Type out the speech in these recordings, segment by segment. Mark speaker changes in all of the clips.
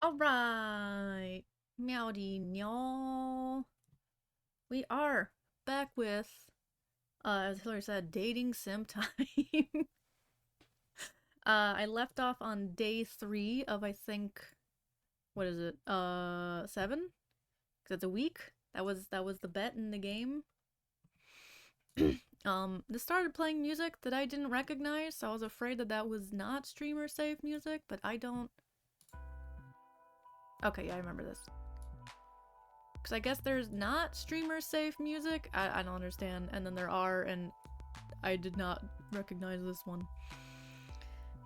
Speaker 1: Alright, meowdy meow. We are back with, as Hillary said, dating sim time. I left off on day 3 of, I think, what is it, 7? Because it's a week. That was the bet in the game. This started playing music that I didn't recognize, so I was afraid that that was not streamer safe music, but I don't... Okay, yeah, I remember this. Because I guess there's not streamer safe music. I don't understand. And then there are, and I did not recognize this one.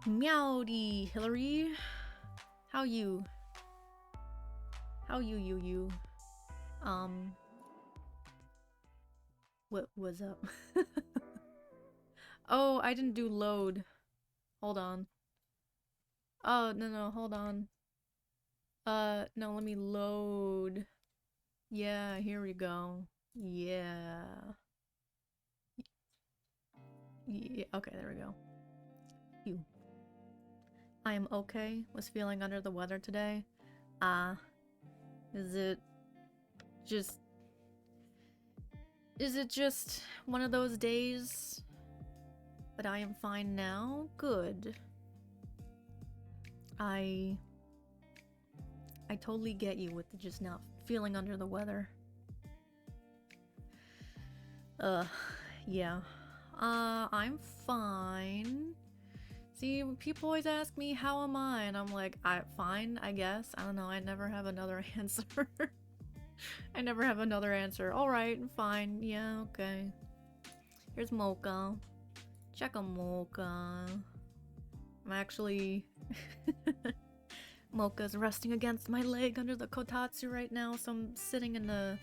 Speaker 1: Meowdy, Hillary. How you? How you? What was up? Oh, I didn't do load. Hold on. Oh, no, hold on. No, let me load. Yeah, here we go. Yeah. Yeah, okay, there we go. You. I am okay. Was feeling under the weather today. Is it just... Is it just one of those days? But I am fine now? Good. I totally get you with the just not feeling under the weather. Yeah. I'm fine. See, people always ask me, how am I? And I'm like, fine, I guess. I don't know, I never have another answer. I never have another answer. Alright, fine, yeah, okay. Here's Mocha. Check a Mocha. I'm actually... Mocha's resting against my leg under the kotatsu right now, so I'm sitting in the...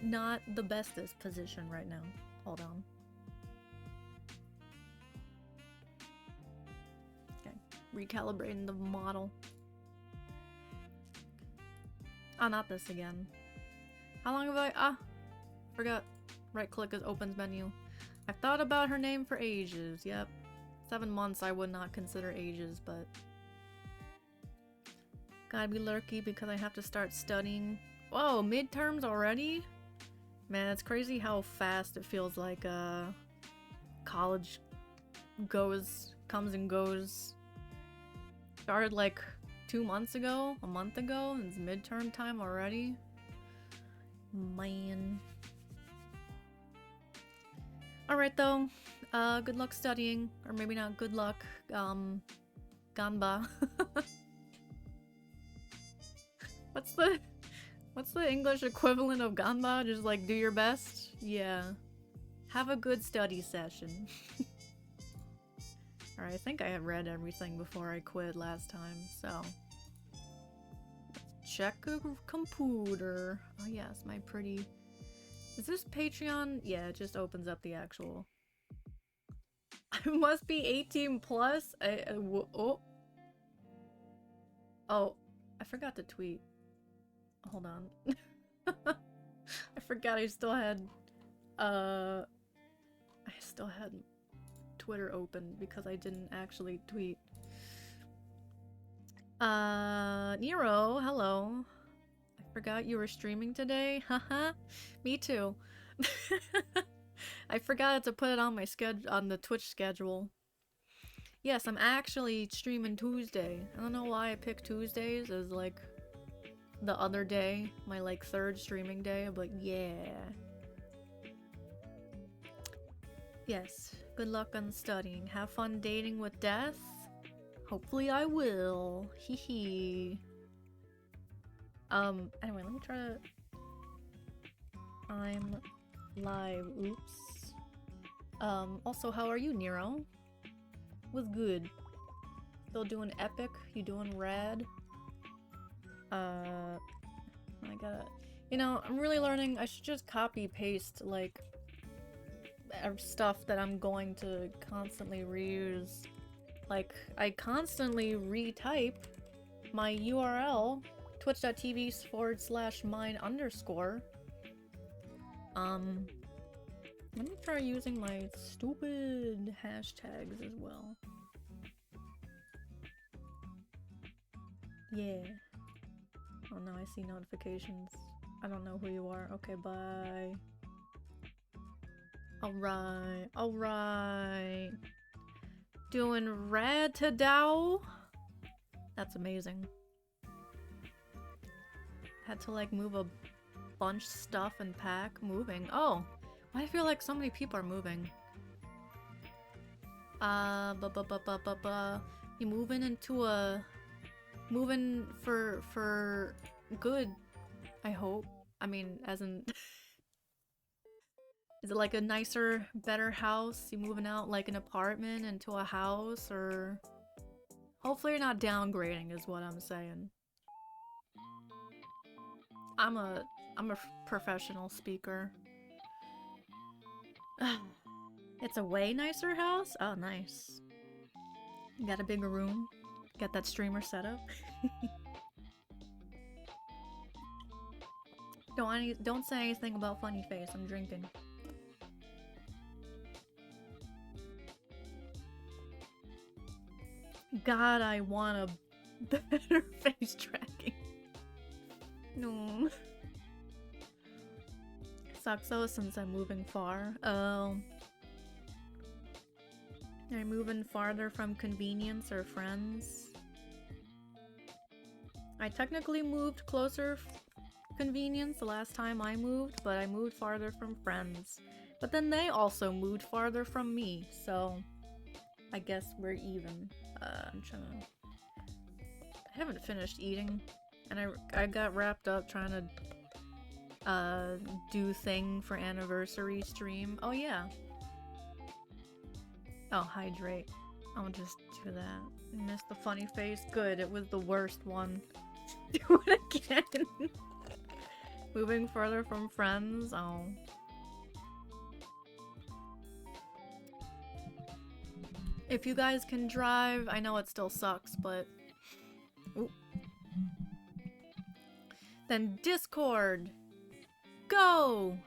Speaker 1: not the bestest position right now. Hold on. Recalibrating the model. Oh, not this again. How long have I... forgot. Right click is opens menu. I've thought about her name for ages, yep. 7 months I would not consider ages, but... Gotta be lurky because I have to start studying. Whoa, midterms already? Man, it's crazy how fast it feels like, college comes and goes. Started like 2 months ago, a month ago, and it's midterm time already. Man. Alright though, good luck studying, or maybe not good luck, ganba. What's the English equivalent of ganba? Just like do your best? Yeah. Have a good study session. Alright, I think I have read everything before I quit last time, so... Let's check a computer. Oh yes, my pretty... Is this Patreon? Yeah, it just opens up the actual... I must be 18 plus? Oh. Oh, I forgot to tweet. Hold on. I forgot I still had... I still had... Twitter open because I didn't actually tweet. Nero, hello. I forgot you were streaming today. Haha. Me too. I forgot to put it on my on the Twitch schedule. Yes, I'm actually streaming Tuesday. I don't know why I picked Tuesdays as like the other day, my like 3rd streaming day, but yeah. Yes. Good luck on studying. Have fun dating with death? Hopefully I will. Hee. Anyway, let me try to... I'm live. Oops. Also, how are you, Nero? Was good. Still doing epic? You doing rad? I gotta... You know, I'm really learning. I should just copy-paste, like... stuff that I'm going to constantly reuse. Like, I constantly retype my URL, twitch.tv/mine_. Let me try using my stupid hashtags as well. Yeah. Oh no, I see notifications. I don't know who you are. Okay, bye. Alright, alright. Doing rad to Dow? That's amazing. Had to like move a bunch stuff and pack. Moving. Oh, why do I feel like so many people are moving? You moving into a... Moving for good, I hope. I mean, as in... Is it like a nicer, better house? You moving out like an apartment into a house, or... Hopefully you're not downgrading is what I'm saying. I'm a professional speaker. It's a way nicer house? Oh, nice. You got a bigger room? Got that streamer set up? Don't say anything about funny face, I'm drinking. God, I want a better face tracking. No. Sucks though since I'm moving far. Oh. Are you moving farther from convenience or friends? I technically moved closer convenience the last time I moved, but I moved farther from friends. But then they also moved farther from me, so I guess we're even. I'm trying to... I haven't finished eating, and I got wrapped up trying to do thing for anniversary stream. Oh yeah. Oh, hydrate. I'll just do that. Missed the funny face. Good, it was the worst one. Do it again. Moving further from friends. Oh. If you guys can drive, I know it still sucks, but... Ooh. Then Discord! Go!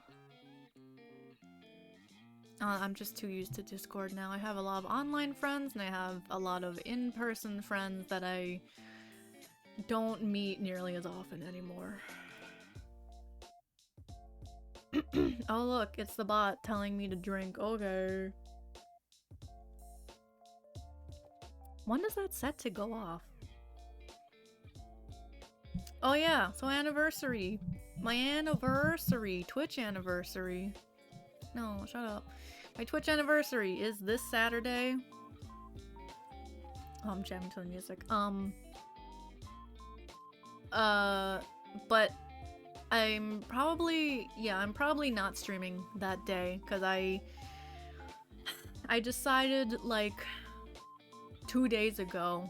Speaker 1: I'm just too used to Discord now. I have a lot of online friends, and I have a lot of in-person friends that I don't meet nearly as often anymore. Oh look, it's the bot telling me to drink. Okay. When is that set to go off? Oh yeah, so anniversary. My anniversary. Twitch anniversary. No, shut up. My Twitch anniversary is this Saturday. Oh, I'm jamming to the music. But I'm probably not streaming that day, because I decided like 2 days ago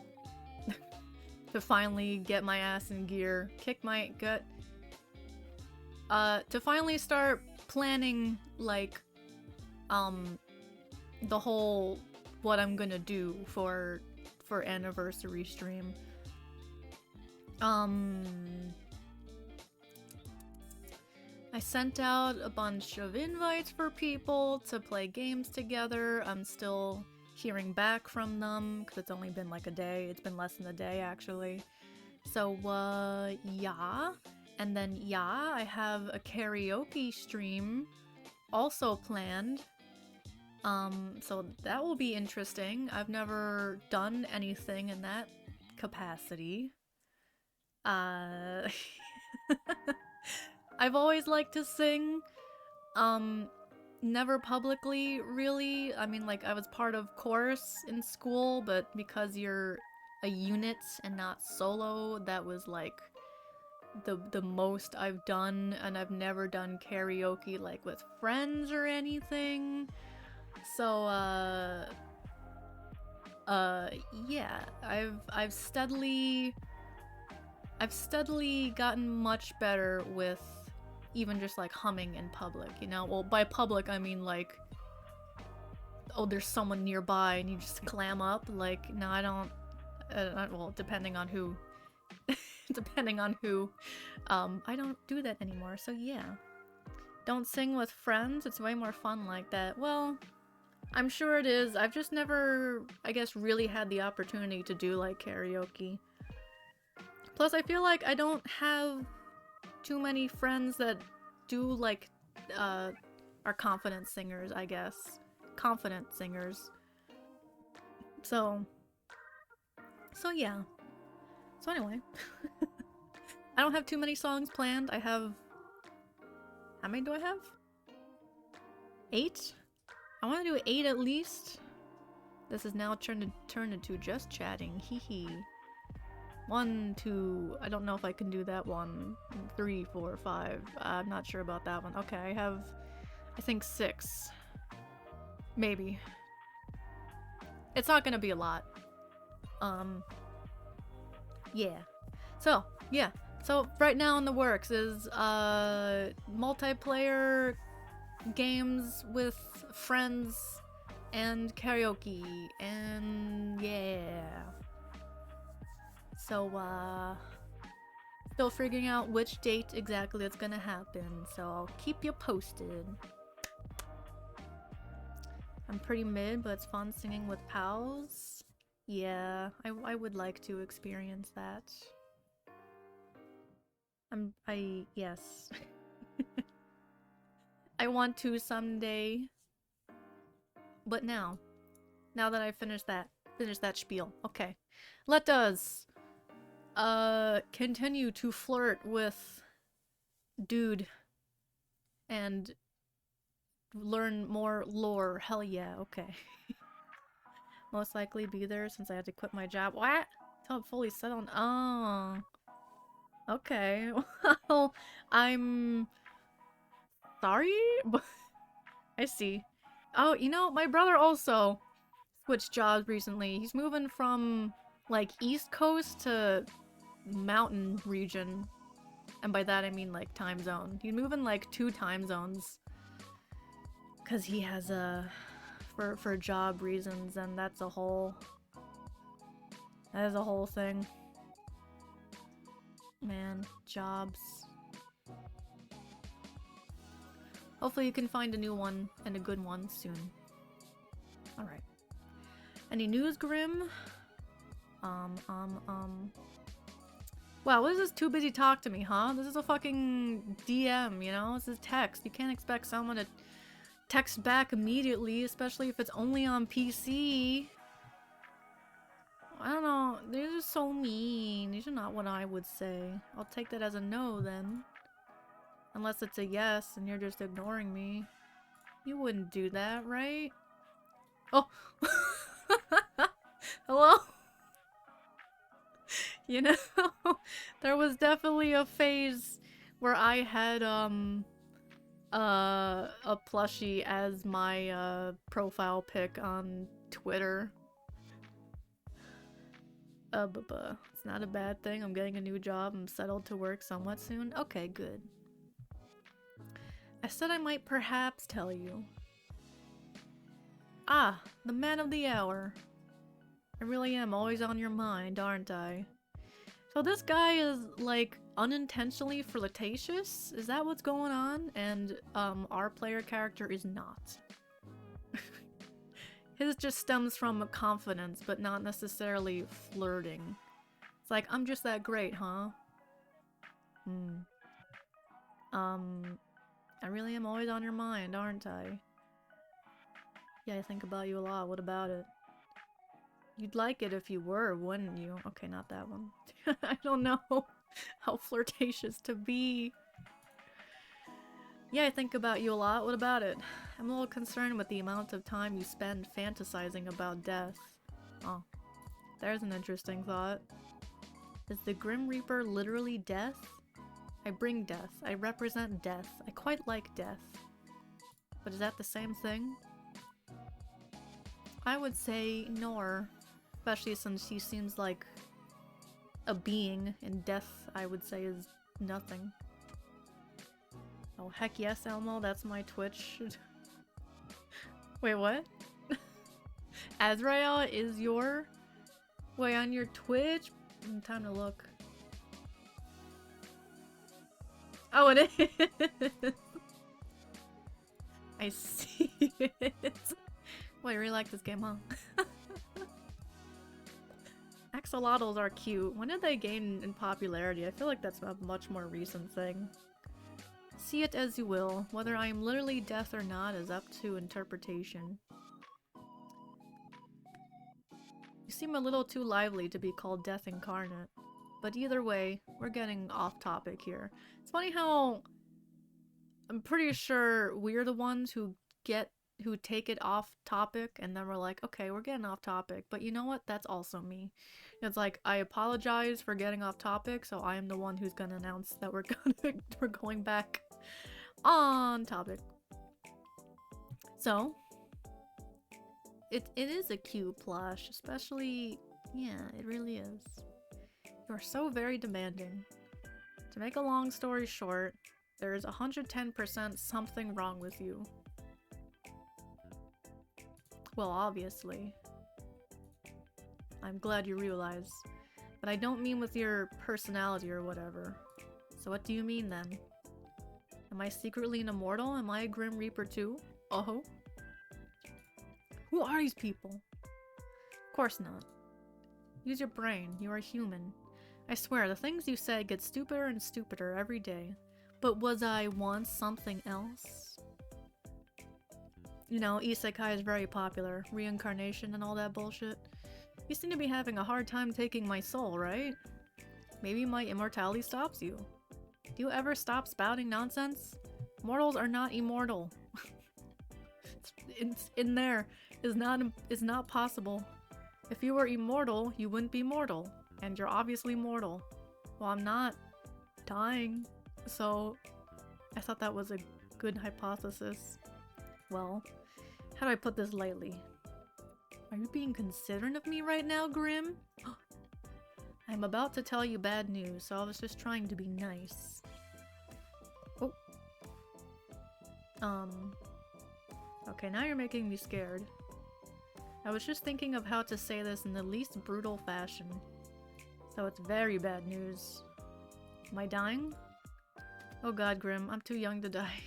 Speaker 1: to finally get my ass in gear, kick my gut, to finally start planning like the whole what I'm gonna do for anniversary stream. I sent out a bunch of invites for people to play games together. I'm still hearing back from them because it's only been like a day. It's been less than a day actually. So yeah. And then yeah, I have a karaoke stream also planned. So that will be interesting. I've never done anything in that capacity. I've always liked to sing. Never publicly, really. I mean, like, I was part of chorus in school, but because you're a unit and not solo, that was, like, the most I've done, and I've never done karaoke, like, with friends or anything. So, yeah, I've steadily gotten much better with even just like humming in public, you know? Well, by public I mean like, oh, there's someone nearby and you just clam up. Like, no, I don't, well, depending on who, I don't do that anymore, so yeah. Don't sing with friends, it's way more fun like that. Well, I'm sure it is. I've just never, I guess, really had the opportunity to do like karaoke Plus, I feel like I don't have too many friends that do, like, are confident singers, I guess. Confident singers. So yeah. So anyway. I don't have too many songs planned. I have... How many do I have? 8? I want to do 8 at least. This is now turned into just chatting. Hee hee. 1, 2... I don't know if I can do that one. 3, 4, 5. I'm not sure about that one. Okay, I have... I think 6. Maybe. It's not gonna be a lot. Yeah. So, yeah. So, right now in the works is, multiplayer games with friends and karaoke, and yeah. So, still figuring out which date exactly it's gonna happen, so I'll keep you posted. I'm pretty mid, but it's fun singing with pals. Yeah, I would like to experience that. Yes. I want to someday. But now that I finished that spiel, okay. Let us, continue to flirt with dude and learn more lore. Hell yeah, okay. Most likely be there since I had to quit my job. What? Till I'm fully settled. Oh. Okay. Well, I'm sorry, but I see. Oh, you know, my brother also switched jobs recently. He's moving from, like, East Coast to mountain region. And by that I mean, like, time zone. He's moving, like, 2 time zones. Because he has a... For job reasons, and that's a whole... That is a whole thing. Man, jobs. Hopefully you can find a new one, and a good one, soon. Alright. Any news, Grim? Wow, what is this too busy talk to me, huh? This is a fucking DM, you know? This is text. You can't expect someone to text back immediately, especially if it's only on PC. I don't know. They're just so mean. These are not what I would say. I'll take that as a no, then. Unless it's a yes and you're just ignoring me. You wouldn't do that, right? Oh! Hello? You know, there was definitely a phase where I had, a plushie as my, profile pic on Twitter. It's not a bad thing. I'm getting a new job. I'm settled to work somewhat soon. Okay, good. I said I might perhaps tell you. Ah, the man of the hour. I really am always on your mind, aren't I? So this guy is, like, unintentionally flirtatious? Is that what's going on? And, our player character is not. His just stems from confidence, but not necessarily flirting. It's like, I'm just that great, huh? I really am always on your mind, aren't I? Yeah, I think about you a lot. What about it? You'd like it if you were, wouldn't you? Okay, not that one. I don't know how flirtatious to be. Yeah, I think about you a lot. What about it? I'm a little concerned with the amount of time you spend fantasizing about death. Oh, there's an interesting thought. Is the Grim Reaper literally death? I bring death. I represent death. I quite like death. But is that the same thing? I would say nor. Especially since he seems like a being, and death, I would say, is nothing. Oh, heck yes, Elmo, that's my Twitch. Wait, what? Azrael is your... Wait, on your Twitch? Time to look. Oh, it is! I see it. Well, you really like this game, huh? Axolotls are cute. When did they gain in popularity? I feel like that's a much more recent thing. See it as you will. Whether I am literally death or not is up to interpretation. You seem a little too lively to be called death incarnate. But either way, we're getting off topic here. It's funny how I'm pretty sure we're the ones who take it off topic and then we're like, okay, we're getting off topic. But you know what? That's also me. It's like, I apologize for getting off topic, so I am the one who's gonna announce that we're going back on topic. So, it is a cute plush, especially, yeah, it really is. You are so very demanding. To make a long story short, there is 110% something wrong with you. Well, obviously. I'm glad you realize. But I don't mean with your personality or whatever. So what do you mean then? Am I secretly an immortal? Am I a Grim Reaper too? Oh? Who are these people? Of course not. Use your brain. You are human. I swear, the things you say get stupider and stupider every day. But was I once something else? You know, isekai is very popular. Reincarnation and all that bullshit. You seem to be having a hard time taking my soul, right? Maybe my immortality stops you. Do you ever stop spouting nonsense? Mortals are not immortal. in there is not possible. If you were immortal, you wouldn't be mortal. And you're obviously mortal. Well, I'm not dying. So, I thought that was a good hypothesis. Well, how do I put this lightly? Are you being considerate of me right now, Grim? I'm about to tell you bad news, so I was just trying to be nice. Oh. Okay, now you're making me scared. I was just thinking of how to say this in the least brutal fashion. So it's very bad news. Am I dying? Oh god, Grim, I'm too young to die.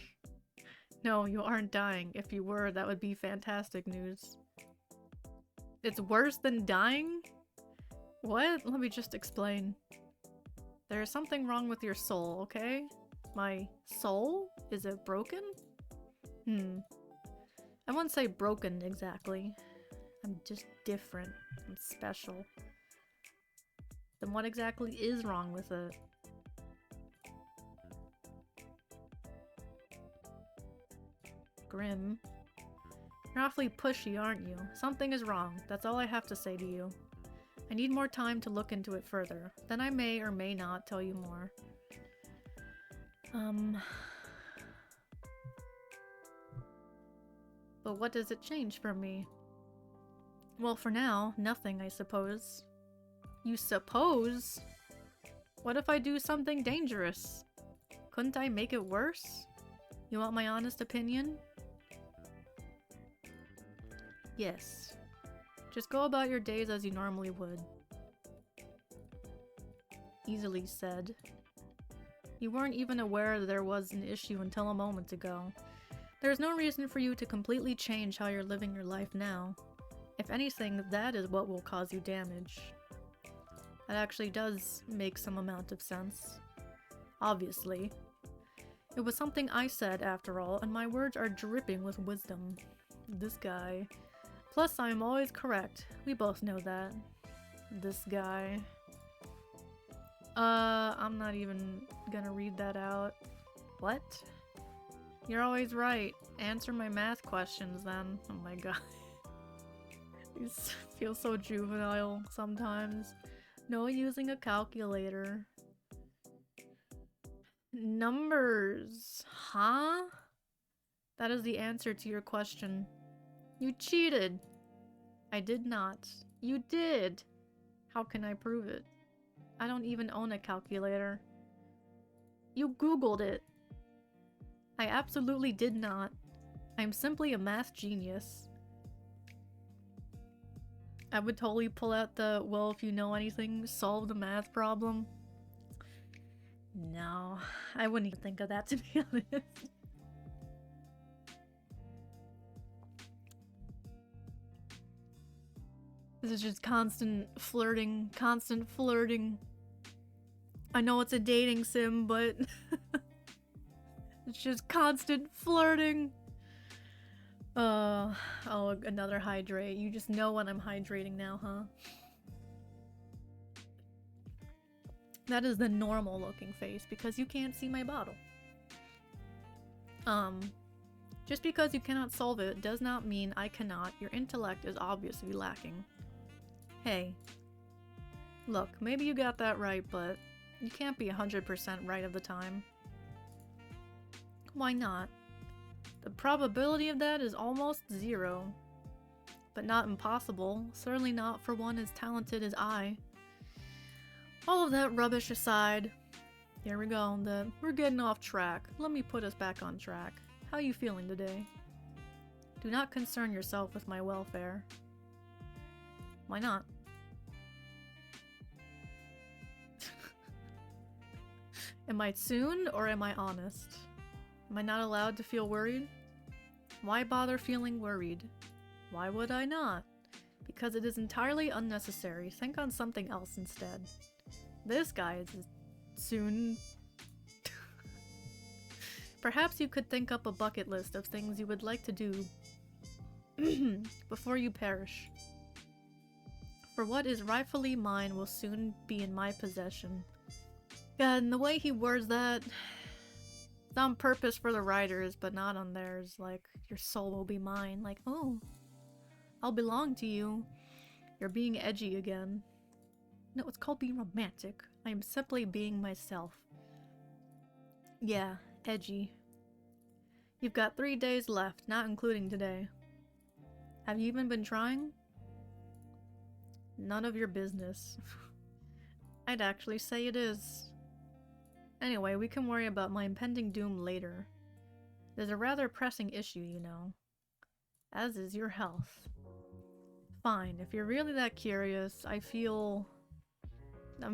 Speaker 1: No, you aren't dying. If you were, that would be fantastic news. It's worse than dying? What? Let me just explain. There's something wrong with your soul, okay? My soul? Is it broken? I wouldn't say broken exactly. I'm just different. I'm special. Then what exactly is wrong with it? Grim. You're awfully pushy, aren't you? Something is wrong. That's all I have to say to you. I need more time to look into it further. Then I may or may not tell you more. But what does it change for me? Well, for now, nothing, I suppose. You suppose? What if I do something dangerous? Couldn't I make it worse? You want my honest opinion? Yes. Just go about your days as you normally would. Easily said. You weren't even aware that there was an issue until a moment ago. There's no reason for you to completely change how you're living your life now. If anything, that is what will cause you damage. That actually does make some amount of sense. Obviously. It was something I said, after all, and my words are dripping with wisdom. This guy. Plus, I am always correct. We both know that. This guy. I'm not even gonna read that out. What? You're always right. Answer my math questions then. Oh my god. These feel so juvenile sometimes. No using a calculator. Numbers. Huh? That is the answer to your question. You cheated. I did not. You did. How can I prove it? I don't even own a calculator. You Googled it. I absolutely did not. I'm simply a math genius. I would totally pull out the, well, if you know anything, solve the math problem. No, I wouldn't even think of that, to be honest. This is just constant flirting, constant flirting. I know it's a dating sim, but it's just constant flirting. Oh, another hydrate. You just know when I'm hydrating now, huh? That is the normal looking face because you can't see my bottle. Just because you cannot solve it does not mean I cannot. Your intellect is obviously lacking. Hey. Look, maybe you got that right, but you can't be 100% right of the time. Why not? The probability of that is almost 0. But not impossible. Certainly not for one as talented as I. All of that rubbish aside, here we go. We're getting off track. Let me put us back on track. How you feeling today? Do not concern yourself with my welfare. Why not? Am I soon or am I honest? Am I not allowed to feel worried? Why bother feeling worried? Why would I not? Because it is entirely unnecessary. Think on something else instead. This guy is soon. Perhaps you could think up a bucket list of things you would like to do before you perish. For what is rightfully mine will soon be in my possession. God, and the way he words that, it's on purpose for the writers, but not on theirs. Like, your soul will be mine. Like, oh, I'll belong to you. You're being edgy again. No, it's called being romantic. I am simply being myself. Yeah, edgy. You've got 3 days left, not including today. Have you even been trying? None of your business. I'd actually say it is. Anyway, we can worry about my impending doom later. There's a rather pressing issue, you know. As is your health. Fine, if you're really that curious, I'm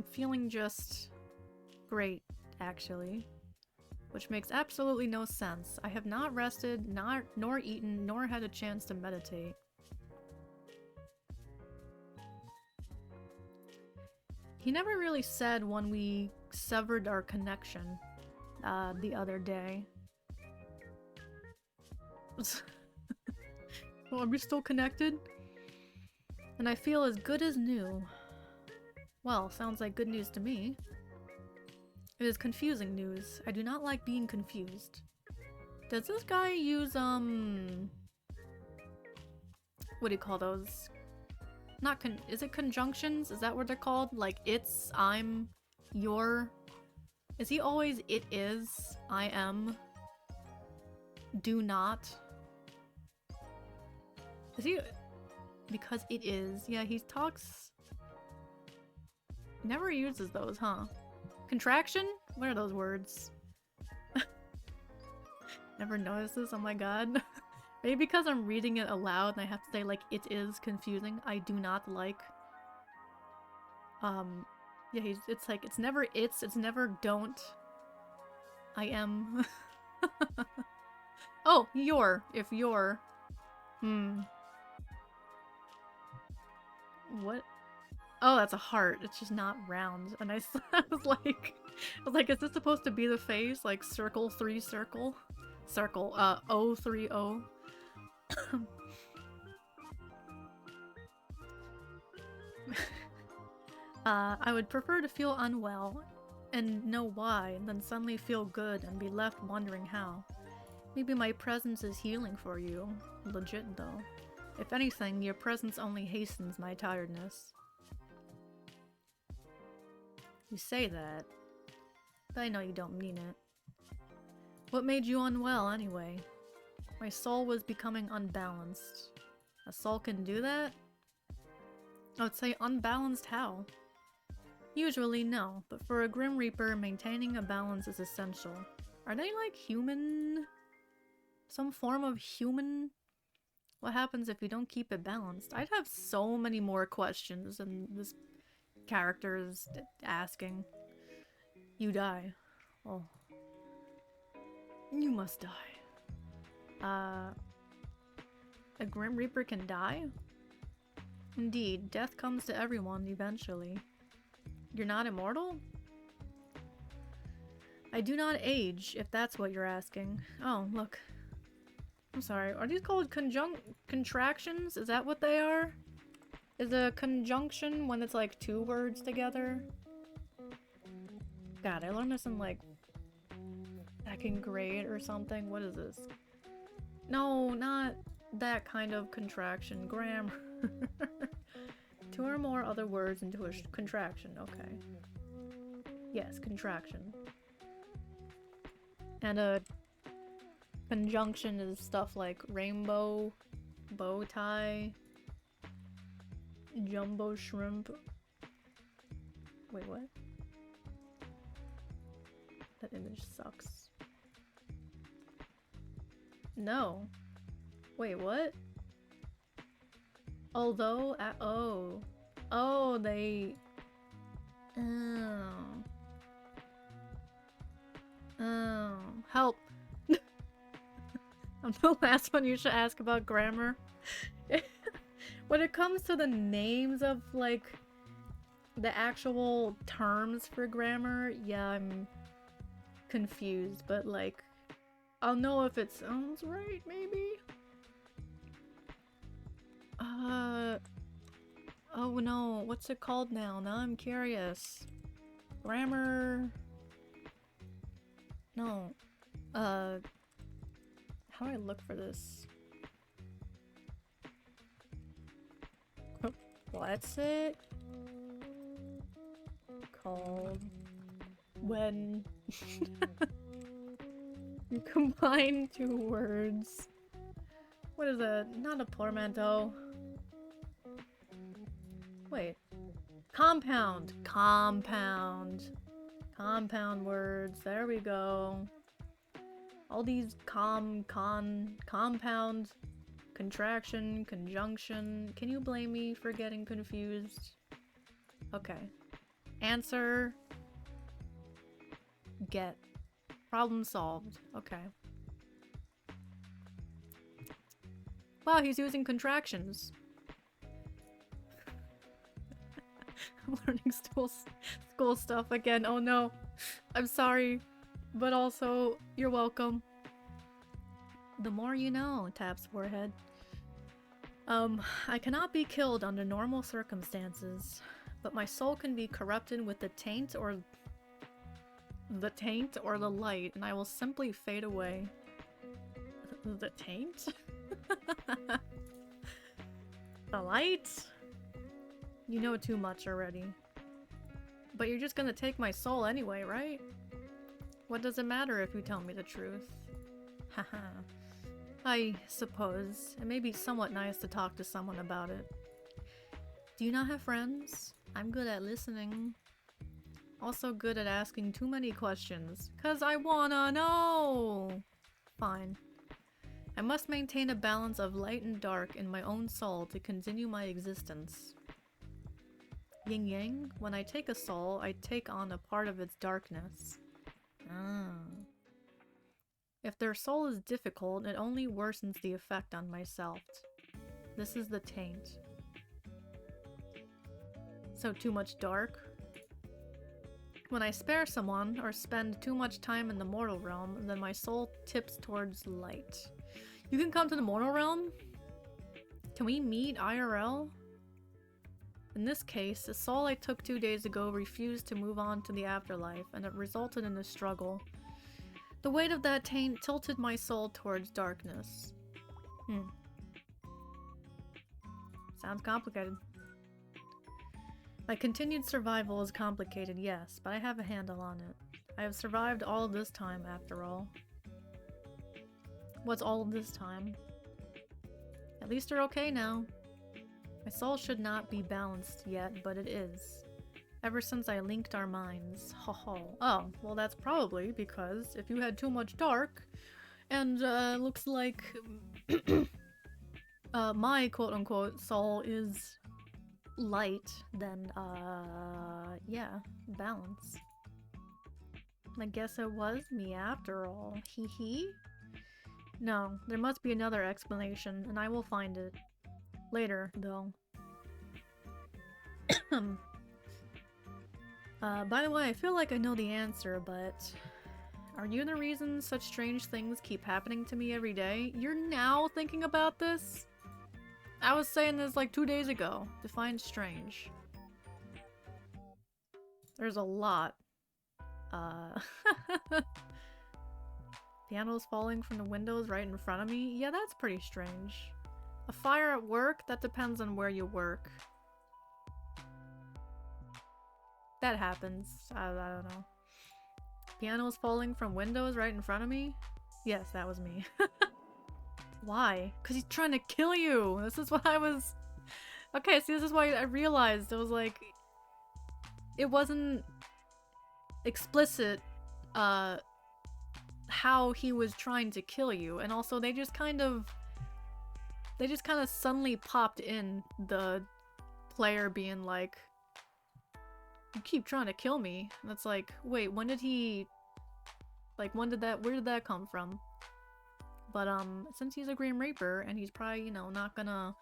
Speaker 1: feeling just great, actually. Which makes absolutely no sense. I have not rested, nor eaten, nor had a chance to meditate. He never really said when we severed our connection the other day. Well, are we still connected? And I feel as good as new. Well, sounds like good news to me. It is confusing news. I do not like being confused. Does this guy use, what do you call those? Is it conjunctions? Is that what they're called? Like, it's, I'm, your. Is he always it is, I am, do not? Is he, because it is. Yeah, he talks, never uses those, huh? Contraction? What are those words? Never noticed this, oh my god. Maybe because I'm reading it aloud and I have to say, like, it is confusing. I do not like. Yeah, it's like, it's never it's never don't. I am. Oh, your, if you're. What? Oh, that's a heart. It's just not round. And I was like, is this supposed to be the face? Like, circle, 3 circle? Circle, O, 3, O. I would prefer to feel unwell and know why, than suddenly feel good and be left wondering how. Maybe my presence is healing for you. Legit, though. If anything, your presence only hastens my tiredness. You say that, but I know you don't mean it. What made you unwell, anyway? My soul was becoming unbalanced. A soul can do that? I would say unbalanced how? Usually no, but for a Grim Reaper, maintaining a balance is essential. Are they like human? Some form of human? What happens if you don't keep it balanced? I'd have so many more questions than this character is asking. You die. Oh. You must die. A Grim Reaper can die? Indeed, death comes to everyone eventually. You're not immortal? I do not age, if that's what you're asking. Oh, look. I'm sorry, are these called contractions? Is that what they are? Is a conjunction when it's like two words together? God, I learned this in like second grade or something. What is this? No, not that kind of contraction. Grammar. Two or more other words into a contraction. Okay. Yes, contraction. And a conjunction is stuff like rainbow, bow tie, jumbo shrimp. Wait, what? That image sucks. No. Wait, what? Although, oh. Oh, they... Oh. Oh. Help. I'm the last one you should ask about grammar. When it comes to the names of, like, the actual terms for grammar, yeah, I'm confused, but, like, I'll know if it sounds right, maybe? Oh no, what's it called now? Now I'm curious. Grammar... No. How do I look for this? What's it called when you combine two words? What is it? Not a portmanteau. Wait. Compound. Compound. Compound words. There we go. All these compound, contraction, conjunction. Can you blame me for getting confused? Okay. Answer. Get. Problem solved. Okay. Wow, he's using contractions. I'm learning school stuff again. Oh no. I'm sorry. But also, you're welcome. The more you know, taps forehead. I cannot be killed under normal circumstances, but my soul can be corrupted with the taint or the light, and I will simply fade away. The taint? The light? You know too much already. But you're just gonna take my soul anyway, right? What does it matter if you tell me the truth? Haha. I suppose. It may be somewhat nice to talk to someone about it. Do you not have friends? I'm good at listening. Also good at asking too many questions. 'Cause I wanna know! Fine. I must maintain a balance of light and dark in my own soul to continue my existence. Yin Yang, when I take a soul, I take on a part of its darkness. Ah. If their soul is difficult, it only worsens the effect on myself. This is the taint. So too much dark? When I spare someone, or spend too much time in the mortal realm, then my soul tips towards light. You can come to the mortal realm? Can we meet IRL? In this case, the soul I took 2 days ago refused to move on to the afterlife, and it resulted in a struggle. The weight of that taint tilted my soul towards darkness. Sounds complicated. My continued survival is complicated, yes, but I have a handle on it. I have survived all of this time, after all. What's all of this time? At least you're okay now. My soul should not be balanced yet, but it is. Ever since I linked our minds. Ho ho. Oh, well that's probably because if you had too much dark, and looks like my quote-unquote soul is light, then yeah, balance. I guess it was me after all. Hee hee? No, there must be another explanation, and I will find it. Later, though. By the way, I feel like I know the answer, but are you the reason such strange things keep happening to me every day? You're now thinking about this? I was saying this like 2 days ago. Define strange. There's a lot. Pianos falling from the windows right in front of me? Yeah, that's pretty strange. A fire at work? That depends on where you work. That happens. I don't know. Pianos falling from windows right in front of me? Yes, that was me. Why? Because he's trying to kill you! This is what I was... Okay, see, this is why I realized. It was like... It wasn't explicit, how he was trying to kill you. And also, they just kind of suddenly popped in the player being like, you keep trying to kill me. And it's like, wait, when did he... Like, where did that come from? But, since he's a Grim Reaper, and he's probably, you know, not gonna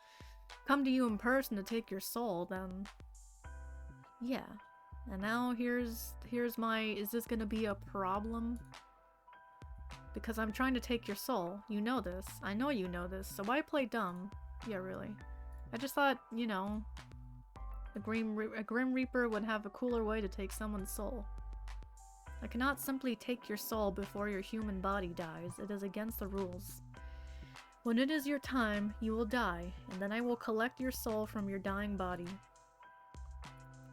Speaker 1: come to you in person to take your soul, then... Yeah. And now here's my, is this gonna be a problem? Because I'm trying to take your soul. You know this. I know you know this, so why play dumb? Yeah, really. I just thought, you know, a Grim Reaper would have a cooler way to take someone's soul. I cannot simply take your soul before your human body dies. It is against the rules. When it is your time, you will die, and then I will collect your soul from your dying body.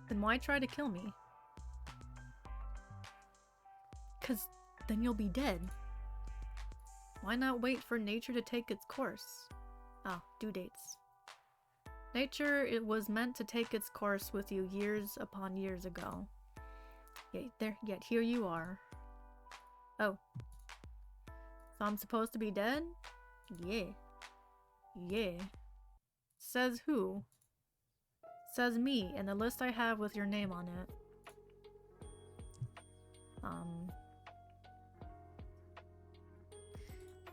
Speaker 1: Then why try to kill me? 'Cause then you'll be dead. Why not wait for nature to take its course? Ah, due dates. Nature, it was meant to take its course with you years upon years ago. Yet here you are. Oh. So I'm supposed to be dead? Yeah. Yeah. Says who? Says me, and the list I have with your name on it.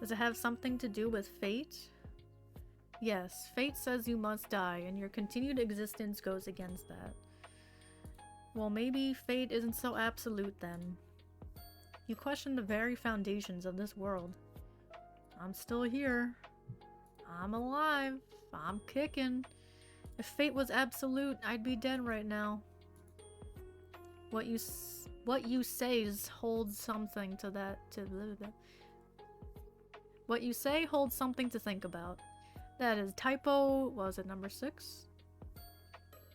Speaker 1: Does it have something to do with fate? Yes, fate says you must die, and your continued existence goes against that. Well, maybe fate isn't so absolute then. You question the very foundations of this world. I'm still here. I'm alive. I'm kicking. If fate was absolute, I'd be dead right now. What you say holds something to that. What you say holds something to think about. That is typo. Was it number 6?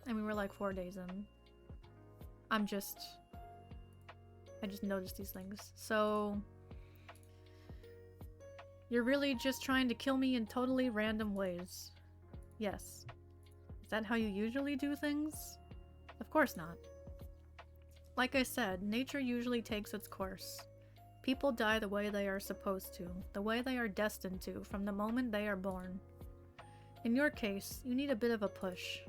Speaker 1: I mean, we're like 4 days in. I just noticed these things. So, you're really just trying to kill me in totally random ways. Yes. Is that how you usually do things? Of course not. Like I said, nature usually takes its course. People die the way they are supposed to, the way they are destined to, from the moment they are born. In your case, you need a bit of a push.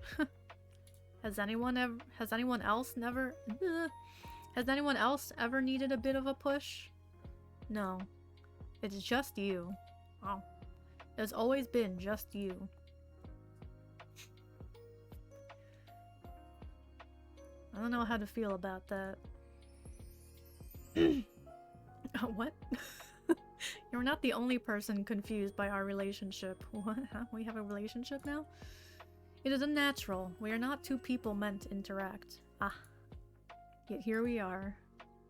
Speaker 1: Has anyone else ever needed a bit of a push? No. It's just you. Oh. It's always been just you. I don't know how to feel about that. What? You're not the only person confused by our relationship. What? Huh? We have a relationship now? It is unnatural. We are not two people meant to interact. Ah. Yet here we are.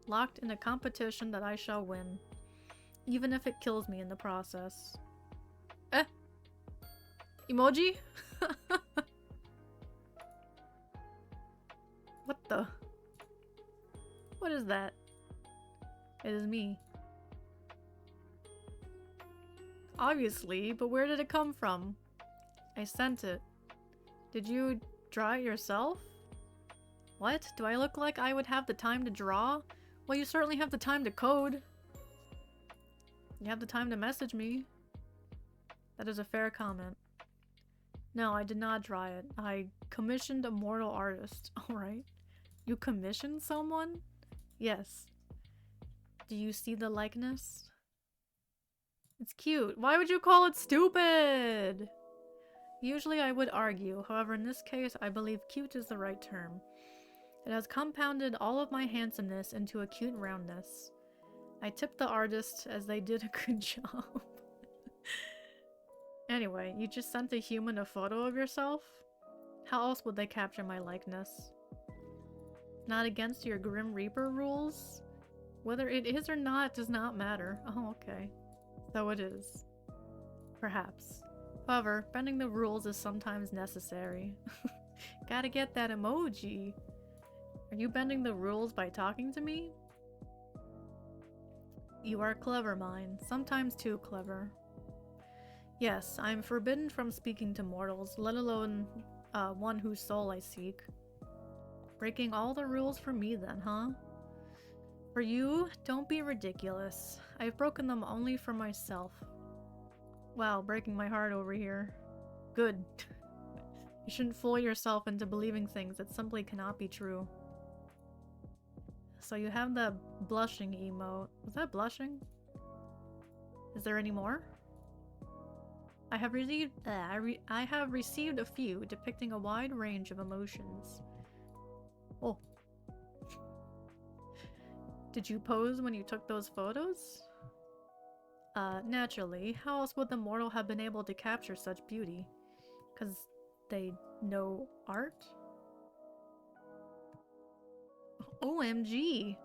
Speaker 1: Locked in a competition that I shall win. Even if it kills me in the process. Eh? Emoji? What the? What is that? It is me. Obviously, but where did it come from? I sent it. Did you draw it yourself? What? Do I look like I would have the time to draw? Well, you certainly have the time to code. You have the time to message me. That is a fair comment. No, I did not draw it. I commissioned a mortal artist. Alright. You commissioned someone? Yes. Do you see the likeness? It's cute. Why would you call it stupid? Usually I would argue, however in this case I believe cute is the right term. It has compounded all of my handsomeness into a cute roundness. I tip the artist as they did a good job. Anyway, you just sent a human a photo of yourself? How else would they capture my likeness? Not against your Grim Reaper rules? Whether it is or not does not matter. Oh, okay. So it is. Perhaps. However, bending the rules is sometimes necessary. Gotta get that emoji. Are you bending the rules by talking to me? You are clever, mine. Sometimes too clever. Yes, I am forbidden from speaking to mortals, let alone one whose soul I seek. Breaking all the rules for me then, huh? For you, don't be ridiculous. I've broken them only for myself. Wow, breaking my heart over here. Good. You shouldn't fool yourself into believing things that simply cannot be true. So you have the blushing emote. Was that blushing? Is there any more? I have received a few depicting a wide range of emotions. Oh. Did you pose when you took those photos? Naturally. How else would the mortal have been able to capture such beauty? 'Cause they know art? OMG!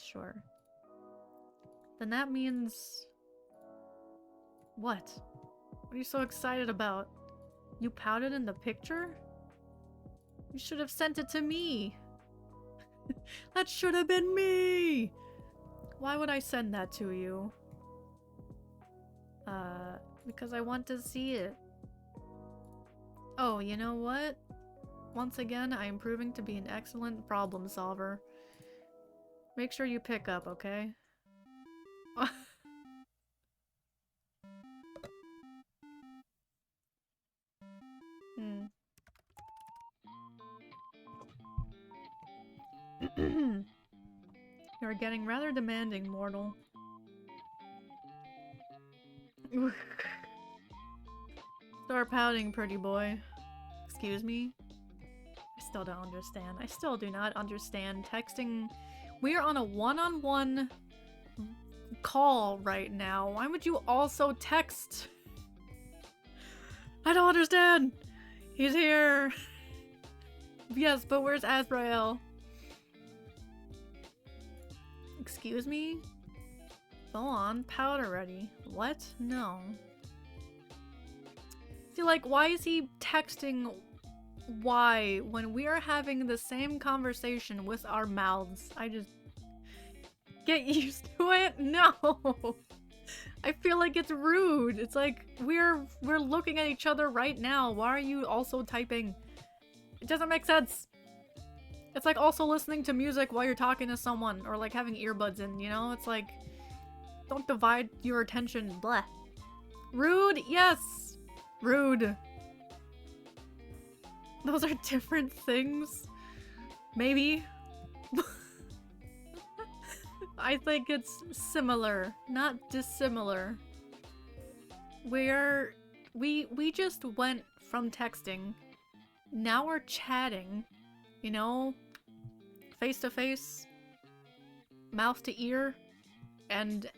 Speaker 1: Sure. Then that means... What? What are you so excited about? You pouted in the picture? You should have sent it to me! That should have been me! Why would I send that to you? Because I want to see it. Oh, you know what? Once again, I am proving to be an excellent problem solver. Make sure you pick up, okay? You're getting rather demanding, mortal. Start pouting, pretty boy. Excuse me? I still don't understand. I still do not understand texting. We are on a one-on-one call right now. Why would you also text? I don't understand! He's here! Yes, but where's Azrael? Excuse me? Go on, pout already. What? No. See, like, why is he texting why when we are having the same conversation with our mouths? I just... Get used to it? No! I feel like it's rude. It's like, we're looking at each other right now. Why are you also typing? It doesn't make sense. It's like also listening to music while you're talking to someone, or like having earbuds in, you know? It's like, don't divide your attention, blah. Rude? Yes! Rude. Those are different things? Maybe? I think it's similar, not dissimilar. We just went from texting, now we're chatting, you know? Face to face, mouth to ear, and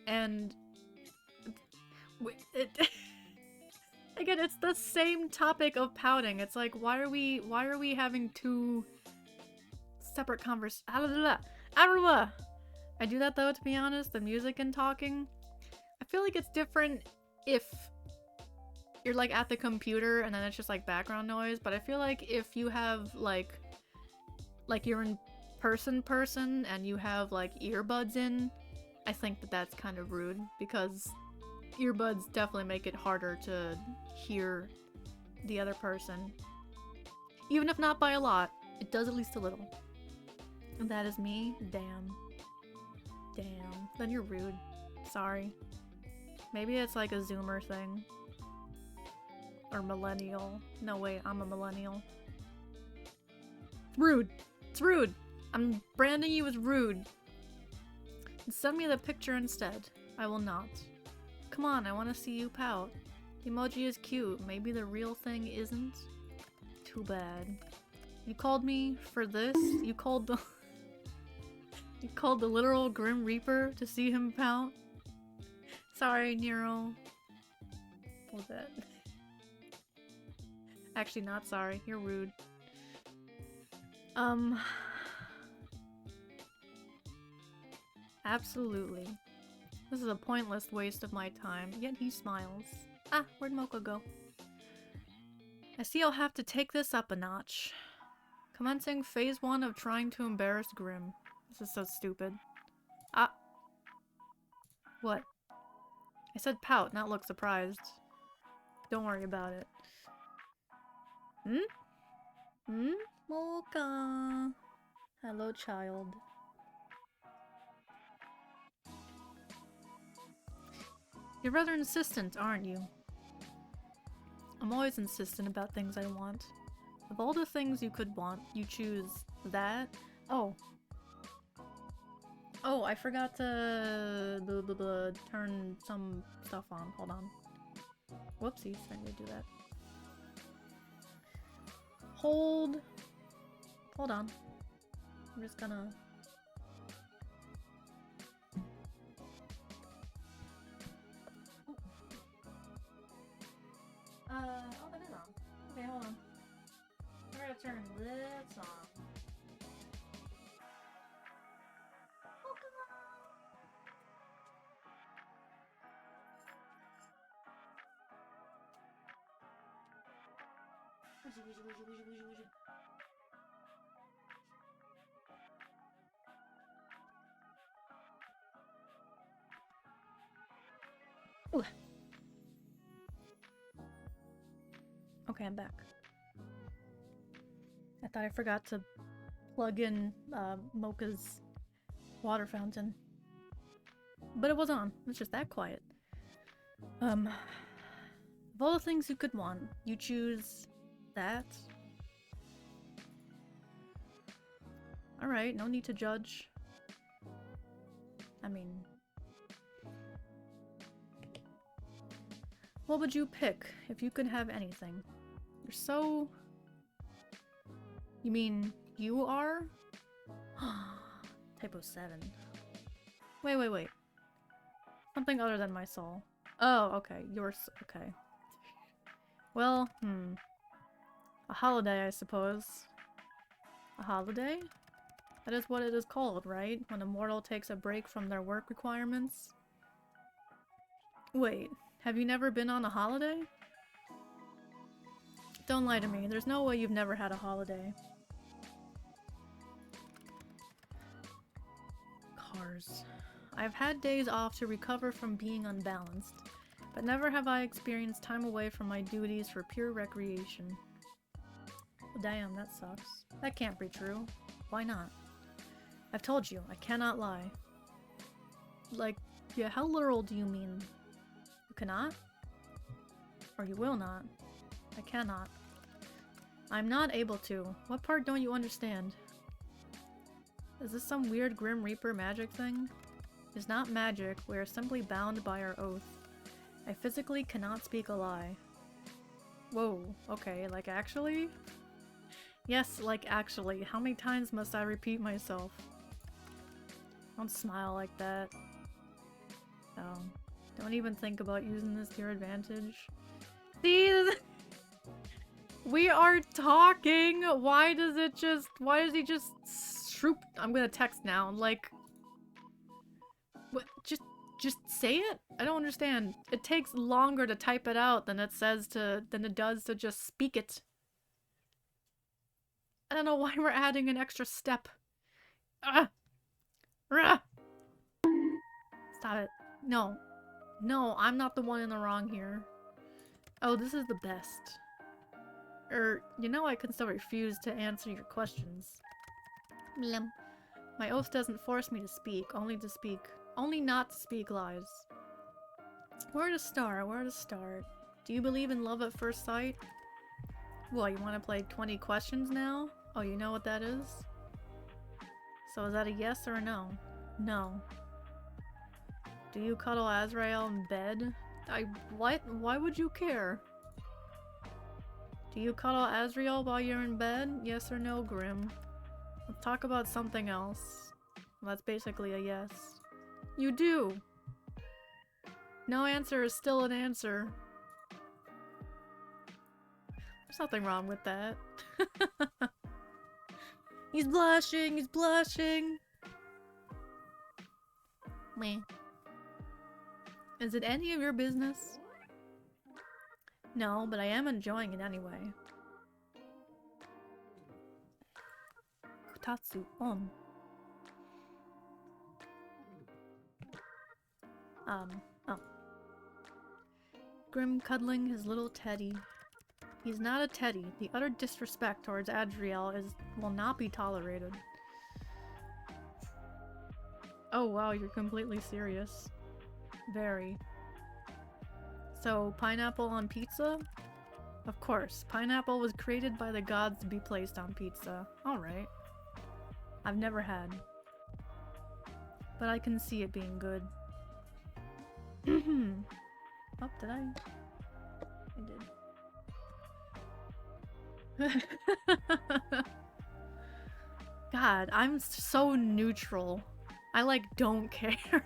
Speaker 1: again, it's the same topic of pouting. It's like, why are we having two separate conversations? I do that though, to be honest, the music and talking. I feel like it's different if you're like at the computer and then it's just like background noise, but I feel like if you have like you're in person and you have like earbuds in, I think that that's kind of rude because earbuds definitely make it harder to hear the other person. Even if not by a lot, it does at least a little. And that is me? Damn. Damn. Then you're rude. Sorry. Maybe it's like a Zoomer thing. Or millennial. No, wait, I'm a millennial. Rude. It's rude. I'm branding you as rude. Send me the picture instead. I will not. Come on, I want to see you pout. The emoji is cute. Maybe the real thing isn't? Too bad. You called me for this? You called the... You called the literal Grim Reaper to see him pout? Sorry, Nero. What was that? Actually, not sorry. You're rude. Absolutely. This is a pointless waste of my time, yet he smiles. Ah, where'd Mocha go? I see I'll have to take this up a notch. Commencing phase 1 of trying to embarrass Grim. This is so stupid. Ah. What? I said pout, not look surprised. Don't worry about it. Mocha. Hello, child. You're rather insistent, aren't you? I'm always insistent about things I want. Of all the things you could want, you choose that? Oh. Oh, I forgot to turn some stuff on. Hold on. Whoopsies, I need to do that. Hold on. I'm just gonna... Oh, that is on. Okay, hold on. We're gonna turn this on. Ooh. Okay, I'm back. I thought I forgot to plug in Mocha's water fountain. But it was on. It's just that quiet. Of all the things you could want, you choose that? Alright, no need to judge. I mean... What would you pick if you could have anything? You're so... You mean you are? Typo 7. Wait. Something other than my soul. Oh, okay. Okay. Well, a holiday, I suppose. A holiday? That is what it is called, right? When a mortal takes a break from their work requirements? Wait, have you never been on a holiday? Don't lie to me. There's no way you've never had a holiday. Cars. I've had days off to recover from being unbalanced, but never have I experienced time away from my duties for pure recreation. Well, damn, that sucks. That can't be true. Why not? I've told you, I cannot lie. Like, yeah, how literal do you mean? You cannot? Or you will not? I cannot. I'm not able to. What part don't you understand? Is this some weird Grim Reaper magic thing? It's not magic, we are simply bound by our oath. I physically cannot speak a lie. Whoa, okay, like actually? Yes, like actually. How many times must I repeat myself? Don't smile like that. Oh. Don't even think about using this to your advantage. See? We are talking! Why does he just shroop? I'm gonna text now, like... What? Just say it? I don't understand. It takes longer to type it out than it does to just speak it. I don't know why we're adding an extra step. Ah! Rah! Stop it. No. No, I'm not the one in the wrong here. Oh, this is the best. You know I can still refuse to answer your questions. Blum. My oath doesn't force me to speak, only not to speak lies. Where to start? Do you believe in love at first sight? Well, you want to play 20 questions now? Oh, you know what that is? So is that a yes or a no? No. Do you cuddle Azrael in bed? What? Why would you care? Do you cuddle Azriel while you're in bed? Yes or no, Grim? Let's talk about something else. Well, that's basically a yes. You do! No answer is still an answer. There's nothing wrong with that. He's blushing! He's blushing! Meh. Is it any of your business? No, but I am enjoying it anyway. Kotatsu on. Oh. Grim cuddling his little teddy. He's not a teddy. The utter disrespect towards Adriel will not be tolerated. Oh wow, you're completely serious. Very. So, pineapple on pizza? Of course, pineapple was created by the gods to be placed on pizza. Alright. I've never had. But I can see it being good. Oh, did I? I did. God, I'm so neutral. I like don't care.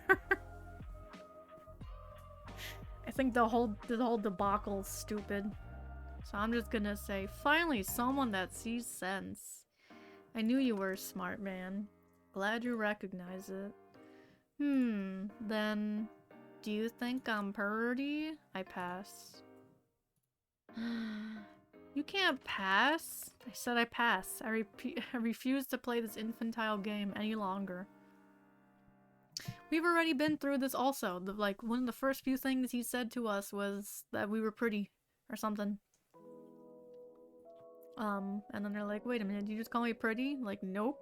Speaker 1: I think the whole debacle's stupid. So I'm just gonna say, finally someone that sees sense. I knew you were a smart man. Glad you recognize it. Then do you think I'm pretty? I pass. You can't pass. I said I pass. I refuse to play this infantile game any longer. We've already been through this also. Like, one of the first few things he said to us was that we were pretty or something. And then they're like, wait a minute, did you just call me pretty? Like, nope.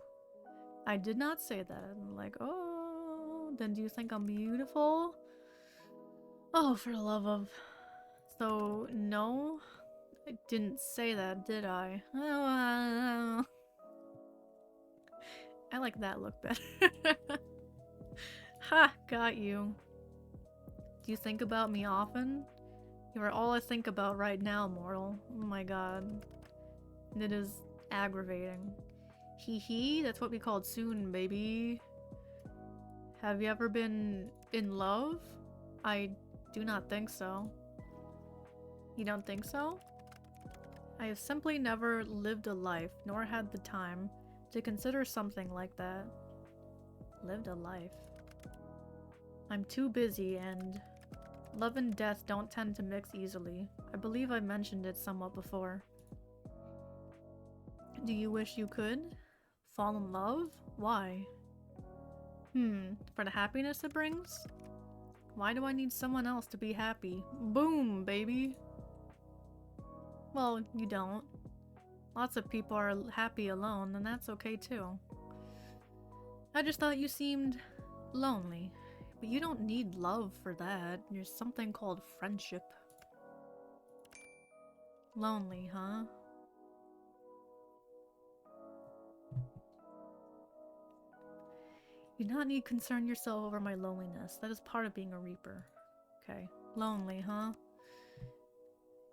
Speaker 1: I did not say that. I'm like, oh, then do you think I'm beautiful? Oh, for the love of... So, no? I didn't say that, did I? Oh, I like that look better. Ha! Got you. Do you think about me often? You are all I think about right now, mortal. Oh my god. It is aggravating. Hee hee, that's what we called soon, baby. Have you ever been in love? I do not think so. You don't think so? I have simply never lived a life, nor had the time, to consider something like that. Lived a life. I'm too busy, and love and death don't tend to mix easily. I believe I mentioned it somewhat before. Do you wish you could? Fall in love? Why? For the happiness it brings? Why do I need someone else to be happy? Boom, baby! Well, you don't. Lots of people are happy alone, and that's okay too. I just thought you seemed lonely. But you don't need love for that. There's something called friendship. Lonely, huh? You do not need concern yourself over my loneliness. That is part of being a reaper. Okay. Lonely, huh?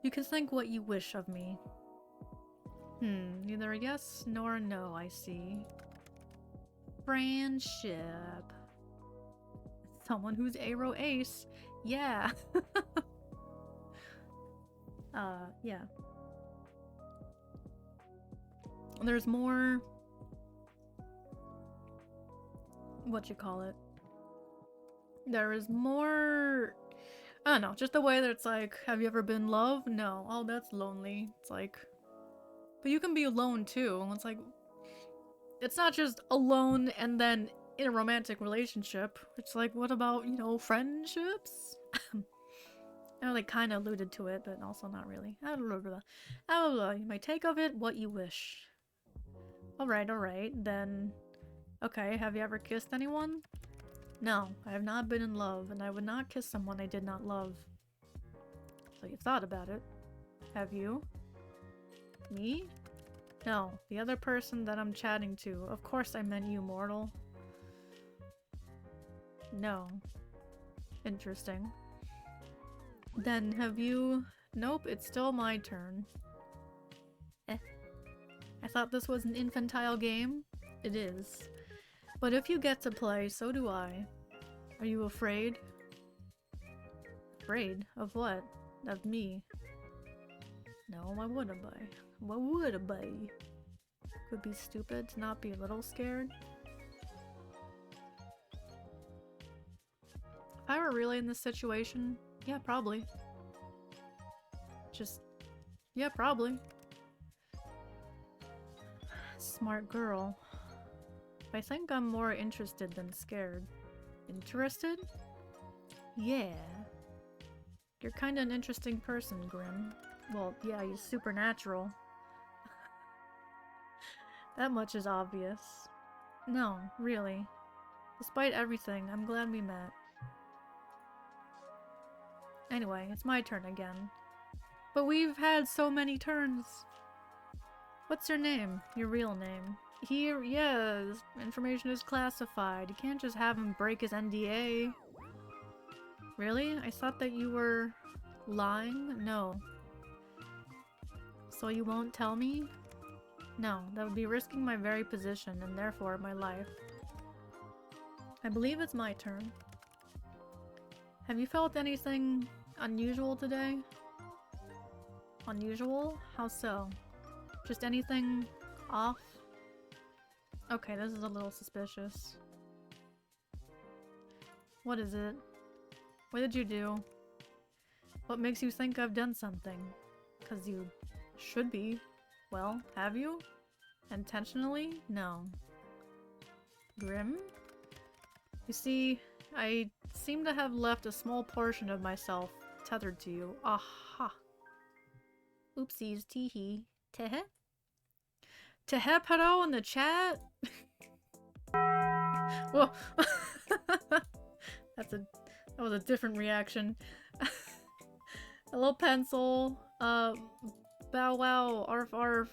Speaker 1: You can think what you wish of me. Neither a yes nor a no, I see. Friendship. Someone who's Aero Ace. Yeah. Yeah. There's more... what you call it? There is more... I don't know, just the way that it's like, have you ever been in love? No. Oh, that's lonely. It's like... But you can be alone too. It's like... It's not just alone and then in a romantic relationship. It's like, what about, you know, friendships? I know they kind of alluded to it, but also not really. You may take of it what you wish. Alright, then... Okay, have you ever kissed anyone? No, I have not been in love, and I would not kiss someone I did not love. So you thought about it. Have you? Me? No, the other person that I'm chatting to. Of course I meant you, mortal. No. Interesting. Then have you... Nope, it's still my turn. Eh. I thought this was an infantile game. It is. But if you get to play, so do I. Are you afraid? Afraid? Of what? Of me? No, why would I be? Why would I be? Could be stupid to not be a little scared. If I were really in this situation, yeah, probably. Just, yeah, probably. Smart girl. I think I'm more interested than scared. Interested? Yeah. You're kinda an interesting person, Grim. Well, yeah, you're supernatural. That much is obvious. No, really. Despite everything, I'm glad we met. Anyway, it's my turn again. But we've had so many turns. What's your name? Your real name? Here, yes, information is classified. You can't just have him break his NDA. Really? I thought that you were lying? No. So you won't tell me? No, that would be risking my very position and therefore my life. I believe it's my turn. Have you felt anything unusual today? Unusual? How so? Just anything off? Okay, this is a little suspicious. What is it? What did you do? What makes you think I've done something? 'Cause you should be. Well, have you? Intentionally? No. Grim? You see, I seem to have left a small portion of myself tethered to you. Aha! Oopsies, teehee. Tehe? Teheparo in the chat? Whoa! That was a different reaction. Hello, pencil. Bow wow, arf arf.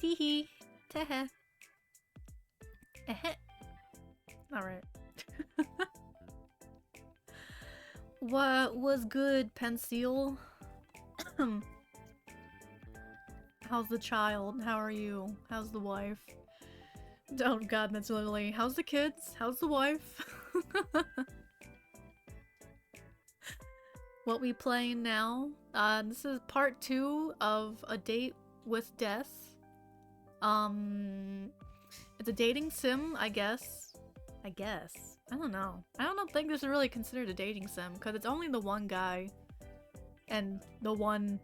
Speaker 1: Teehee. Tehe. Ehe. Alright. What was good, pencil? How's the child? How are you? How's the wife? Oh god, that's literally... How's the kids? How's the wife? What we playing now? This is part 2 of A Date with Death. It's a dating sim, I guess. I don't know. I don't think this is really considered a dating sim, because it's only the one guy and the one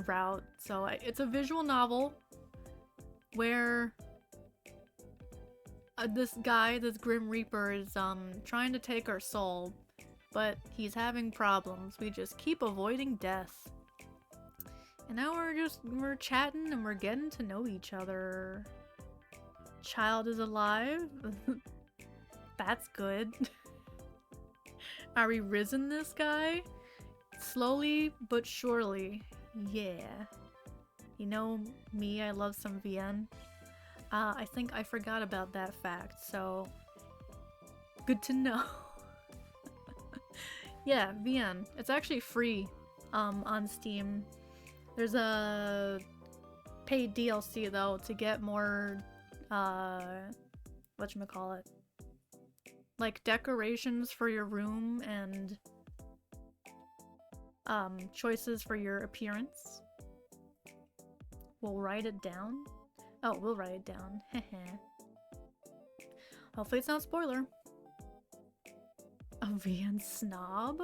Speaker 1: route. So it's a visual novel where this guy, this Grim Reaper, is trying to take our soul, but he's having problems. We just keep avoiding death. And now we're chatting and we're getting to know each other. Child is alive. That's good. Are we risen this guy? Slowly but surely. Yeah. You know me, I love some VN. I think I forgot about that fact, so good to know. Yeah, VN. It's actually free on Steam. There's a paid DLC though to get more whatchamacallit, like decorations for your room and choices for your appearance. We'll write it down. Oh, we'll write it down. Heh. Hopefully it's not a spoiler. A VN snob?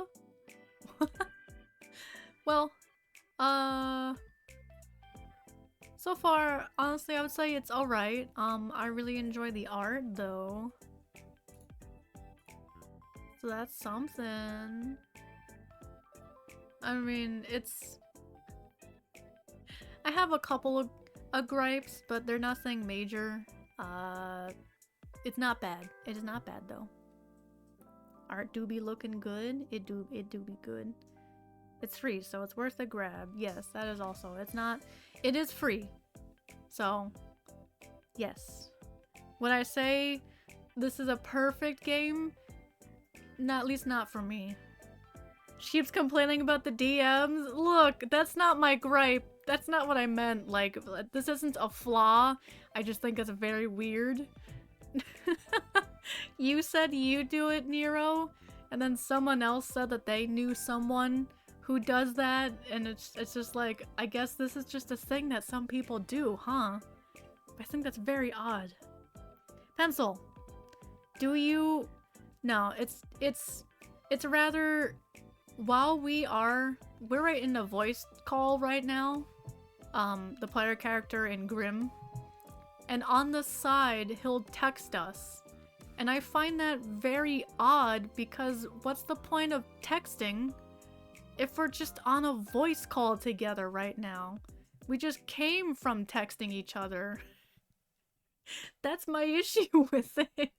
Speaker 1: Well, so far, honestly, I would say it's alright. I really enjoy the art, though. So that's something. I mean, it's... I have a couple of gripes, but they're nothing major. It's not bad. It is not bad, though. Art do be looking good. It do be good. It's free, so it's worth a grab. Yes, that is also. It's not... It is free. So, yes. Would I say This is a perfect game. Not, at least not for me. She keeps complaining about the DMs. Look, that's not my gripe. That's not what I meant. Like, this isn't a flaw. I just think it's very weird. You said you do it, Nero, and then someone else said that they knew someone who does that, and it's just like, I guess this is just a thing that some people do, huh? I think that's very odd. Pencil, do you... No, it's rather... While we're right in a voice call right now, the player character in Grimm, and on the side, he'll text us. And I find that very odd because what's the point of texting if we're just on a voice call together right now? We just came from texting each other. That's my issue with it.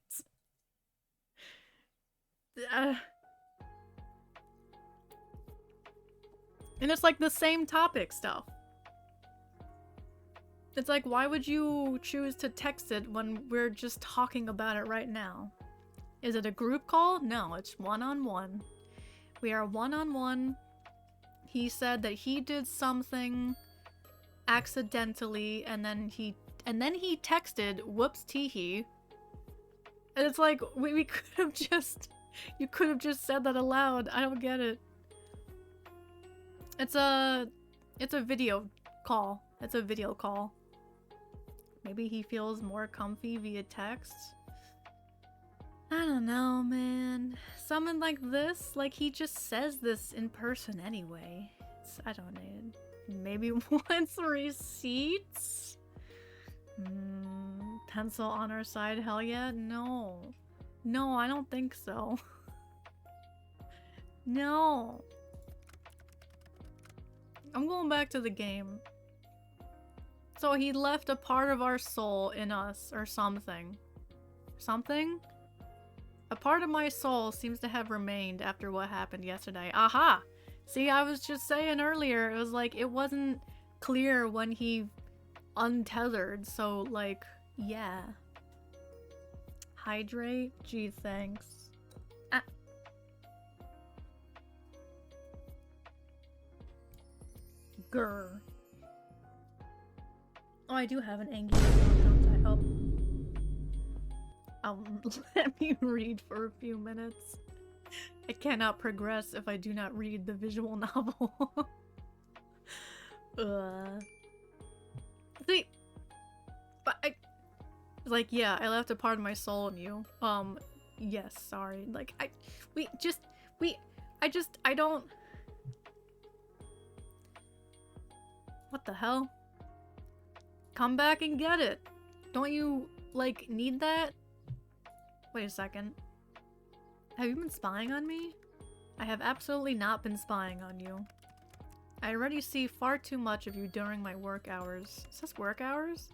Speaker 1: And it's like the same topic stuff. It's like, why would you choose to text it when we're just talking about it right now? Is it a group call? No, it's one-on-one. We are one-on-one. He said that he did something accidentally, and then he texted whoops teehee. And it's like, we could have just... You could have just said that aloud. I don't get it. It's a video call. It's a video call. Maybe he feels more comfy via text. I don't know, man. Someone like this, like he just says this in person anyway. I don't know. Maybe wants receipts? Pencil on our side, hell yeah? No. No, I don't think so. No. I'm going back to the game. So he left a part of our soul in us, or something. Something? A part of my soul seems to have remained after what happened yesterday. Aha! See, I was just saying earlier, it was like, it wasn't clear when he untethered, so like, yeah. Hydrate? Gee, thanks. Ah. Grr. Oh, I do have an angular one, don't I? Oh. Let me read for a few minutes. I cannot progress if I do not read the visual novel. See, but like, yeah, I left a part of my soul in you. Yes, sorry. Like, I don't... What the hell? Come back and get it. Don't you, like, need that? Wait a second. Have you been spying on me? I have absolutely not been spying on you. I already see far too much of you during my work hours. Is this work hours?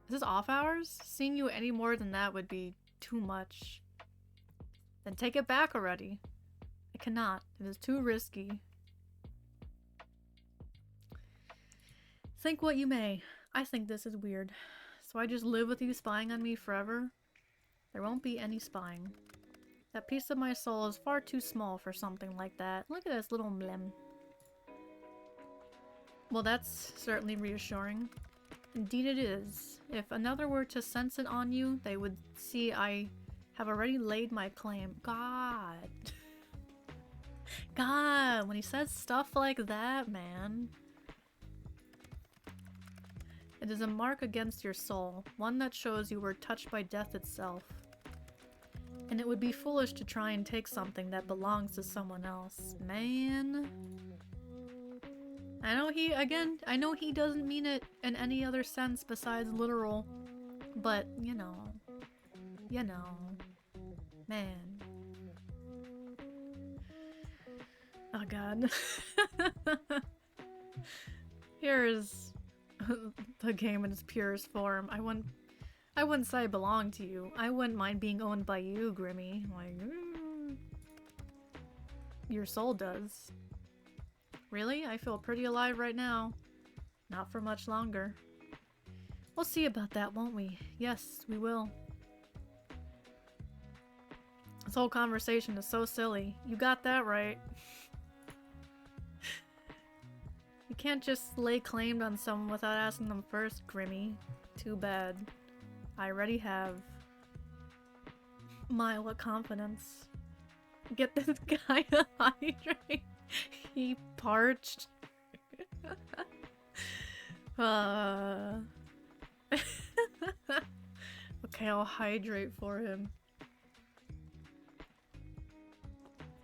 Speaker 1: Is this off hours? Seeing you any more than that would be too much. Then take it back already. I cannot. It is too risky. Think what you may. I think this is weird. So I just live with you spying on me forever? There won't be any spying. That piece of my soul is far too small for something like that. Look at this little mlem. Well, that's certainly reassuring. Indeed it is. If another were to sense it on you, they would see I have already laid my claim. God. God, when he says stuff like that, man. It is a mark against your soul, one that shows you were touched by death itself. And it would be foolish to try and take something that belongs to someone else. Man. I know he doesn't mean it in any other sense besides literal. But, you know. Man. Oh god. Here is the game in its purest form. I wouldn't say I belong to you. I wouldn't mind being owned by you, Grimmy. Like, your soul does. Really? I feel pretty alive right now. Not for much longer. We'll see about that, won't we? Yes, we will. This whole conversation is so silly. You got that right. You can't just lay claim on someone without asking them first, Grimmy. Too bad. I already have. My, what confidence. Get this guy to hydrate. He parched. Okay, I'll hydrate for him.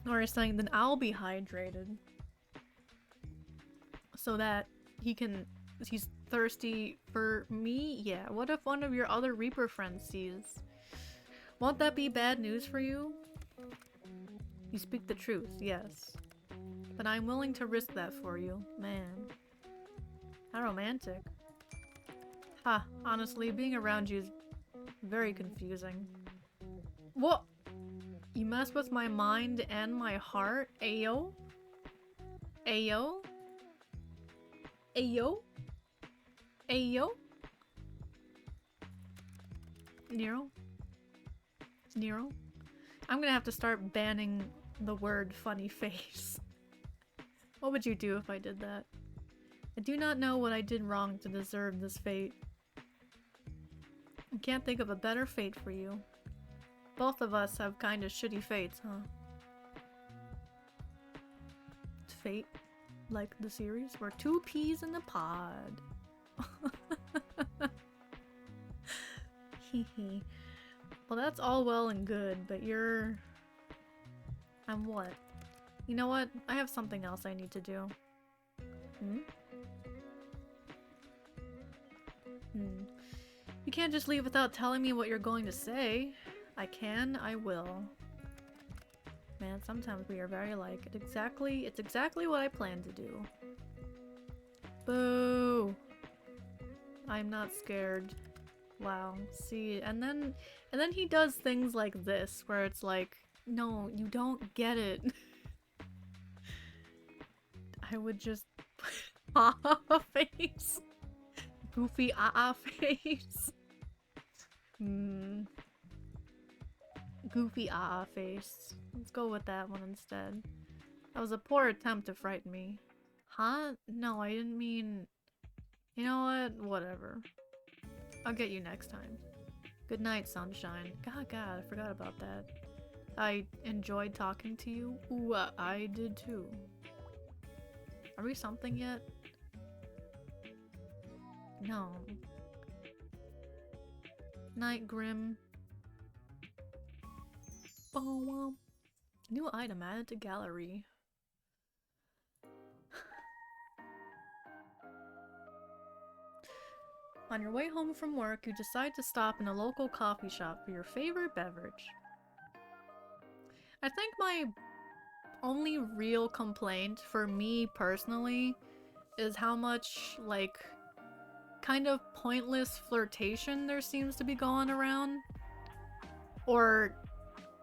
Speaker 1: Or he's saying, then I'll be hydrated. So that he's thirsty for me? Yeah, what if one of your other Reaper friends sees? Won't that be bad news for you? You speak the truth, yes. But I'm willing to risk that for you. Man. How romantic. Ha, honestly, being around you is very confusing. What? You mess with my mind and my heart? Ayo? Ayo? Ayo? Ayo? Nero? Nero? I'm gonna have to start banning the word funny face. What would you do if I did that? I do not know what I did wrong to deserve this fate. I can't think of a better fate for you. Both of us have kind of shitty fates, huh? Fate? Like the series? We're two peas in a pod. Hehe. Well, that's all well and good, but you're... I'm what? You know what? I have something else I need to do. Hmm? You can't just leave without telling me what you're going to say. I can, I will. Man, sometimes we are very alike. It's exactly what I planned to do. Boo! I'm not scared. Wow. See, and then he does things like this, where it's like, no, you don't get it. I would just ah face. Goofy face. Goofy face. Let's go with that one instead. That was a poor attempt to frighten me. Huh? No, I didn't mean... You know what? Whatever. I'll get you next time. Good night, sunshine. God, I forgot about that. I enjoyed talking to you. Ooh, I did too. Are we something yet? No. Night, Grim. New item added to gallery. On your way home from work, you decide to stop in a local coffee shop for your favorite beverage. I think my only real complaint for me personally is how much, like, kind of pointless flirtation there seems to be going around. Or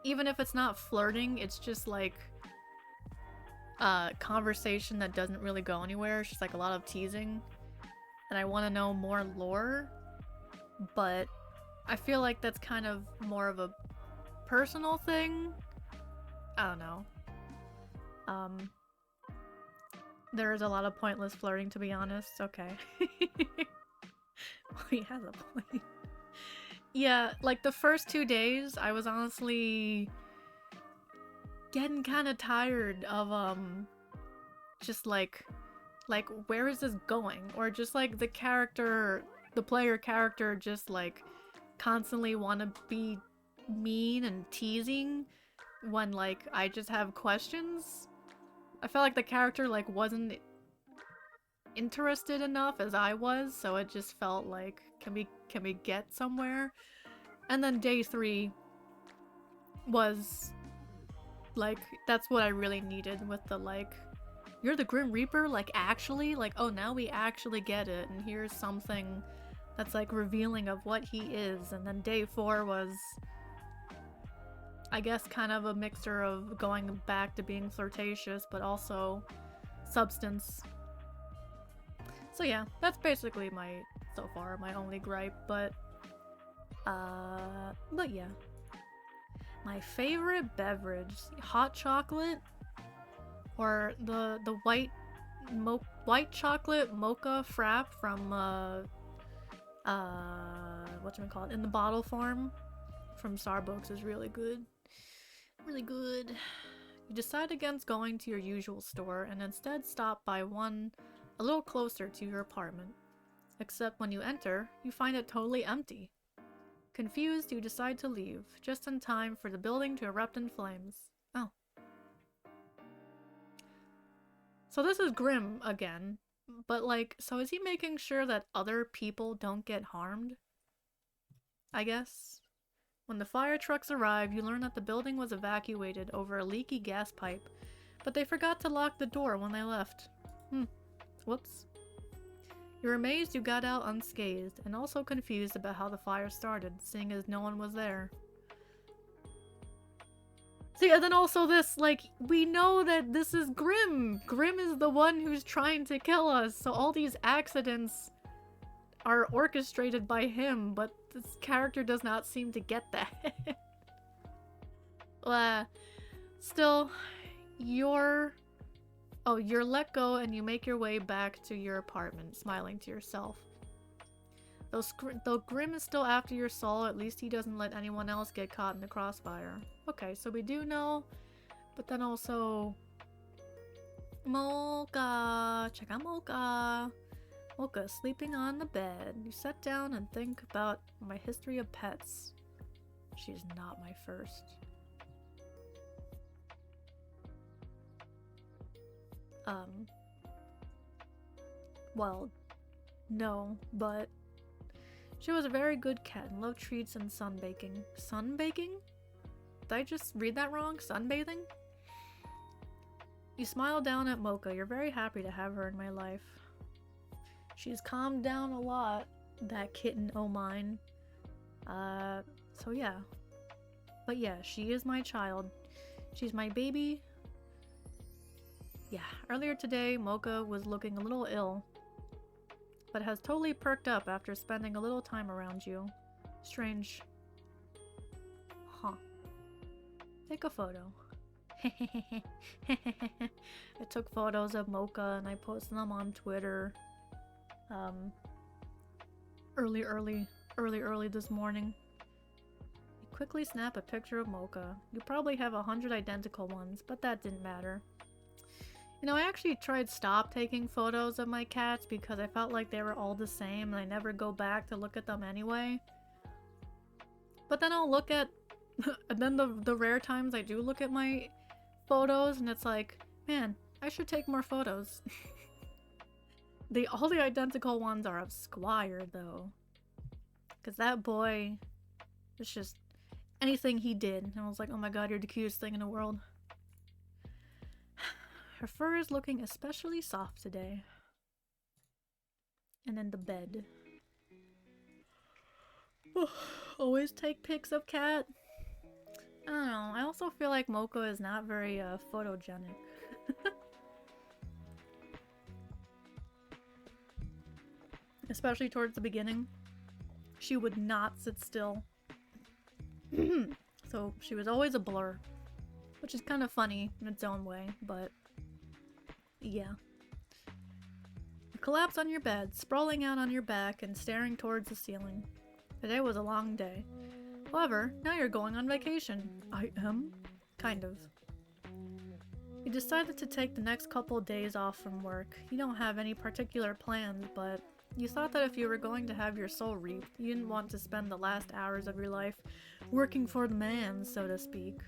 Speaker 1: even if it's not flirting, it's just like conversation that doesn't really go anywhere. It's just like a lot of teasing. And I want to know more lore, but I feel like that's kind of more of a personal thing. I don't know. There is a lot of pointless flirting, to be honest. Okay. He has a point. Yeah, like the first 2 days, I was honestly getting kind of tired of, just like, where is this going? Or just like the player character just like constantly want to be mean and teasing when like I just have questions. I felt like the character like wasn't interested enough as I was, so it just felt like, can we get somewhere? And then day 3 was like, that's what I really needed with the like, you're the Grim Reaper? Like, actually? Like, oh, now we actually get it, and here's something that's, like, revealing of what he is. And then day 4 was, I guess, kind of a mixture of going back to being flirtatious, but also substance. So yeah, that's basically so far, my only gripe, but yeah. My favorite beverage, hot chocolate or the white chocolate mocha frap from whatchamacallit, in the bottle form from Starbucks is really good. Really good. You decide against going to your usual store and instead stop by one a little closer to your apartment. Except when you enter, you find it totally empty. Confused, you decide to leave, just in time for the building to erupt in flames. Oh. So this is Grimm again, but like, so is he making sure that other people don't get harmed? I guess. When the fire trucks arrive, you learn that the building was evacuated over a leaky gas pipe, but they forgot to lock the door when they left. Whoops. You're amazed you got out unscathed, and also confused about how the fire started, seeing as no one was there. See, and then also this, like, we know that this is Grimm! Grimm is the one who's trying to kill us, so all these accidents are orchestrated by him, but this character does not seem to get that. Still, you're let go and you make your way back to your apartment, smiling to yourself. Though Grimm is still after your soul, at least he doesn't let anyone else get caught in the crossfire. Okay, so we do know, but then also... Mocha! Check out Mocha! Mocha sleeping on the bed. You sit down and think about my history of pets. She's not my first. Well, no, but she was a very good cat and loved treats and sunbaking. Sunbaking? Did I just read that wrong? Sunbathing? You smile down at Mocha. You're very happy to have her in my life. She's calmed down a lot, that kitten o' mine. So yeah. But yeah, she is my child. She's my baby. Yeah, earlier today, Mocha was looking a little ill, but has totally perked up after spending a little time around you. Strange. Huh. Take a photo. I took photos of Mocha and I posted them on Twitter. Early this morning. You quickly snap a picture of Mocha. You probably have 100 identical ones, but that didn't matter. You know, I actually tried stop taking photos of my cats because I felt like they were all the same and I never go back to look at them anyway. But then I'll look at, and then the rare times I do look at my photos and it's like, man, I should take more photos. All the identical ones are of Squire though. Cause that boy, it's just anything he did. And I was like, oh my god, you're the cutest thing in the world. Her fur is looking especially soft today. And then the bed. Always take pics of cat. I don't know. I also feel like Mocha is not very photogenic. Especially towards the beginning. She would not sit still. So she was always a blur. Which is kind of funny in its own way, but yeah. You collapse on your bed, sprawling out on your back and staring towards the ceiling. Today was a long day. However, now you're going on vacation. I am? Kind of. You decided to take the next couple of days off from work. You don't have any particular plans, but you thought that if you were going to have your soul reaped, you didn't want to spend the last hours of your life working for the man, so to speak.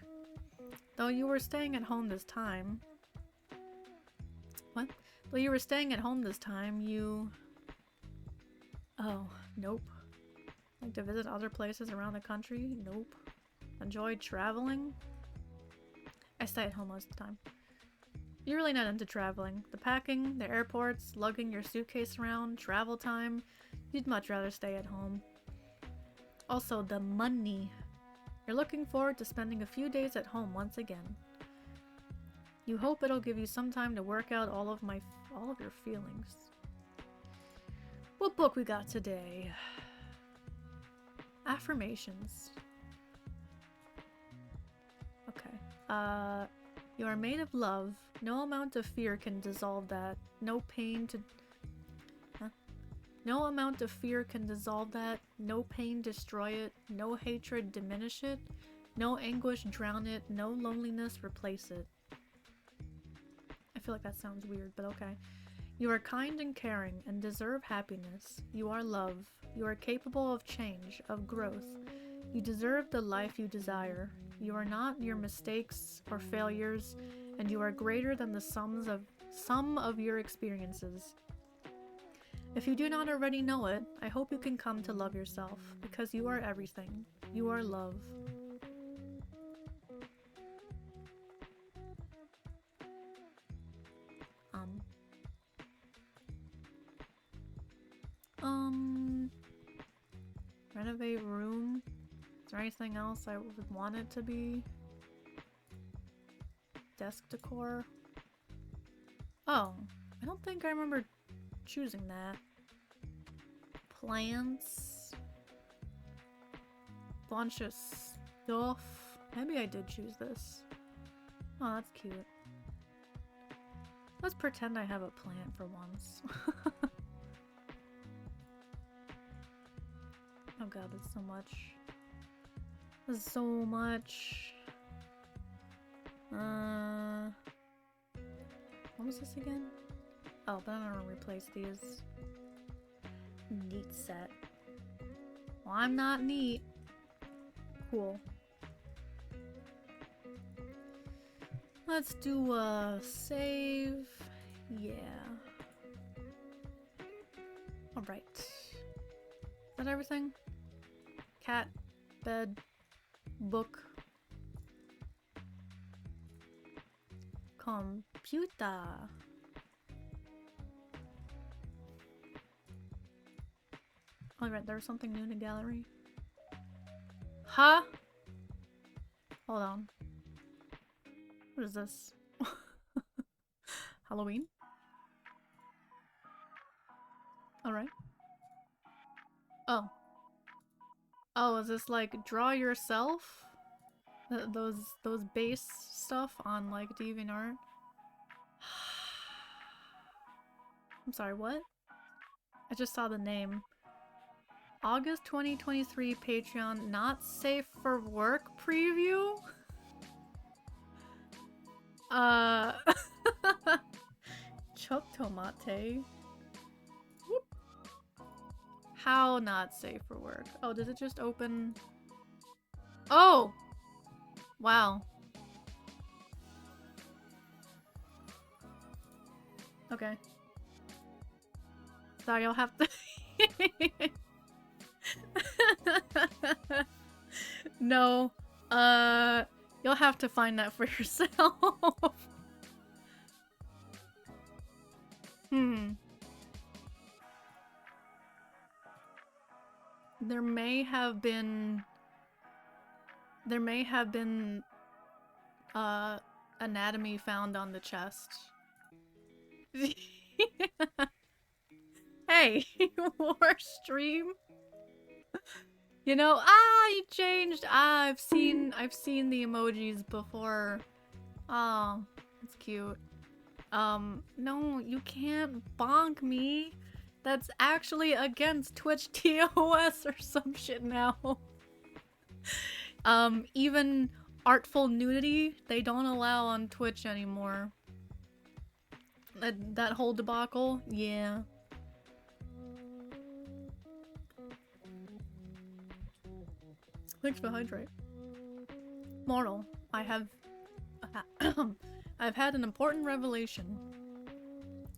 Speaker 1: Though you were staying at home this time... What? Though you were staying at home this time, you... Oh, nope. Like to visit other places around the country? Nope. Enjoy traveling? I stay at home most of the time. You're really not into traveling. The packing, the airports, lugging your suitcase around, travel time. You'd much rather stay at home. Also, the money. You're looking forward to spending a few days at home once again. You hope it'll give you some time to work out all of your feelings. What book we got today? Affirmations. You are made of love. No amount of fear can dissolve that. No pain to... Huh? No amount of fear can dissolve that. No pain destroy it. No hatred diminish it. No anguish drown it. No loneliness replace it. I feel like that sounds weird, but okay. You are kind and caring and deserve happiness. You are love. You are capable of change, of growth. You deserve the life you desire. You are not your mistakes or failures, and you are greater than the sum of your experiences. If you do not already know it, I hope you can come to love yourself, because you are everything. You are love. Renovate room. Is there anything else I would want it to be? Desk decor. Oh, I don't think I remember choosing that. Plants. Bunch of stuff. Maybe I did choose this. Oh, that's cute. Let's pretend I have a plant for once. Oh god, that's so much. There's so much. What was this again? Oh, but I'm gonna replace these. Neat set. Well, I'm not neat. Cool. Let's do a save. Yeah. Alright. Is that everything? Cat, bed, book. Computer. Oh, right, there was something new in the gallery. Huh? Hold on. What is this? Halloween? Alright. Oh. Oh, is this like draw yourself? Those base stuff on like DeviantArt? I'm sorry, what? I just saw the name. August 2023 Patreon not safe for work preview? Chuck tomate. Whoop. How not safe for work? Oh, does it just open? Oh! Wow. Okay. Sorry, I'll have to... No. You'll have to find that for yourself. There may have been anatomy found on the chest. Hey, war stream. You know, you changed. I've seen the emojis before. Oh, that's cute. No, you can't bonk me. That's actually against Twitch TOS or some shit now. Even artful nudity, they don't allow on Twitch anymore. That whole debacle, yeah. Thanks for hydrate. Mortal, I've had an important revelation.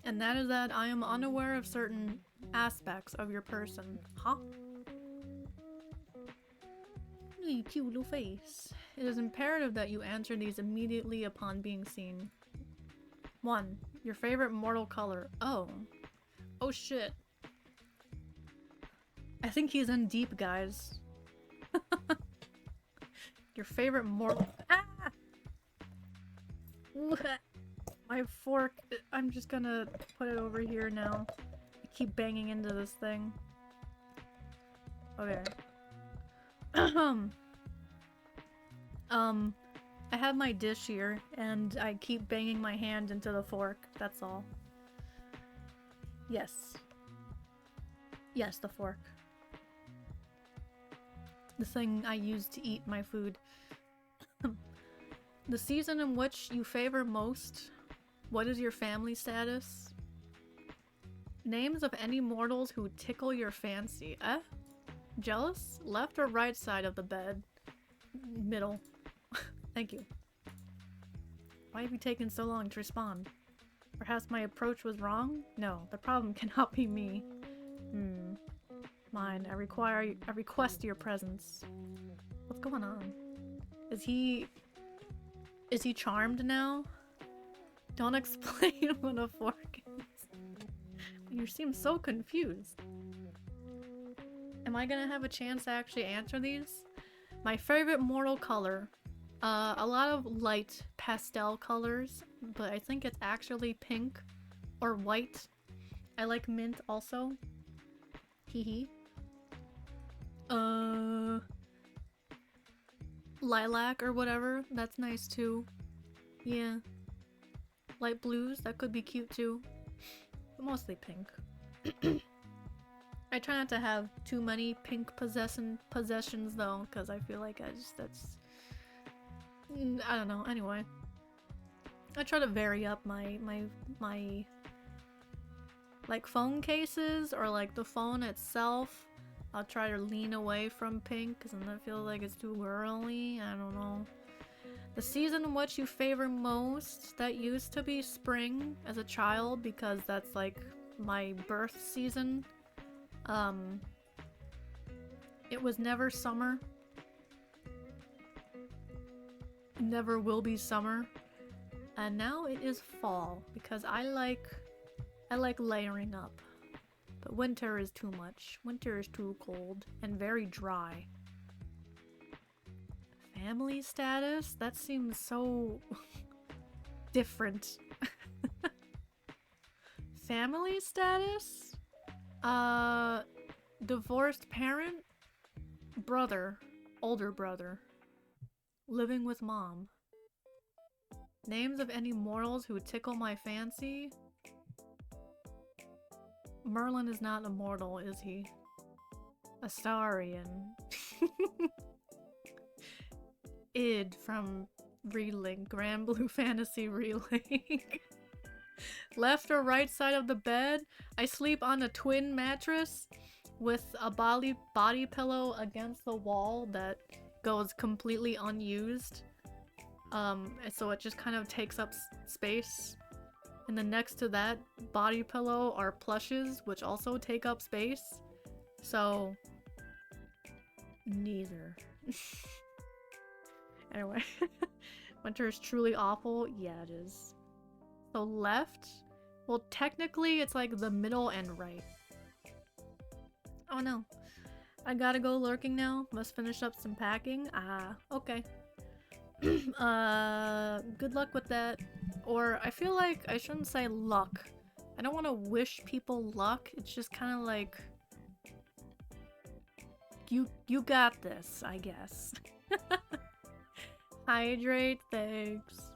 Speaker 1: And that is that I am unaware of certain aspects of your person. Huh? Cute little face. It is imperative that you answer these immediately upon being seen. 1. Your favorite mortal color. Oh. Oh shit. I think he's in deep, guys. Your favorite mortal... Ah! My fork... I'm just gonna put it over here now. I keep banging into this thing. Okay. I have my dish here, and I keep banging my hand into the fork, that's all. Yes. Yes, the fork. The thing I use to eat my food. The season in which you favor most? What is your family status? Names of any mortals who tickle your fancy. Jealous? Left or right side of the bed? Middle. Thank you. Why have you taken so long to respond? Perhaps my approach was wrong? No, the problem cannot be me. Mine. I request your presence. What's going on? Is he charmed now? Don't explain what a fork is. You seem so confused. Am I gonna have a chance to actually answer these? My favorite mortal color. A lot of light pastel colors, but I think it's actually pink or white. I like mint also. Hehe. Lilac or whatever, that's nice too. Yeah. Light blues, that could be cute too. But mostly pink. I try not to have too many pink possessions though, because I feel like that's... I don't know, anyway. I try to vary up my like phone cases or like the phone itself. I'll try to lean away from pink because then I feel like it's too girly. I don't know. The season in which you favor most, that used to be spring as a child because that's like my birth season. It was never summer. Never will be summer. And now it is fall because I like layering up. But winter is too much. Winter is too cold and very dry. Family status? That seems so different. Family status? Divorced parent? Brother. Older brother. Living with mom. Names of any mortals who tickle my fancy? Merlin is not a mortal, is he? Astarion. Id from Relink. Grand Blue Fantasy Relink. Left or right side of the bed? I sleep on a twin mattress with a body pillow against the wall that goes completely unused. So it just kind of takes up space. And then next to that body pillow are plushes, which also take up space. So, neither. Anyway, winter is truly awful. Yeah, it is. So left? Well, technically it's like the middle and right. Oh no. I gotta go lurking now. Must finish up some packing. Okay. Good luck with that. Or I feel like I shouldn't say luck. I don't want to wish people luck. It's just kind of like you got this, I guess. Hydrate, thanks.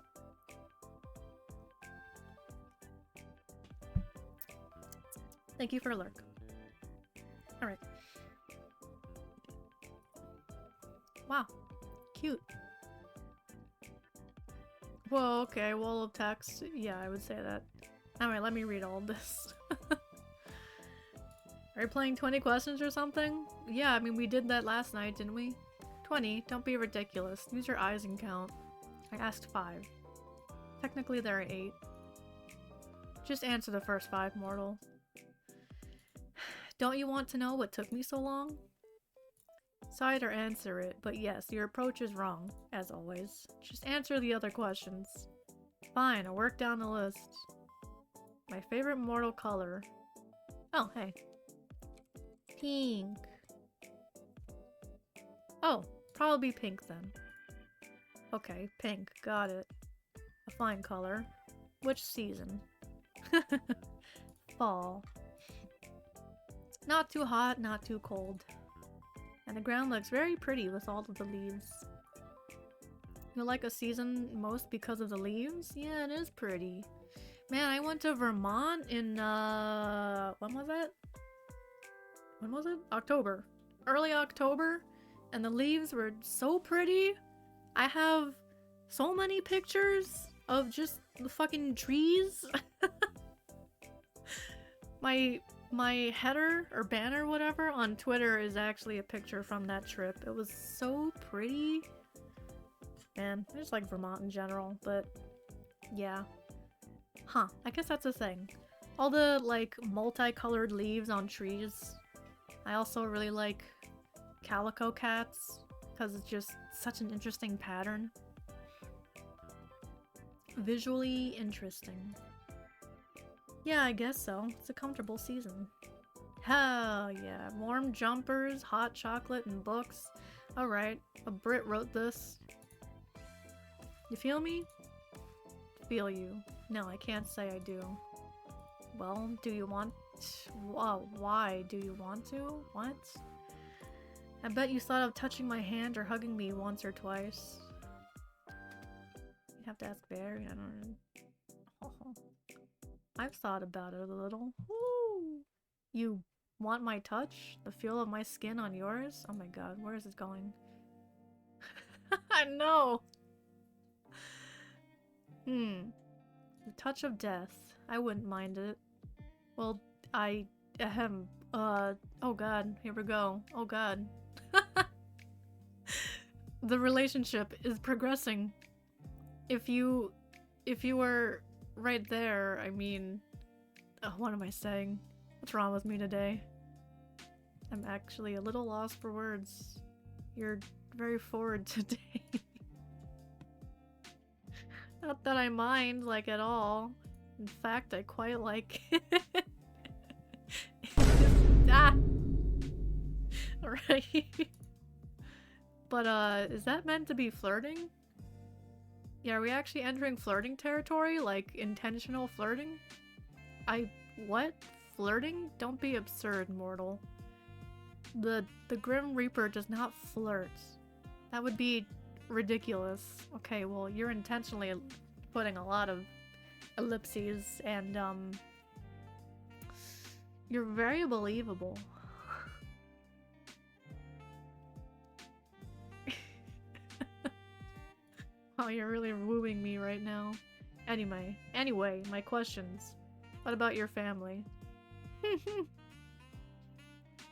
Speaker 1: Thank you for a lurk. Alright. Wow. Cute. Whoa, okay, wall of text. Yeah, I would say that. Anyway, let me read all of this. Are you playing 20 questions or something? Yeah, I mean, we did that last night, didn't we? 20? Don't be ridiculous. Use your eyes and count. I asked 5. Technically, there are 8. Just answer the first 5, mortal. Don't you want to know what took me so long? Decide or answer it, but yes, your approach is wrong, as always. Just answer the other questions. Fine, I'll work down the list. My favorite mortal color. Oh, hey. Pink. Oh, probably pink then. Okay, pink, got it. A fine color. Which season? Fall. Not too hot, not too cold. And the ground looks very pretty with all of the leaves. You like a season most because of the leaves? Yeah, it is pretty. Man, I went to Vermont in, when was it? When was it? October. Early October. And the leaves were so pretty. I have so many pictures of just the fucking trees. My header or banner, whatever, on Twitter is actually a picture from that trip. It was so pretty. Man, I just like Vermont in general, but yeah. Huh, I guess that's a thing. All the, like, multicolored leaves on trees. I also really like calico cats, because it's just such an interesting pattern. Visually interesting. Yeah, I guess so. It's a comfortable season. Hell yeah. Warm jumpers, hot chocolate, and books. Alright, a Brit wrote this. You feel me? Feel you. No, I can't say I do. Well, do you want... Whoa, why? Do you want to? What? I bet you thought of touching my hand or hugging me once or twice. You have to ask Barry, I don't know. Oh. I've thought about it a little. Woo! You want my touch? The feel of my skin on yours? Oh my god, where is this going? I know! The touch of death. I wouldn't mind it. Well, oh god, here we go. Oh god. The relationship is progressing. If you were right there, I mean... what am I saying? What's wrong with me today? I'm actually a little lost for words. You're very forward today. Not that I mind, like, at all. In fact, I quite like it. Ah! Alright. But, is that meant to be flirting? Yeah, are we actually entering flirting territory? Like, intentional flirting? What? Flirting? Don't be absurd, mortal. The Grim Reaper does not flirt. That would be ridiculous. Okay, well, you're intentionally putting a lot of ellipses, and, you're very believable. Oh, you're really wooing me right now. Anyway, my questions. What about your family?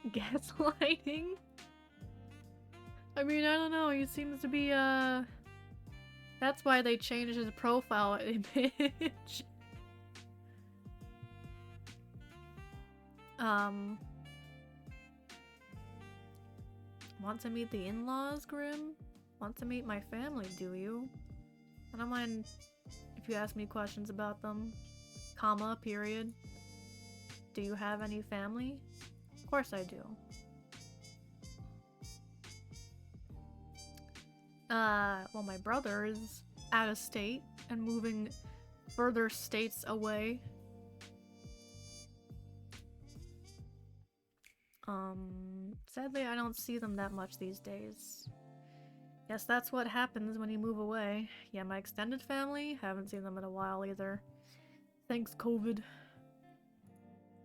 Speaker 1: Gaslighting? I mean, I don't know, he seems to be, that's why they changed his profile image. Want to meet the in-laws, Grim? Want to meet my family, do you? I don't mind if you ask me questions about them. Comma, period. Do you have any family? Of course I do. Well, my brother is out of state and moving further states away. Sadly, I don't see them that much these days. Guess that's what happens when you move away. Yeah, my extended family, haven't seen them in a while either. Thanks, COVID.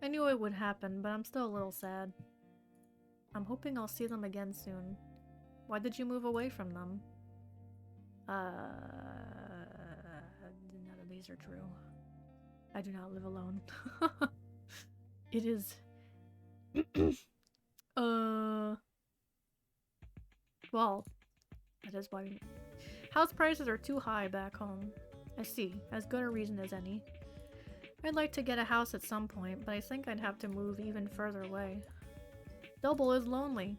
Speaker 1: I knew it would happen, but I'm still a little sad. I'm hoping I'll see them again soon. Why did you move away from them? None of these are true. I do not live alone. It is... Well, that is why... House prices are too high back home. I see. As good a reason as any. I'd like to get a house at some point, but I think I'd have to move even further away. Double is lonely.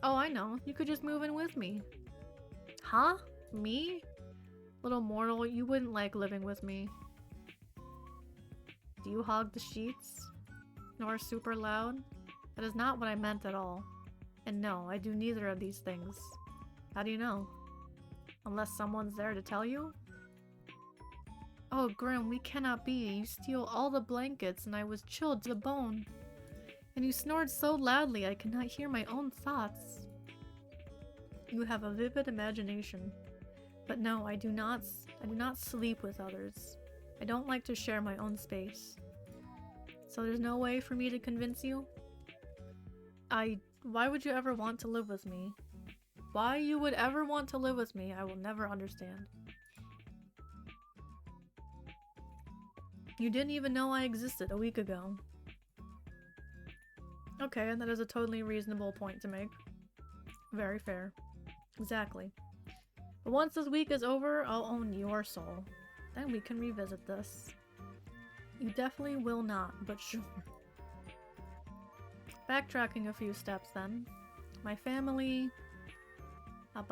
Speaker 1: Oh, I know. You could just move in with me. Huh? Me? Little mortal, you wouldn't like living with me. Do you hog the sheets? Nor super loud? That is not what I meant at all. And no, I do neither of these things. How do you know? Unless someone's there to tell you? Oh, Grim, we cannot be. You steal all the blankets and I was chilled to the bone. And you snored so loudly I could not hear my own thoughts. You have a vivid imagination. But no, I do not sleep with others. I don't like to share my own space. So there's no way for me to convince you? Why would you ever want to live with me? Why you would ever want to live with me, I will never understand. You didn't even know I existed a week ago. Okay, and that is a totally reasonable point to make. Very fair. Exactly. But once this week is over, I'll own your soul. Then we can revisit this. You definitely will not, but sure. Backtracking a few steps then. My family... I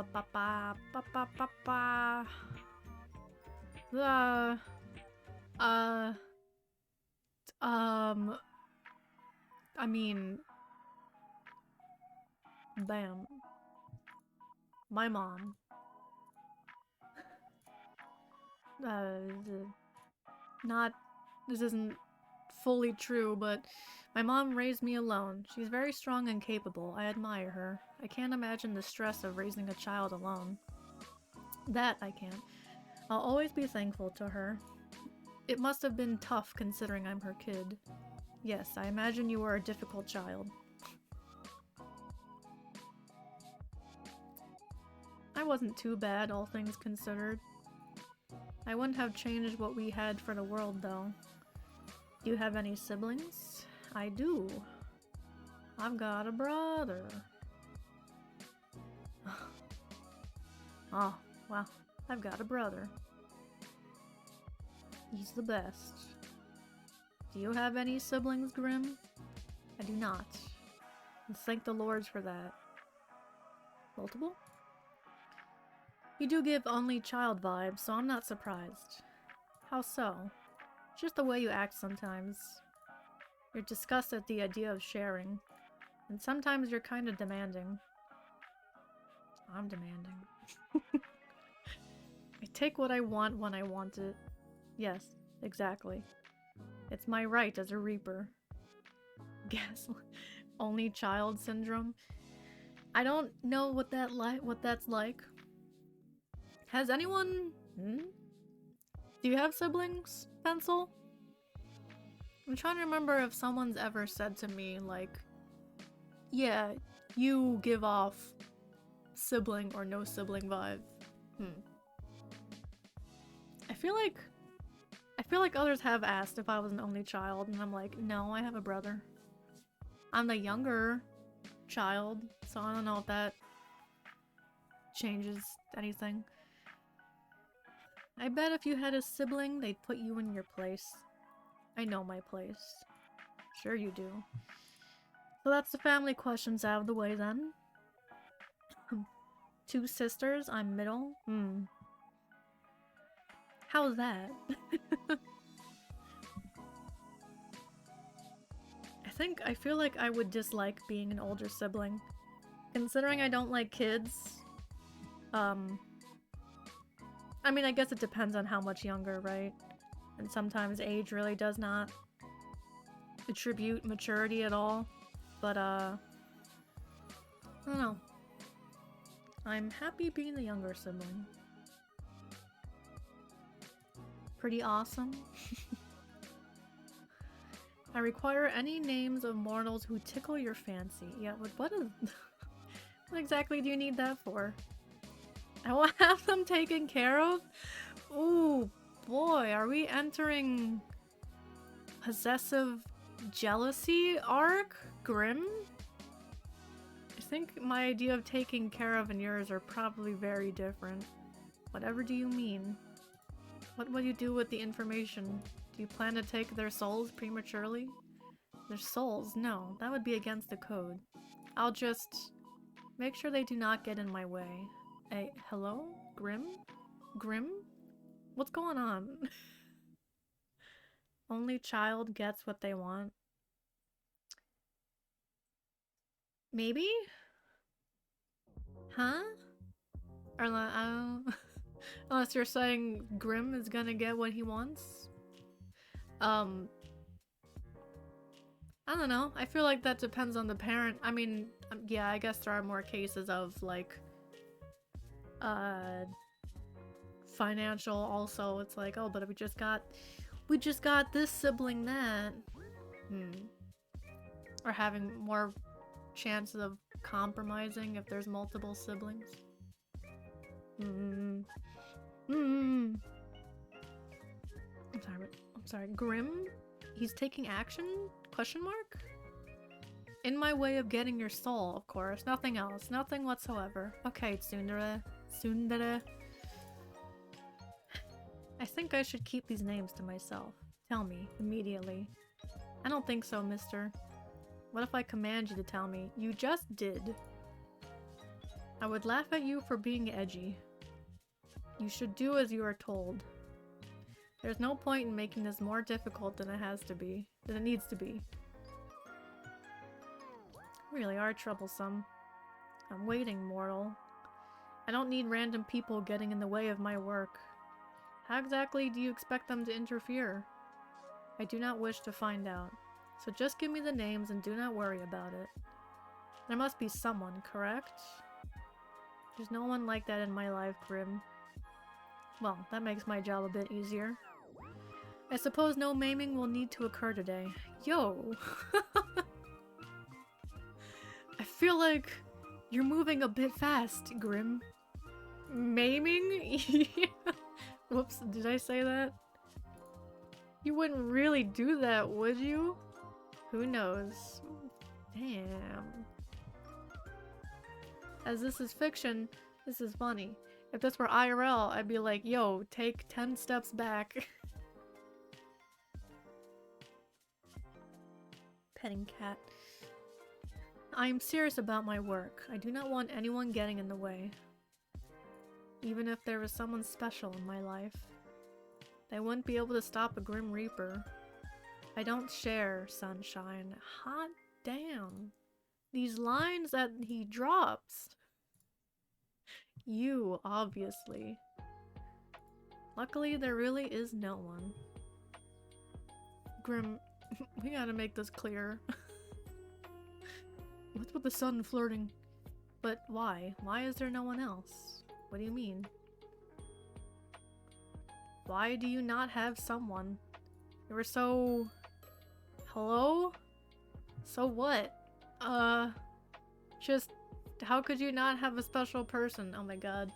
Speaker 1: mean... Bam. My mom. This isn't fully true, but my mom raised me alone. She's very strong and capable. I admire her. I can't imagine the stress of raising a child alone. That I can't. I'll always be thankful to her. It must have been tough considering I'm her kid. Yes, I imagine you were a difficult child. I wasn't too bad, all things considered. I wouldn't have changed what we had for the world, though. Do you have any siblings? I do. I've got a brother. Oh, wow. I've got a brother. He's the best. Do you have any siblings, Grimm? I do not. And thank the lords for that. Multiple? You do give only child vibes, so I'm not surprised. How so? Just the way you act sometimes. You're disgusted at the idea of sharing. And sometimes you're kind of demanding. I'm demanding. I take what I want when I want it. Yes, exactly. It's my right as a Reaper. Guess only child syndrome? I don't know what that's like. Has anyone... Do you have siblings, Pencil? I'm trying to remember if someone's ever said to me, like, yeah, you give off sibling or no sibling vibe. I feel like others have asked if I was an only child, and I'm like, no, I have a brother. I'm the younger child, so I don't know if that changes anything. I bet if you had a sibling, they'd put you in your place. I know my place. Sure you do. So that's the family questions out of the way then. 2 sisters, I'm middle. How's that? I feel like I would dislike being an older sibling. Considering I don't like kids, I mean, I guess it depends on how much younger, right? And sometimes age really does not attribute maturity at all. But, I don't know. I'm happy being the younger sibling. Pretty awesome. I require any names of mortals who tickle your fancy. Yeah, but what exactly do you need that for? I will have them taken care of? Ooh, boy, are we entering possessive jealousy arc? Grimm? I think my idea of taking care of and yours are probably very different. Whatever do you mean? What will you do with the information? Do you plan to take their souls prematurely? Their souls? No, that would be against the code. I'll just make sure they do not get in my way. Hey, hello? Grimm? Grimm? What's going on? Only child gets what they want. Maybe? Huh? Or unless you're saying Grimm is gonna get what he wants? I don't know. I feel like that depends on the parent. I mean, yeah, I guess there are more cases of, like, financial also. It's like, oh, but we just got this sibling that. Or having more chances of compromising if there's multiple siblings. I'm sorry. Grim? He's taking action? Question mark? In my way of getting your soul, of course. Nothing else. Nothing whatsoever. Okay, Tsundere. I think I should keep these names to myself. Tell me, immediately. I don't think so, mister. What if I command you to tell me? You just did. I would laugh at you for being edgy. You should do as you are told. There's no point in making this more difficult than it needs to be. You really are troublesome. I'm waiting, mortal. I don't need random people getting in the way of my work. How exactly do you expect them to interfere? I do not wish to find out. So just give me the names and do not worry about it. There must be someone, correct? There's no one like that in my life, Grim. Well, that makes my job a bit easier. I suppose no maiming will need to occur today. Yo! I feel like you're moving a bit fast, Grim. Maiming? Whoops, did I say that? You wouldn't really do that, would you? Who knows? Damn. As this is fiction, this is funny. If this were IRL, I'd be like, yo, take 10 steps back. Petting cat. I am serious about my work. I do not want anyone getting in the way. Even if there was someone special in my life. They wouldn't be able to stop a Grim Reaper. I don't share, sunshine. Hot damn. These lines that he drops. You, obviously. Luckily, there really is no one. Grim, we gotta make this clear. What's with the sun flirting? But why? Why is there no one else? What do you mean? Why do you not have someone? You were so... Hello? So what? Just... How could you not have a special person? Oh my god.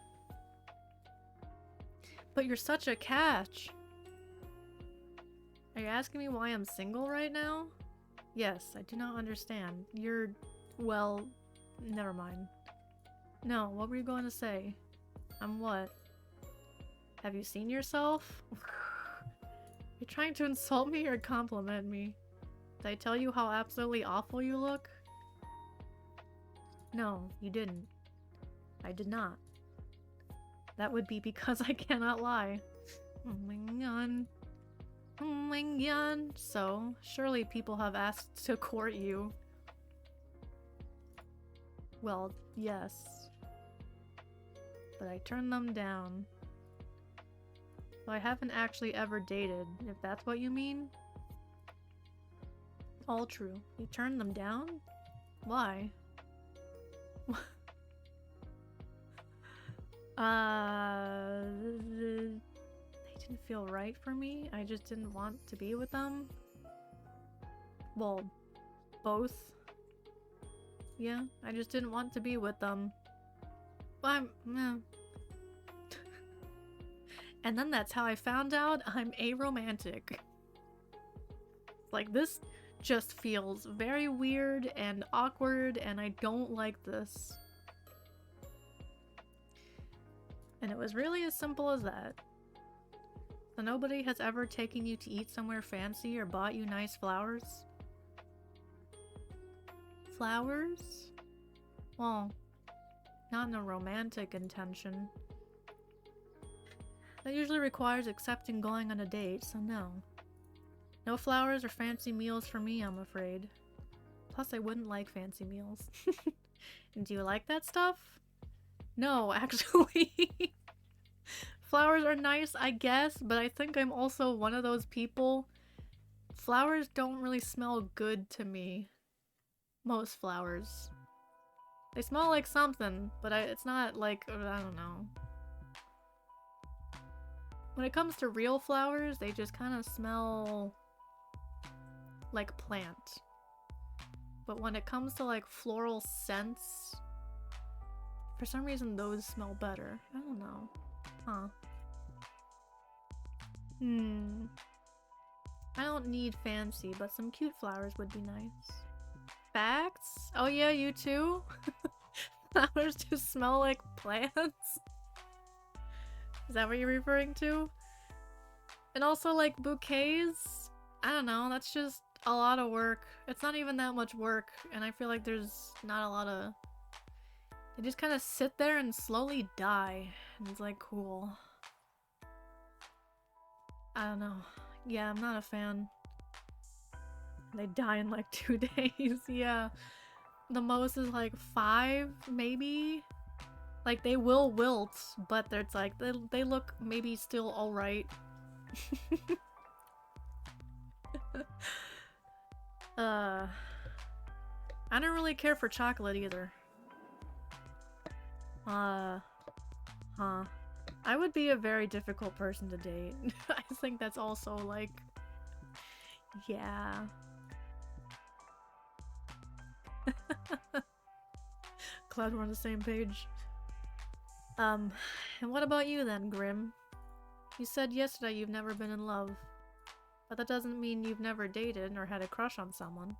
Speaker 1: But you're such a catch! Are you asking me why I'm single right now? Yes, I do not understand. You're... well... never mind. No, what were you going to say? I'm what? Have you seen yourself? You're trying to insult me or compliment me? Did I tell you how absolutely awful you look? No, you didn't. I did not. That would be because I cannot lie. Oh my god. Oh my god. So, surely people have asked to court you. Well, yes. But I turned them down. So I haven't actually ever dated, if that's what you mean. All true. You turned them down? Why? They didn't feel right for me. I just didn't want to be with them. Well, both. Yeah, I just didn't want to be with them. And then that's how I found out I'm aromantic. Like, this just feels very weird and awkward, and I don't like this. And it was really as simple as that. So nobody has ever taken you to eat somewhere fancy or bought you nice flowers? Flowers? Well, not in a romantic intention. That usually requires accepting going on a date, so no. No flowers or fancy meals for me, I'm afraid. Plus, I wouldn't like fancy meals. Do you like that stuff? No, actually. Flowers are nice, I guess, but I think I'm also one of those people. Flowers don't really smell good to me. Most flowers. They smell like something, but it's not like, I don't know. When it comes to real flowers, they just kind of smell like plant. But when it comes to like floral scents, for some reason those smell better. I don't know. Huh. I don't need fancy, but some cute flowers would be nice. Facts? Oh yeah, you too? Flowers just smell like plants? Is that what you're referring to? And also like bouquets? I don't know, that's just a lot of work. It's not even that much work, and I feel like there's not a lot of... They just kind of sit there and slowly die, and it's like cool. I don't know. Yeah, I'm not a fan. They die in like 2 days, yeah. The most is like 5, maybe? Like, they will wilt, but it's like, they look maybe still alright. I don't really care for chocolate either. Huh. I would be a very difficult person to date. I think that's also like... Yeah. Glad we're on the same page. And what about you then, Grim? You said yesterday you've never been in love. But that doesn't mean you've never dated or had a crush on someone.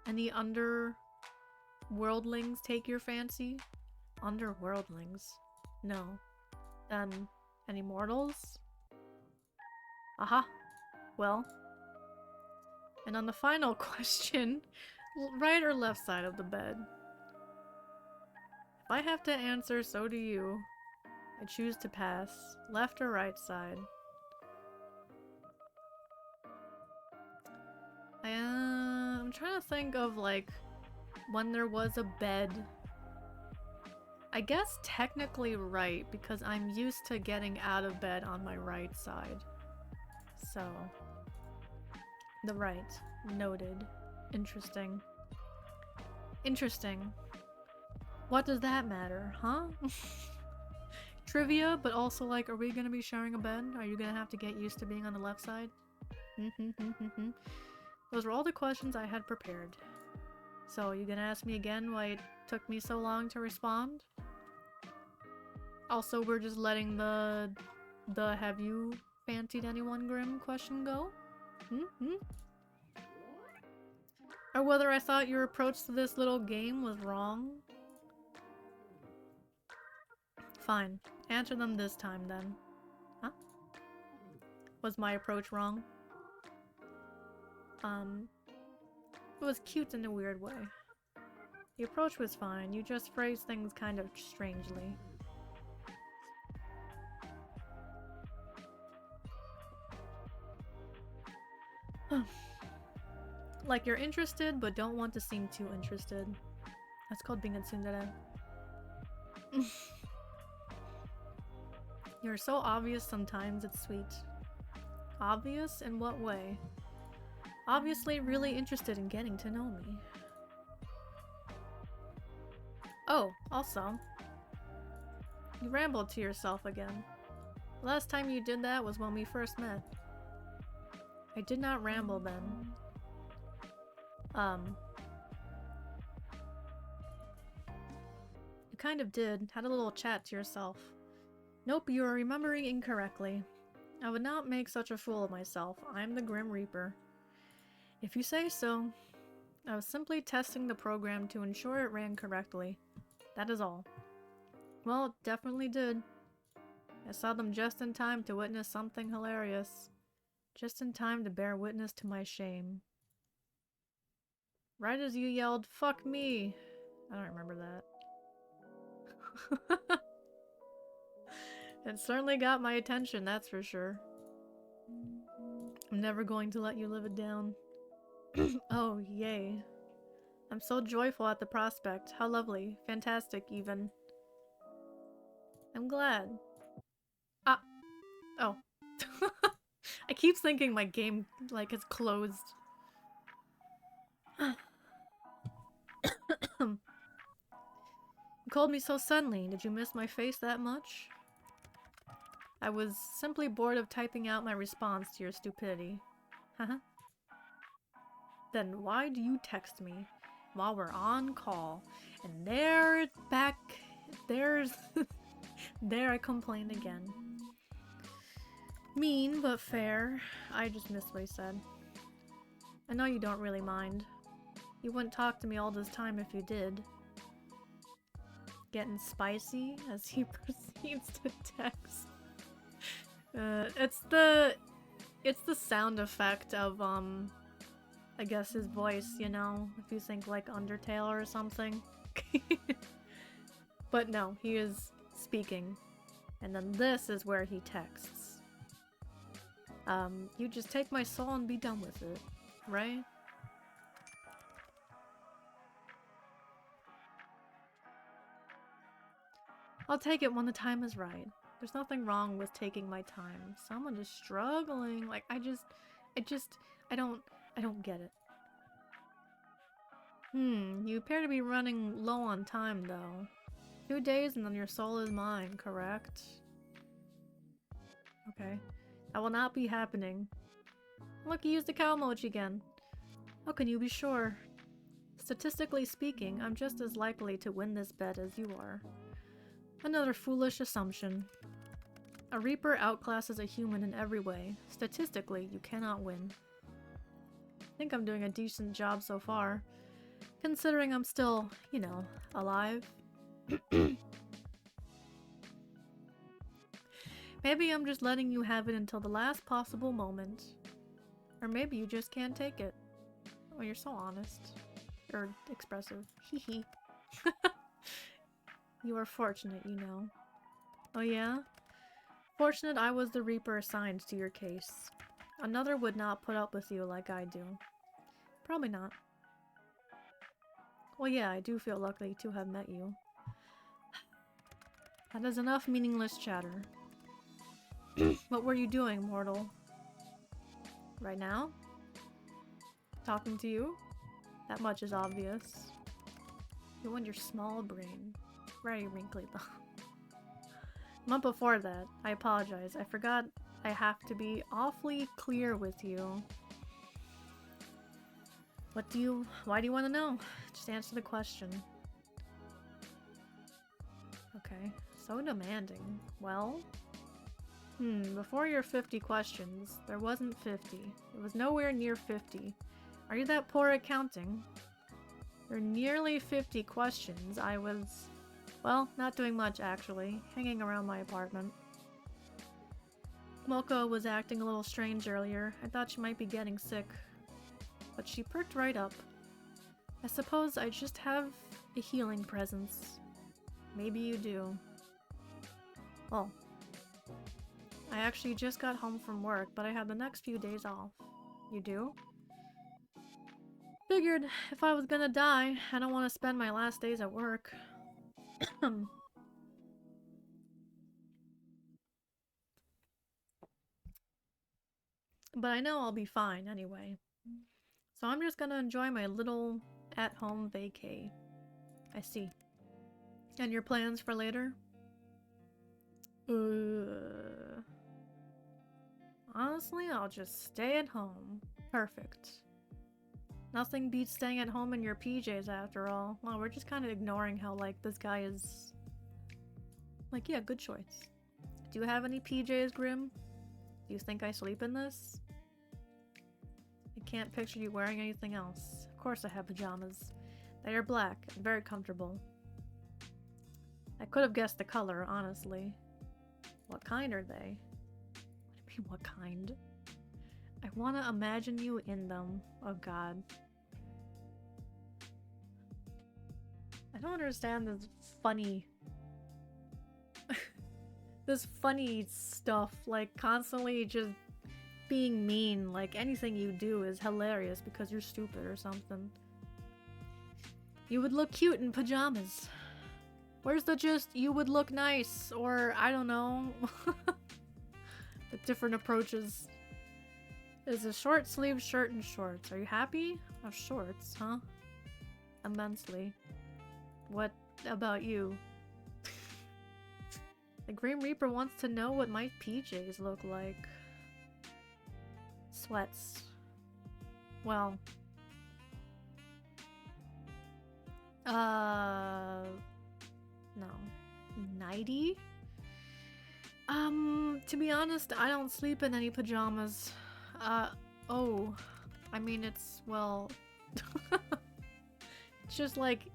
Speaker 1: Any underworldlings take your fancy? Underworldlings? No. Then, any mortals? Aha. Well. And on the final question, right or left side of the bed? If I have to answer, so do you. I choose to pass. Left or right side? I'm trying to think of, like, when there was a bed. I guess technically right, because I'm used to getting out of bed on my right side. So, the right. Noted. Interesting. Interesting. What does that matter, huh? Trivia, but also like, are we gonna be sharing a bed? Are you gonna have to get used to being on the left side? Those were all the questions I had prepared. So, you gonna ask me again why it took me so long to respond? Also, we're just letting the have you fancied anyone Grim question go? Or whether I thought your approach to this little game was wrong? Fine. Answer them this time then. Huh? Was my approach wrong? It was cute in a weird way. The approach was fine, you just phrased things kind of strangely. Like you're interested, but don't want to seem too interested. That's called being a tsundere. You're so obvious sometimes, it's sweet. Obvious? In what way? Obviously really interested in getting to know me. Oh, also. You rambled to yourself again. The last time you did that was when we first met. I did not ramble then. You kind of did. Had a little chat to yourself. Nope, you are remembering incorrectly. I would not make such a fool of myself. I'm the Grim Reaper. If you say so. I was simply testing the program to ensure it ran correctly. That is all. Well, it definitely did. I saw them just in time to witness something hilarious. Just in time to bear witness to my shame. Right as you yelled, "Fuck me!" I don't remember that. It certainly got my attention, that's for sure. I'm never going to let you live it down. Oh, yay. I'm so joyful at the prospect. How lovely. Fantastic, even. I'm glad. Ah. Oh. I keep thinking my game, like, is closed. You called me so suddenly. Did you miss my face that much? I was simply bored of typing out my response to your stupidity. Haha. Then why do you text me while we're on call? And there's there I complained again. Mean, but fair. I just missed what he said. I know you don't really mind. You wouldn't talk to me all this time if you did. Getting spicy as he proceeds to text. It's the sound effect of, I guess his voice, you know? If you think like Undertale or something. But no, he is speaking. And then this is where he texts. You just take my soul and be done with it, right? I'll take it when the time is right. There's nothing wrong with taking my time. Someone is struggling. Like, I don't get it. You appear to be running low on time, though. 2 days and then your soul is mine, correct? Okay. That will not be happening. Look, he used the cow emoji again. How can you be sure? Statistically speaking, I'm just as likely to win this bet as you are. Another foolish assumption. A Reaper outclasses a human in every way. Statistically, you cannot win. I think I'm doing a decent job so far. Considering I'm still, you know, alive. Maybe I'm just letting you have it until the last possible moment. Or maybe you just can't take it. Oh, you're so honest. Or expressive. Hee. You are fortunate, you know. Oh yeah? Fortunate I was the Reaper assigned to your case. Another would not put up with you like I do. Probably not. Well yeah, I do feel lucky to have met you. That is enough meaningless chatter. What were you doing, mortal? Right now? Talking to you? That much is obvious. You and your small brain. Very wrinkly though. A month before that, I apologize. I forgot I have to be awfully clear with you. Why do you want to know? Just answer the question. Okay, so demanding. Well, before your 50 questions, there wasn't 50. It was nowhere near 50. Are you that poor at counting? There are nearly 50 questions. I was, well, not doing much actually, hanging around my apartment. Moko was acting a little strange earlier. I thought she might be getting sick. But she perked right up. I suppose I just have a healing presence. Maybe you do. Well, I actually just got home from work, but I have the next few days off. You do? Figured if I was gonna die, I don't want to spend my last days at work. But I know I'll be fine anyway. So I'm just gonna enjoy my little at-home vacay. I see. And your plans for later? Honestly, I'll just stay at home. Perfect. Nothing beats staying at home in your PJs after all. Well, we're just kind of ignoring how, like, this guy is... Like, yeah, good choice. Do you have any PJs, Grim? Do you think I sleep in this? I can't picture you wearing anything else. Of course I have pajamas. They are black and very comfortable. I could have guessed the color, honestly. What kind are they? What do you mean, what kind? I want to imagine you in them. Oh god. I don't understand this funny... this funny stuff, like constantly just being mean, like anything you do is hilarious because you're stupid or something. You would look cute in pajamas. Where's the just, you would look nice, or I don't know. The different approaches. Is a short sleeve shirt and shorts. Are you happy? Oh, shorts, huh? Immensely. What about you? The Grim Reaper wants to know what my PJs look like. Sweats. Well. No. Nighty? To be honest, I don't sleep in any pajamas. Oh. I mean, it's, well... it's just like...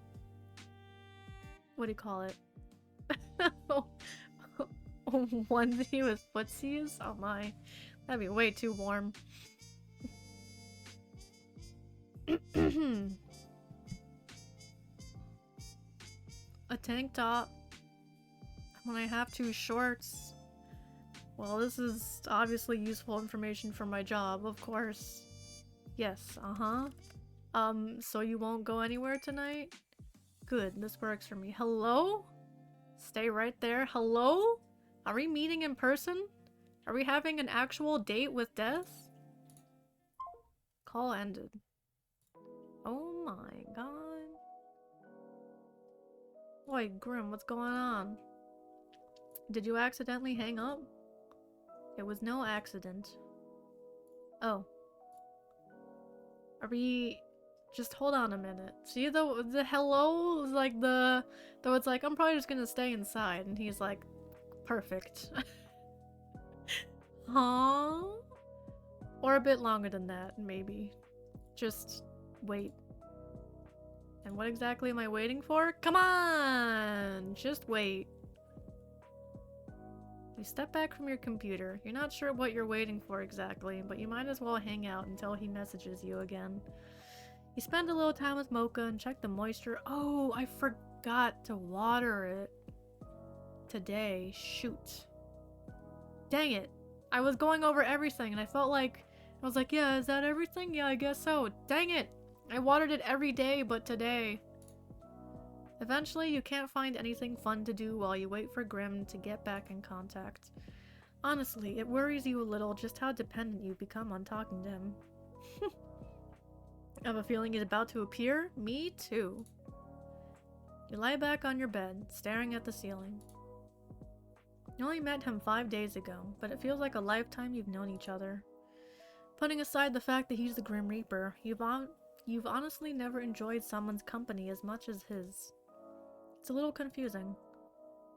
Speaker 1: What do you call it? Onesie with footsies? Oh my. That'd be way too warm. A tank top. When I have two shorts. Well, this is obviously useful information for my job, of course. Yes, so you won't go anywhere tonight? Good, this works for me. Hello? Stay right there. Hello? Are we meeting in person? Are we having an actual date with death? Call ended. Oh my god. Wait, Grim, what's going on? Did you accidentally hang up? It was no accident. Oh. Are we... Just hold on a minute. See the hello? Like the... Though it's like, I'm probably just gonna stay inside. And he's like, perfect. Huh? Or a bit longer than that, maybe. Just wait. And what exactly am I waiting for? Come on! Just wait. You step back from your computer. You're not sure what you're waiting for exactly, but you might as well hang out until he messages you again. You spend a little time with Mocha and check the moisture. Oh, I forgot to water it today. Shoot. Dang it. I was going over everything and I felt like... I was like, yeah, is that everything? Yeah, I guess so. Dang it. I watered it every day but today. Eventually, you can't find anything fun to do while you wait for Grim to get back in contact. Honestly, it worries you a little just how dependent you've become on talking to him. I have a feeling he's about to appear? Me too. You lie back on your bed, staring at the ceiling. You only met him 5 days ago, but it feels like a lifetime you've known each other. Putting aside the fact that he's the Grim Reaper, you've honestly never enjoyed someone's company as much as his. It's a little confusing.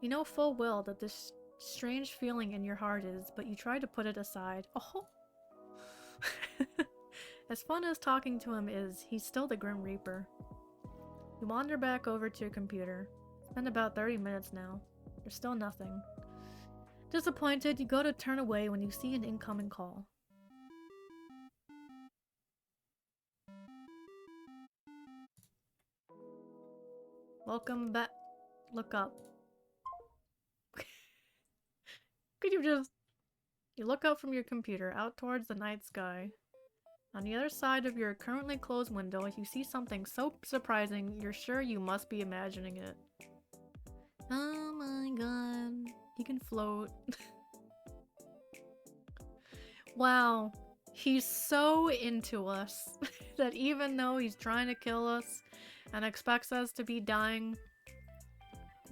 Speaker 1: You know full well that this strange feeling in your heart is, but you try to put it aside. Oh! As fun as talking to him is, he's still the Grim Reaper. You wander back over to your computer. It's been about 30 minutes now. There's still nothing. Disappointed, you go to turn away when you see an incoming call. Welcome back. Look up. Could you just... You look up from your computer, out towards the night sky. On the other side of your currently closed window, you see something so surprising, you're sure you must be imagining it. Oh my god. He can float. Wow. He's so into us that even though he's trying to kill us and expects us to be dying...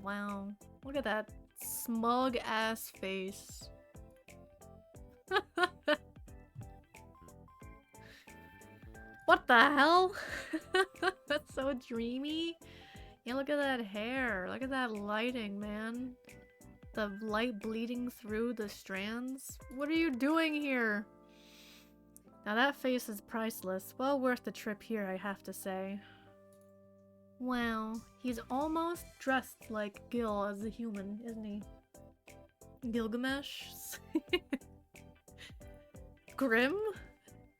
Speaker 1: Wow. Look at that smug ass face. What the hell? That's so dreamy. Yeah, look at that hair. Look at that lighting, man. The light bleeding through the strands. What are you doing here? Now that face is priceless. Well worth the trip here, I have to say. Wow, he's almost dressed like Gil as a human, isn't he? Gilgamesh? Grim?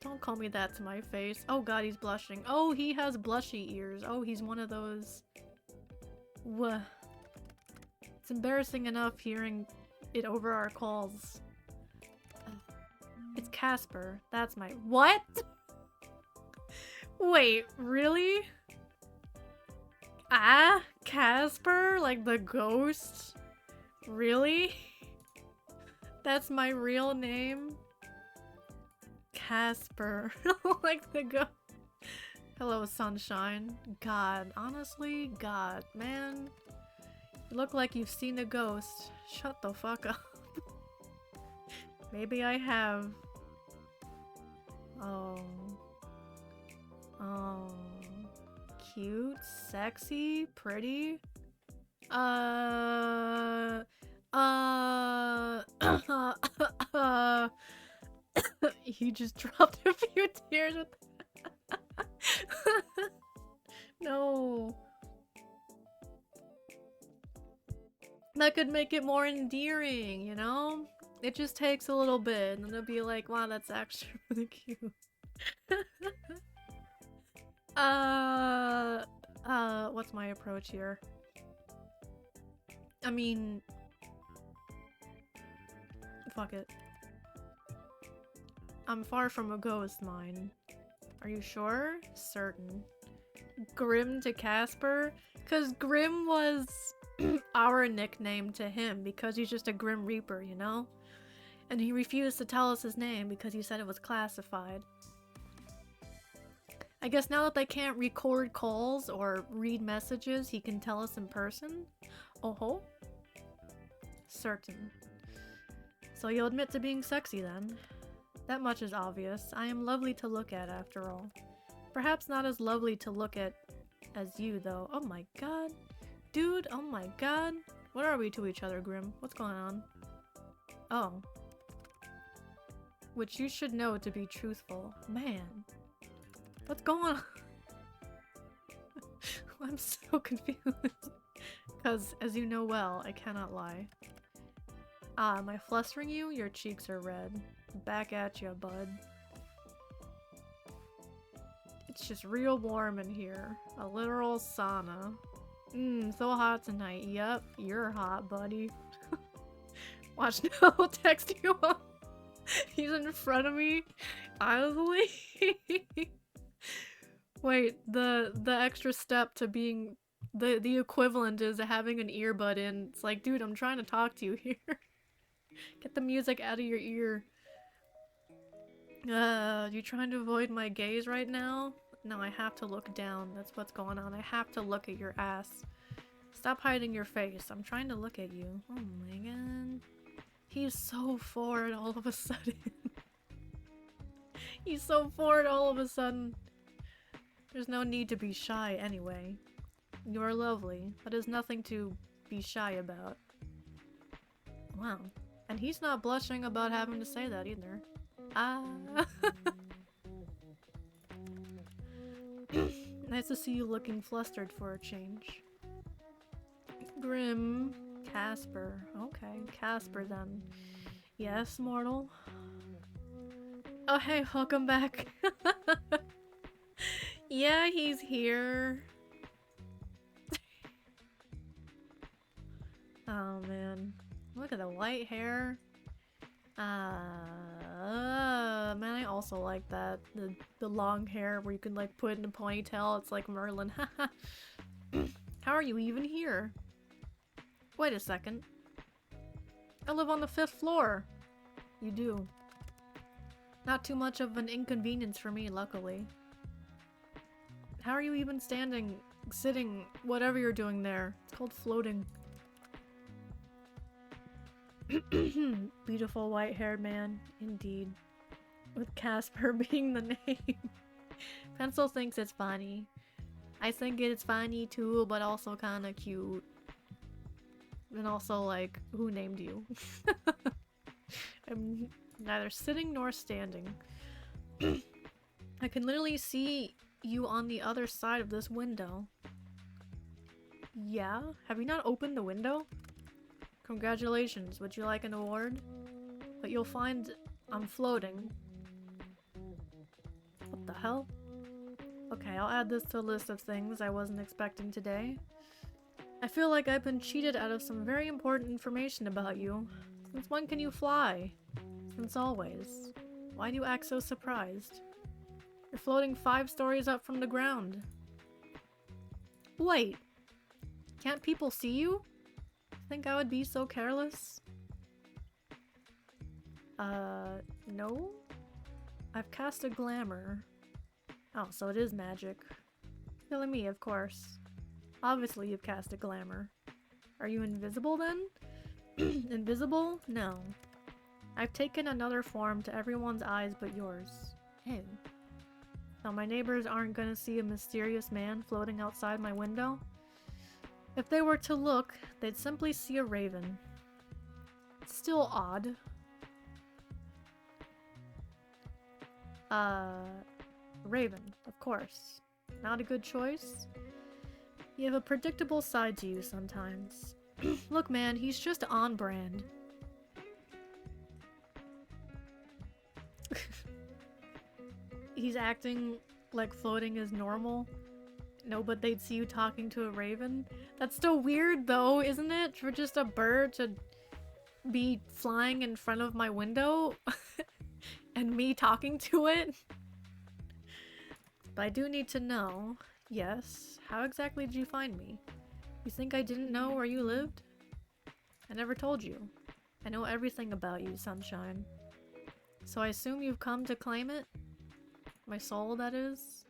Speaker 1: Don't call me that to my face. Oh god, he's blushing. Oh, he has blushy ears. Oh, he's one of those... Wah. It's embarrassing enough hearing it over our calls. It's Casper. That's my... What? Wait, really? Ah? Casper? Like the ghost? Really? That's my real name? Casper. Like the ghost. Hello, sunshine. God, honestly, God, man. look like you've seen a ghost. Shut the fuck up. Maybe I have. Oh. Oh. Cute, sexy, pretty. He just dropped a few tears with No. That could make it more endearing, you know? It just takes a little bit, and it'll be like, wow, that's actually really cute. What's my approach here? I mean... Fuck it. I'm far from a ghost, mine. Are you sure? Certain. Grim to Casper? 'Cause Grim was our nickname to him, because he's just a Grim Reaper, you know? And he refused to tell us his name because he said it was classified. I guess now that they can't record calls or read messages, he can tell us in person? Oh-ho. Certain. So you'll admit to being sexy then? That much is obvious. I am lovely to look at after all. Perhaps not as lovely to look at as you though. Oh my god. Dude, oh my god. What are we to each other, Grim? What's going on? Oh. Which you should know to be truthful. Man. What's going on? I'm so confused. Because, as you know well, I cannot lie. Ah, am I flustering you? Your cheeks are red. Back at ya, bud. It's just real warm in here. A literal sauna. So hot tonight. Yep, you're hot, buddy. Watch, no, I'll text you up. He's in front of me. Honestly. Wait, the extra step to being the equivalent is having an earbud in. It's like, dude, I'm trying to talk to you here. Get the music out of your ear. You trying to avoid my gaze right now? No, I have to look down. That's what's going on. I have to look at your ass. Stop hiding your face. I'm trying to look at you. Oh my god. He's so forward all of a sudden. He's so forward all of a sudden. There's no need to be shy anyway. You are lovely. That is nothing to be shy about. Wow. And he's not blushing about having to say that either. Ah. Nice to see you looking flustered for a change. Grim. Casper. Okay, Casper then. Yes, mortal? Oh hey, welcome back. Yeah, he's here. Oh man. Look at the white hair. Man, I also like that. The long hair where you can like put it in a ponytail. It's like Merlin. How are you even here? Wait a second. I live on the 5th floor. You do. Not too much of an inconvenience for me, luckily. How are you even standing, sitting, whatever you're doing there? It's called floating. Beautiful white-haired man, indeed. With Casper being the name. Pencil thinks it's funny. I think it's funny too, but also kinda cute. And also, like, who named you? I'm neither sitting nor standing. I can literally see you on the other side of this window. Yeah? Have you not opened the window? Congratulations, would you like an award? But you'll find I'm floating. What the hell? Okay, I'll add this to a list of things I wasn't expecting today. I feel like I've been cheated out of some very important information about you. Since when can you fly? Since always. Why do you act so surprised? You're floating 5 stories up from the ground. Wait. Can't people see you? Think I would be so careless? No? I've cast a glamour. Oh, so it is magic. Silly me, of course. Obviously you've cast a glamour. Are you invisible then? Invisible? No. I've taken another form to everyone's eyes but yours. Ew. Now my neighbors aren't gonna see a mysterious man floating outside my window. If they were to look, they'd simply see a raven. It's still odd. Raven, of course. Not a good choice. You have a predictable side to you sometimes. Look, man, he's just on brand. He's acting like floating is normal. No, but they'd see you talking to a raven. That's still weird, though, isn't it? For just a bird to be flying in front of my window and me talking to it. But I do need to know, yes, how exactly did you find me? You think I didn't know where you lived? I never told you. I know everything about you, Sunshine. So I assume you've come to claim it? My soul, that is?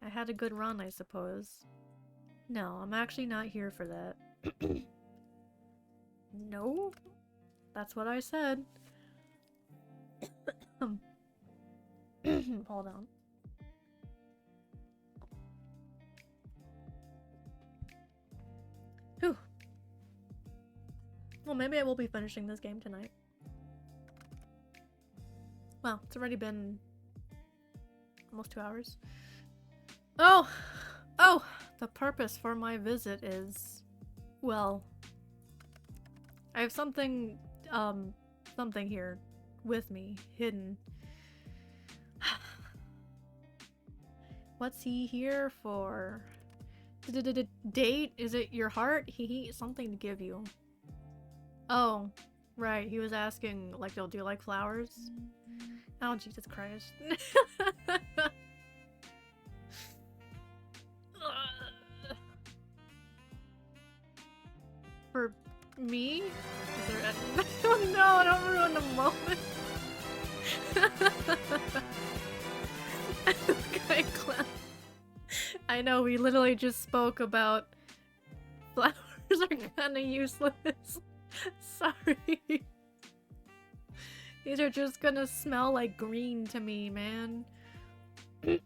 Speaker 1: I had a good run, I suppose. No, I'm actually not here for that. No? That's what I said. Hold on. Whew. Well, maybe I will be finishing this game tonight. Wow, it's already been almost 2 hours. Oh! Oh! The purpose for my visit is... well... I have something here with me, hidden. What's he here for? Date? Is it your heart? He something to give you. Oh, right. He was asking, like, do you like flowers? Oh, Jesus Christ. For me? Is there any... Oh no, don't ruin the moment. I know, we literally just spoke about flowers are kinda useless. Sorry. These are just gonna smell like green to me, man. And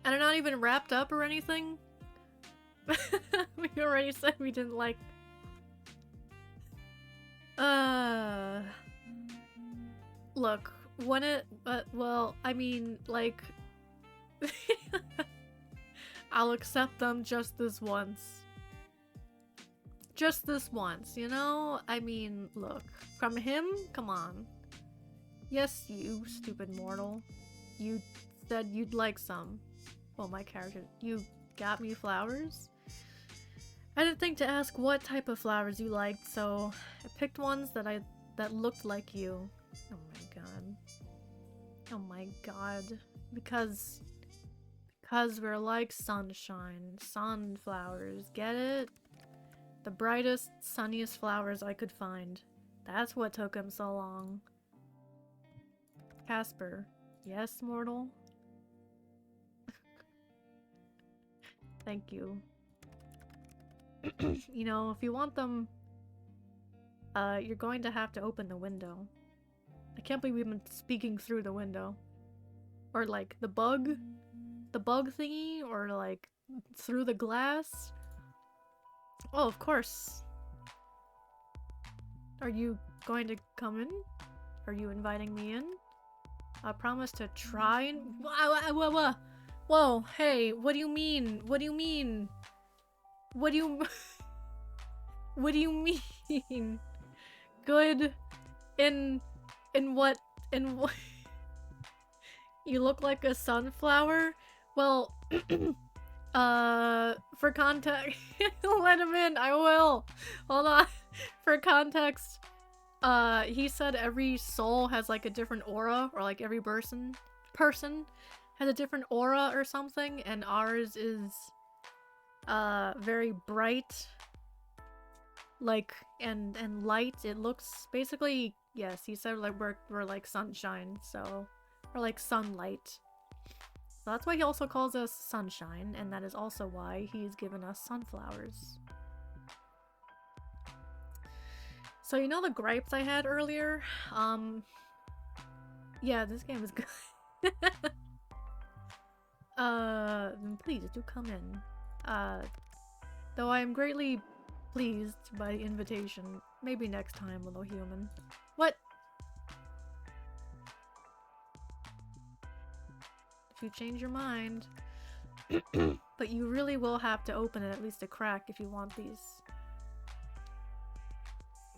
Speaker 1: they're not even wrapped up or anything? We already said we didn't like... Look, when it... well, I mean, like... I'll accept them just this once. Just this once, you know? I mean, look. From him? Come on. Yes, you stupid mortal. You said you'd like some. Well, my character. You got me flowers? I didn't think to ask what type of flowers you liked, so I picked ones that looked like you. Oh my god. Oh my god. Because we're like sunshine. Sunflowers. Get it? The brightest, sunniest flowers I could find. That's what took him so long. Casper. Yes, mortal? Thank you. You know, if you want them, you're going to have to open the window. I can't believe we've been speaking through the window. Or like, the bug thingy? Or like, through the glass? Oh, of course. Are you going to come in? Are you inviting me in? I promise to try and... Whoa, hey, what do you mean? What do you mean? What do you... What do you mean? Good in what? In what? You look like a sunflower? Well, for context... Let him in, I will! Hold on. For context, he said every soul has like a different aura, or like every person has a different aura or something, and ours is very bright, like and light. It looks basically, yes, he said like we're like sunshine, so or like sunlight. So that's why he also calls us sunshine, and that is also why he's given us sunflowers. So you know the gripes I had earlier? Yeah, this game is good. Please do come in. Though I am greatly pleased by the invitation. Maybe next time, little human. What? If you change your mind. But you really will have to open it at least a crack if you want these.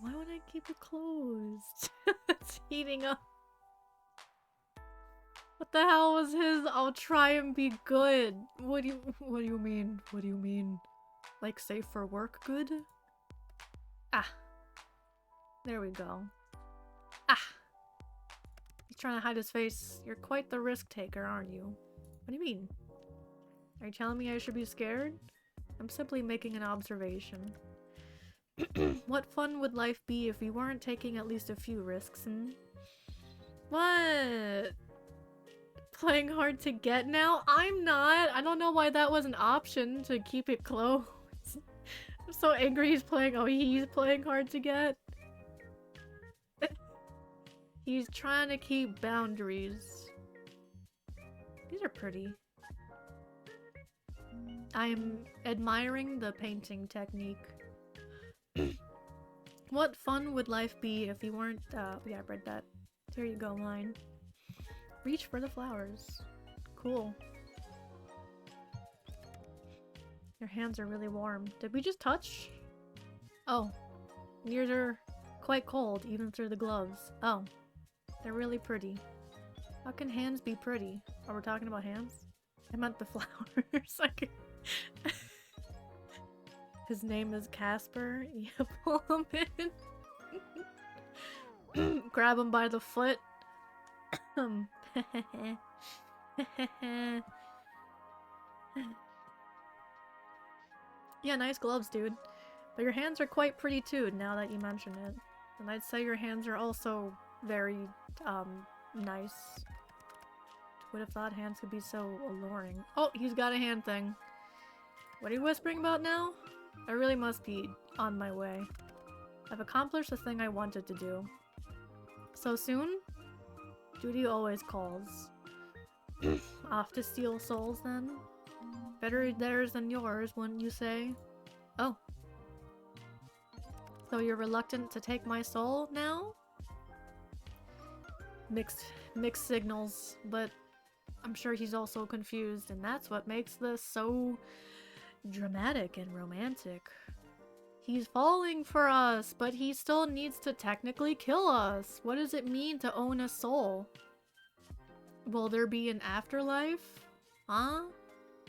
Speaker 1: Why would I keep it closed? It's heating up. What the hell was his? I'll try and be good. What do you mean? What do you mean? Like safe for work good? Ah. There we go. Ah. He's trying to hide his face. You're quite the risk taker, aren't you? What do you mean? Are you telling me I should be scared? I'm simply making an observation. What fun would life be if we weren't taking at least a few risks, hmm? What? Playing hard to get now? I'm not! I don't know why that was an option to keep it closed. I'm so angry he's playing hard to get. He's trying to keep boundaries. These are pretty. I am admiring the painting technique. What fun would life be if you weren't, yeah, I read that. There you go, line. Reach for the flowers. Cool. Your hands are really warm. Did we just touch? Oh. Yours are quite cold, even through the gloves. Oh. They're really pretty. How can hands be pretty? Oh, we're talking about hands? I meant the flowers. I could... His name is Casper. Yeah, pull him in. Grab him by the foot. Yeah, nice gloves, dude. But your hands are quite pretty too, now that you mention it. And I'd say your hands are also very, nice. Would have thought hands could be so alluring. Oh, he's got a hand thing. What are you whispering about now? I really must be on my way. I've accomplished the thing I wanted to do. So soon? Duty always calls. Off to steal souls, then? Better theirs than yours, wouldn't you say? Oh. So you're reluctant to take my soul now? Mixed signals, but I'm sure he's also confused, and that's what makes this so dramatic and romantic. He's falling for us, but he still needs to technically kill us. What does it mean to own a soul? Will there be an afterlife? Huh?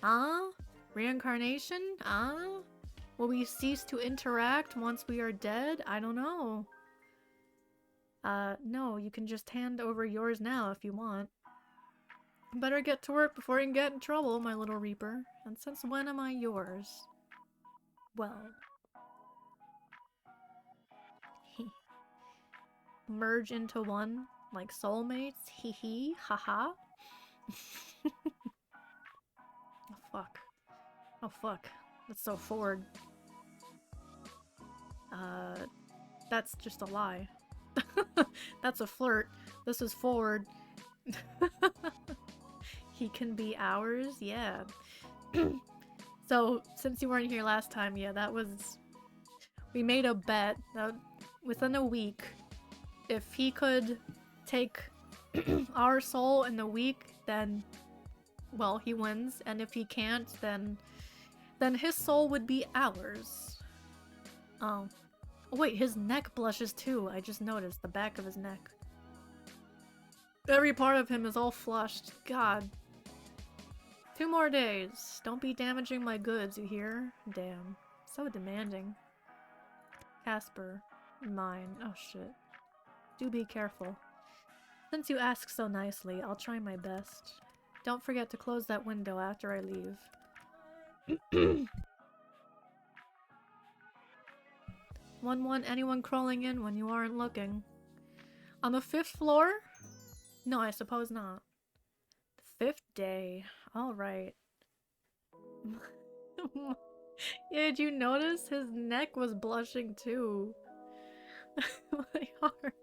Speaker 1: Huh? Reincarnation? Huh? Will we cease to interact once we are dead? I don't know. No, you can just hand over yours now if you want. Better get to work before you can get in trouble, my little reaper. And since when am I yours? Well. Merge into one, like soulmates? Hee hee, haha. Oh fuck. Oh fuck. That's so forward. That's just a lie. That's a flirt. This is forward. He can be ours? Yeah. So, since you weren't here last time, yeah, that was... We made a bet that within a week, if he could take our soul in the week, then, well, he wins. And if he can't, then his soul would be ours. Oh. Oh wait, his neck blushes too. I just noticed the back of his neck. Every part of him is all flushed. God. 2 more days. Don't be damaging my goods, you hear? Damn. So demanding. Casper. Mine. Oh shit. Do be careful. Since you ask so nicely, I'll try my best. Don't forget to close that window after I leave. 1-1, anyone crawling in when you aren't looking. On the 5th floor? No, I suppose not. The 5th day. Alright. Yeah, did you notice? His neck was blushing too. They are.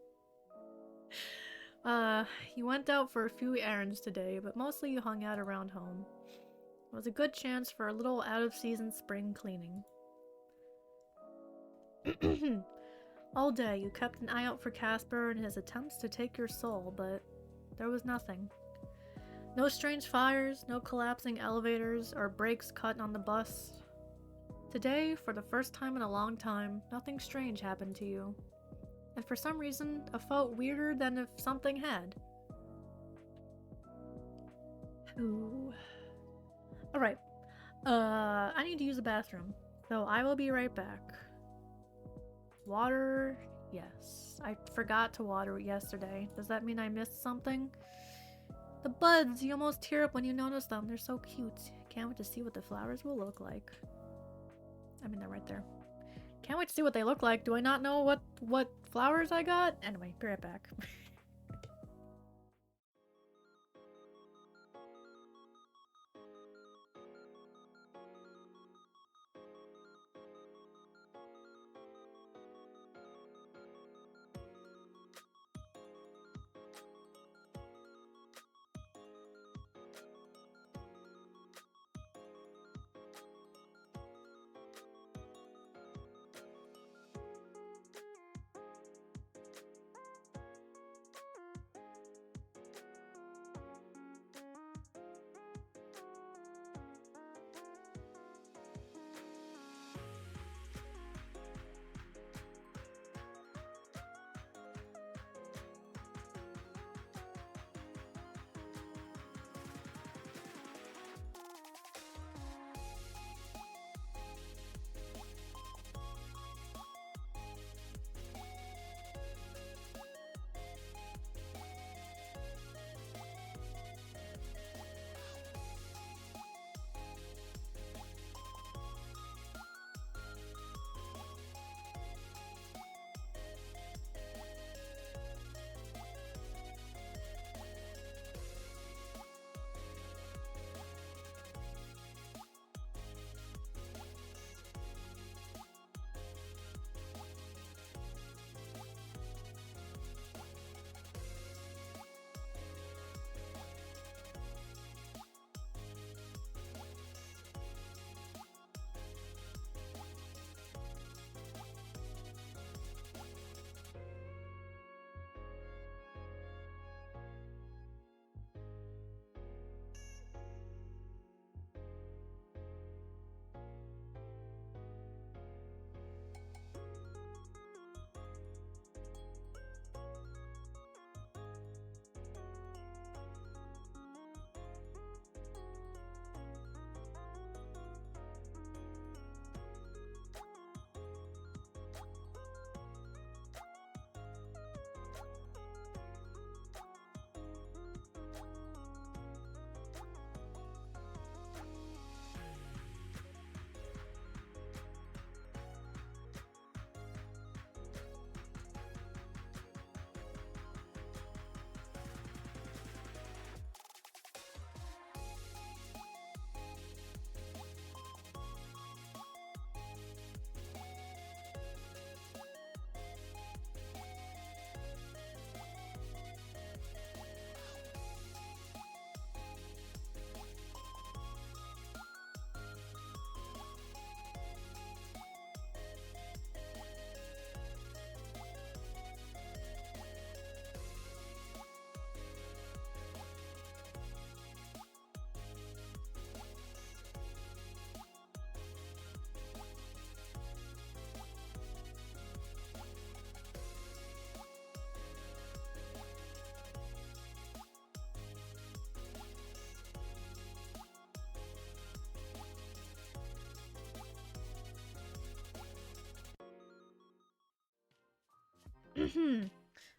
Speaker 1: You went out for a few errands today, but mostly you hung out around home. It was a good chance for a little out-of-season spring cleaning. All day, you kept an eye out for Casper and his attempts to take your soul, but there was nothing. No strange fires, no collapsing elevators, or brakes cut on the bus. Today, for the first time in a long time, nothing strange happened to you. And for some reason, it felt weirder than if something had. Ooh. Alright. I need to use the bathroom, so I will be right back. Water? Yes. I forgot to water it yesterday. Does that mean I missed something? The buds! You almost tear up when you notice them. They're so cute. Can't wait to see what the flowers will look like. I mean, they're right there. Can't wait to see what they look like. Do I not know what flowers I got? Anyway, be right back.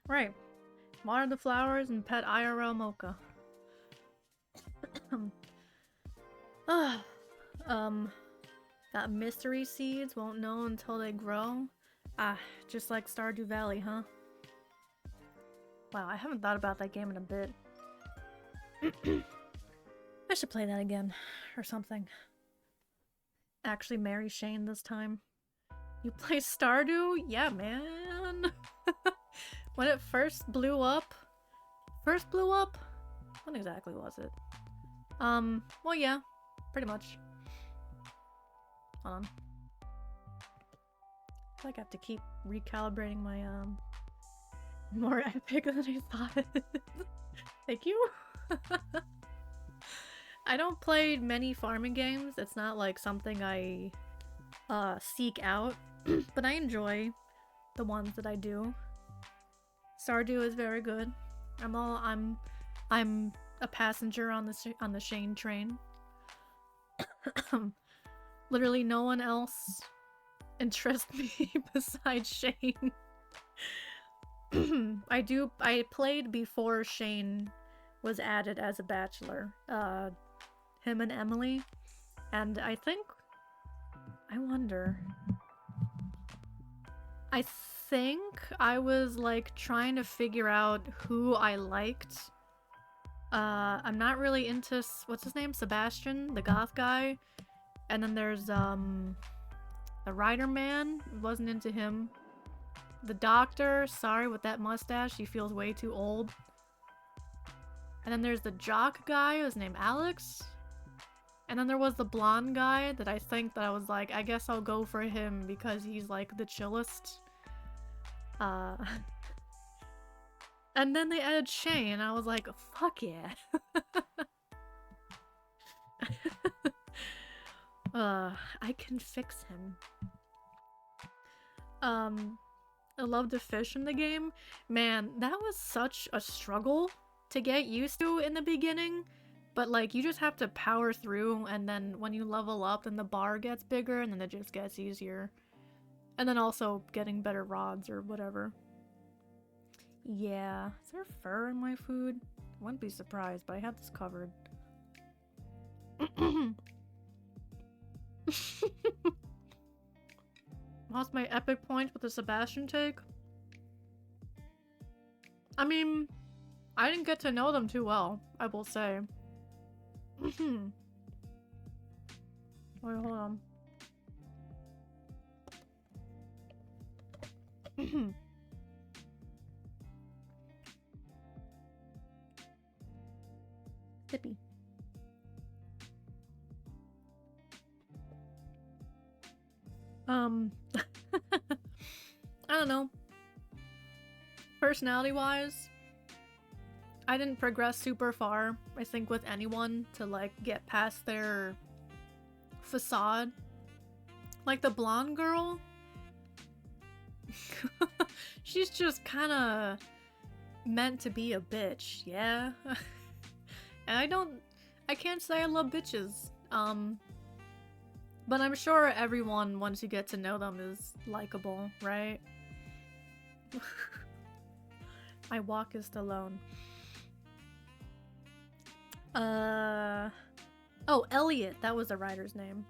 Speaker 1: Right. Water the flowers and pet IRL Mocha. Got mystery seeds, won't know until they grow. Ah, just like Stardew Valley, huh? Wow, I haven't thought about that game in a bit. I should play that again, or something. Actually marry Shane this time. You play Stardew? Yeah, man. on. When it first blew up? When exactly was it? Well, yeah, pretty much. Hold on. I feel like I have to keep recalibrating my, more epic than I thought. Thank you. I don't play many farming games. It's not like something I seek out, but I enjoy the ones that I do. Stardew is very good. I'm a passenger on the Shane train. Literally no one else interests me besides Shane. I played before Shane was added as a bachelor. Him and Emily. And I think I was like trying to figure out who I liked. I'm not really into, what's his name? Sebastian, the goth guy. And then there's, the Rider Man. Wasn't into him. The doctor, sorry, with that mustache, he feels way too old. And then there's the jock guy, who's named Alex. And then there was the blonde guy that I think that I was like, I guess I'll go for him because he's like the chillest. And then they added Shane, and I was like, fuck yeah. I can fix him. I love to fish in the game. Man, that was such a struggle to get used to in the beginning. But like, you just have to power through, and then when you level up, then the bar gets bigger, and then it just gets easier. And then also getting better rods or whatever. Yeah. Is there fur in my food? I wouldn't be surprised, but I have this covered. Lost my epic point with the Sebastian take. I mean, I didn't get to know them too well, I will say. Wait, hold on. Sippy. I don't know. Personality-wise, I didn't progress super far, I think, with anyone to, like, get past their facade. Like, the blonde girl? She's just kinda meant to be a bitch, yeah? And I can't say I love bitches. But I'm sure everyone, once you get to know them, is likable, right? My walk is alone. Oh, Elliot, that was the writer's name.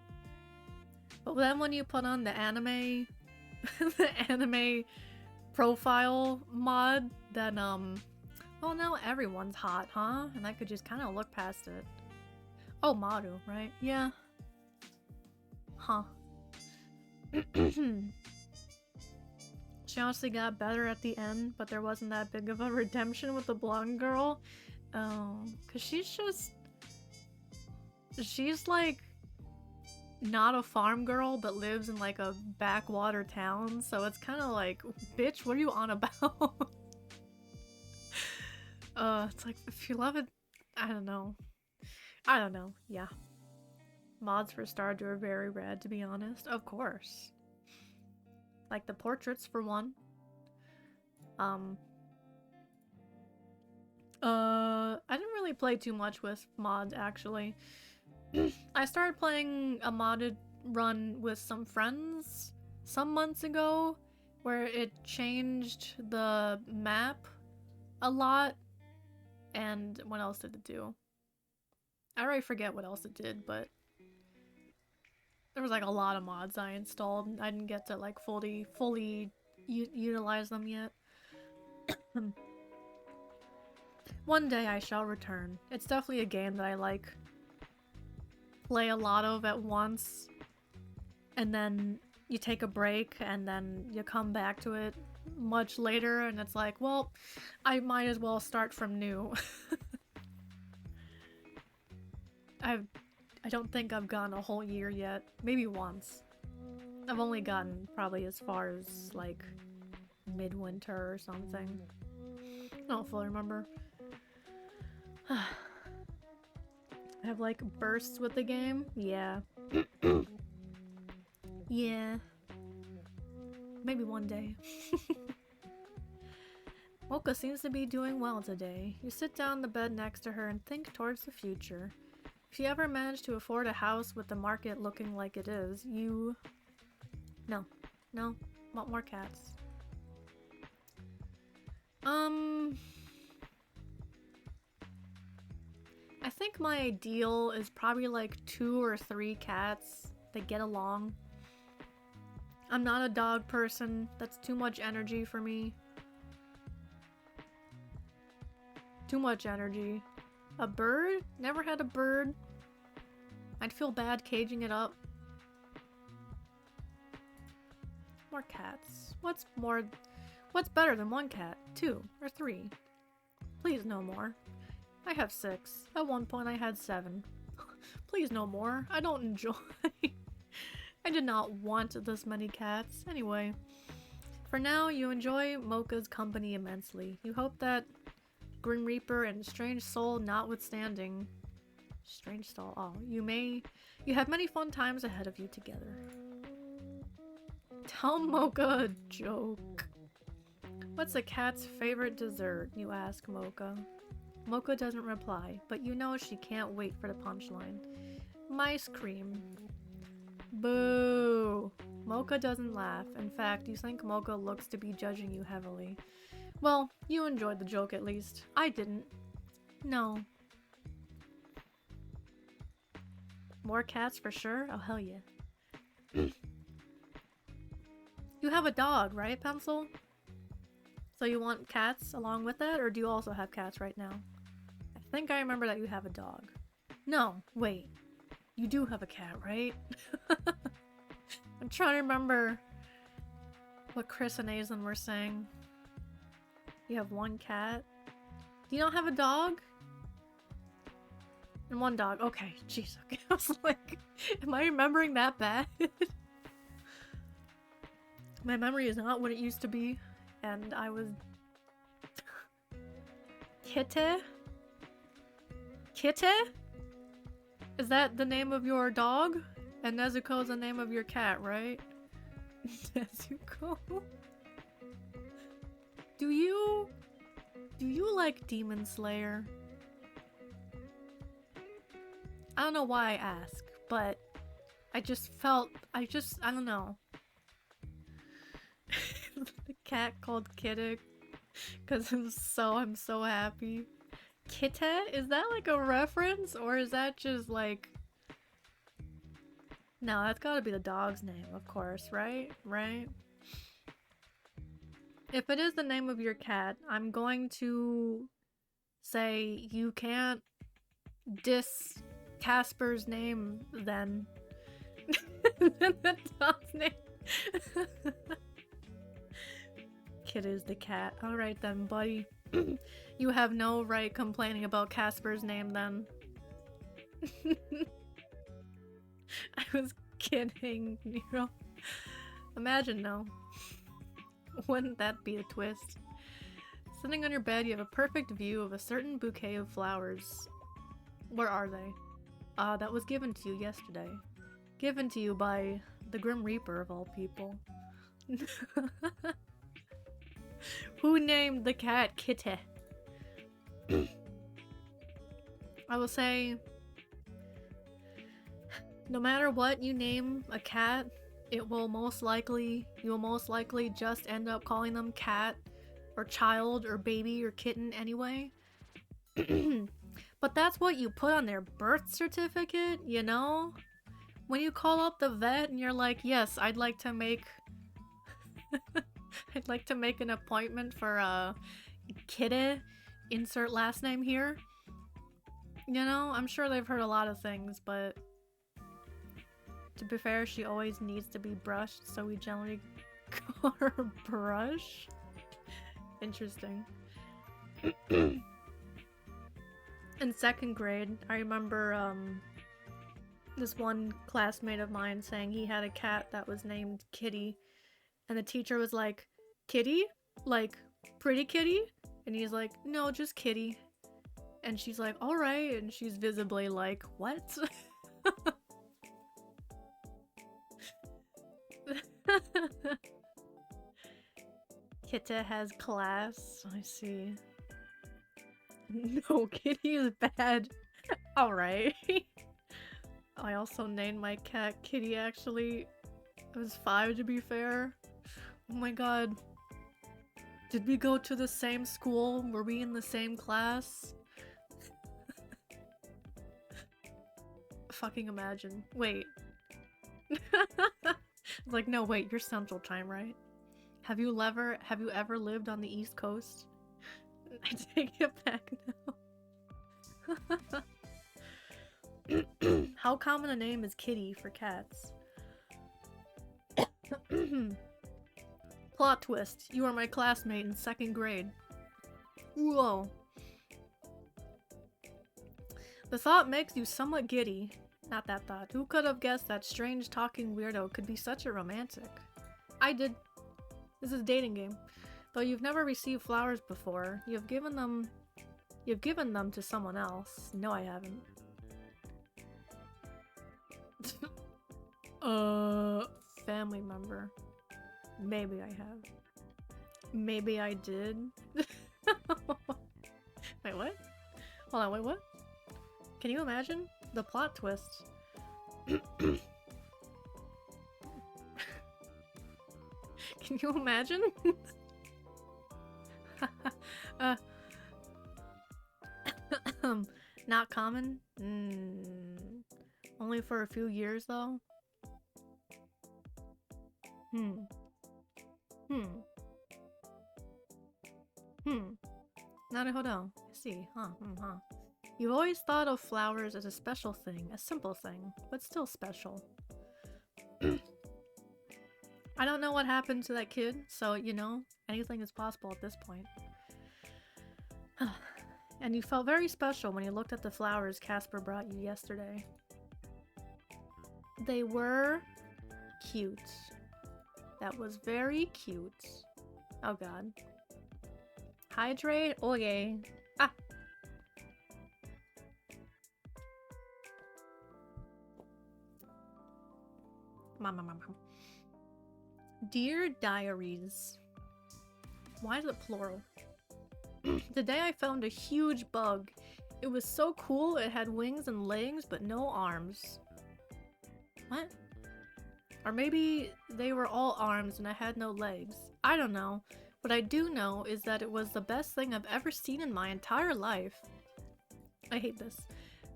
Speaker 1: But then when you put on the anime, the anime profile mod, then, oh, now everyone's hot, huh? And I could just kind of look past it. Oh, Maru, right? Yeah. Huh. She honestly got better at the end, but there wasn't that big of a redemption with the blonde girl. Oh, cause she's like not a farm girl, but lives in like a backwater town, so it's kind of like, bitch, what are you on about? It's like, if you love it, I don't know, yeah. Mods for Stardew are very rad, to be honest. Of course. Like the portraits, for one. I didn't really play too much with mods, actually. I started playing a modded run with some friends some months ago, where it changed the map a lot. And what else did it do? I already forget what else it did, but there was like a lot of mods I installed. I didn't get to like fully utilize them yet. One day I shall return. It's definitely a game that I like play a lot of at once, and then you take a break and then you come back to it much later, and it's like, well, I might as well start from new. I don't think I've gone a whole year yet. Maybe once. I've only gotten probably as far as, like, midwinter or something. I don't fully remember. I have, like, bursts with the game? Yeah. Yeah. Maybe one day. Mocha seems to be doing well today. You sit down on the bed next to her and think towards the future. If you ever manage to afford a house with the market looking like it is, you... No. No. Want more cats. I think my ideal is probably like 2 or 3 cats that get along. I'm not a dog person. That's too much energy for me. Too much energy. A bird? Never had a bird. I'd feel bad caging it up. More cats. What's better than 1 cat? 2 or 3? Please no more. I have 6. At one point I had 7. Please no more. I don't enjoy. I did not want this many cats. Anyway, for now you enjoy Mocha's company immensely. You hope that Grim Reaper and Strange Soul notwithstanding... Strange Soul, oh, you have many fun times ahead of you together. Tell Mocha a joke. What's a cat's favorite dessert, you ask Mocha. Mocha doesn't reply, but you know she can't wait for the punchline. Mice cream. Boo! Mocha doesn't laugh. In fact, you think Mocha looks to be judging you heavily. Well, you enjoyed the joke at least. I didn't. No. More cats for sure? Oh, hell yeah. You have a dog, right, Pencil? So you want cats along with that, or do you also have cats right now? I think I remember that you have a dog. No, wait. You do have a cat, right? I'm trying to remember what Chris and Aizen were saying. You have 1 cat? Do you not have a dog? And 1 dog. Okay, jeez, okay. I was like, am I remembering that bad? My memory is not what it used to be, and I was... Kitty? Kitty? Is that the name of your dog? And Nezuko is the name of your cat, right? Nezuko? Do you like Demon Slayer? I don't know why I ask, but I don't know. The cat called Kitty, because I'm so happy. Kitty? Is that like a reference, or is that just like... No, that's gotta be the dog's name, of course, right? Right? If it is the name of your cat, I'm going to say you can't diss Casper's name then. The dog's name. Kid is the cat. Alright then, buddy. You have no right complaining about Casper's name then. I was kidding, Nero. Imagine no. Wouldn't that be a twist? Sitting on your bed, you have a perfect view of a certain bouquet of flowers. Where are they? That was given to you yesterday. Given to you by the Grim Reaper of all people. Who named the cat Kitty? I will say, no matter what you name a cat, you will most likely just end up calling them cat or child or baby or kitten anyway. But that's what you put on their birth certificate, you know? When you call up the vet and you're like, yes, I'd like to make an appointment for a kitty, insert last name here. You know, I'm sure they've heard a lot of things, but to be fair, she always needs to be brushed, so we generally Car brush? Interesting. In second grade, I remember this one classmate of mine saying he had a cat that was named Kitty, and the teacher was like, Kitty? Like, pretty kitty? And he's like, no, just Kitty. And she's like, alright, and she's visibly like, what? Kitta has class. I see. No, Kitty is bad. Alright. I also named my cat Kitty, actually. I was 5 to be fair. Oh my god. Did we go to the same school? Were we in the same class? Fucking imagine. Wait. Like, no, wait, you're Central Time, right? Have you ever lived on the East Coast? I take it back now. How common a name is Kitty for cats? Plot twist. You are my classmate in second grade. Whoa. The thought makes you somewhat giddy. Not that thought. Who could have guessed that strange talking weirdo could be such a romantic? I did. This is a dating game. Though you've never received flowers before, you've given them to someone else. No, I haven't. Family member. Maybe I have. Maybe I did. Wait, what? Hold on, wait, what? Can you imagine? The plot twist. Can you imagine? Not common? Only for a few years, though? Naruhodo. I see. You've always thought of flowers as a special thing, a simple thing, but still special. I don't know what happened to that kid, so, you know, anything is possible at this point. And you felt very special when you looked at the flowers Casper brought you yesterday. They were cute. That was very cute. Oh god. Hydrate? Okay. Ah! Mom. Dear Diaries. Why is it plural? Today I found a huge bug. It was so cool, it had wings and legs, but no arms. What? Or maybe they were all arms and I had no legs. I don't know. What I do know is that it was the best thing I've ever seen in my entire life. I hate this.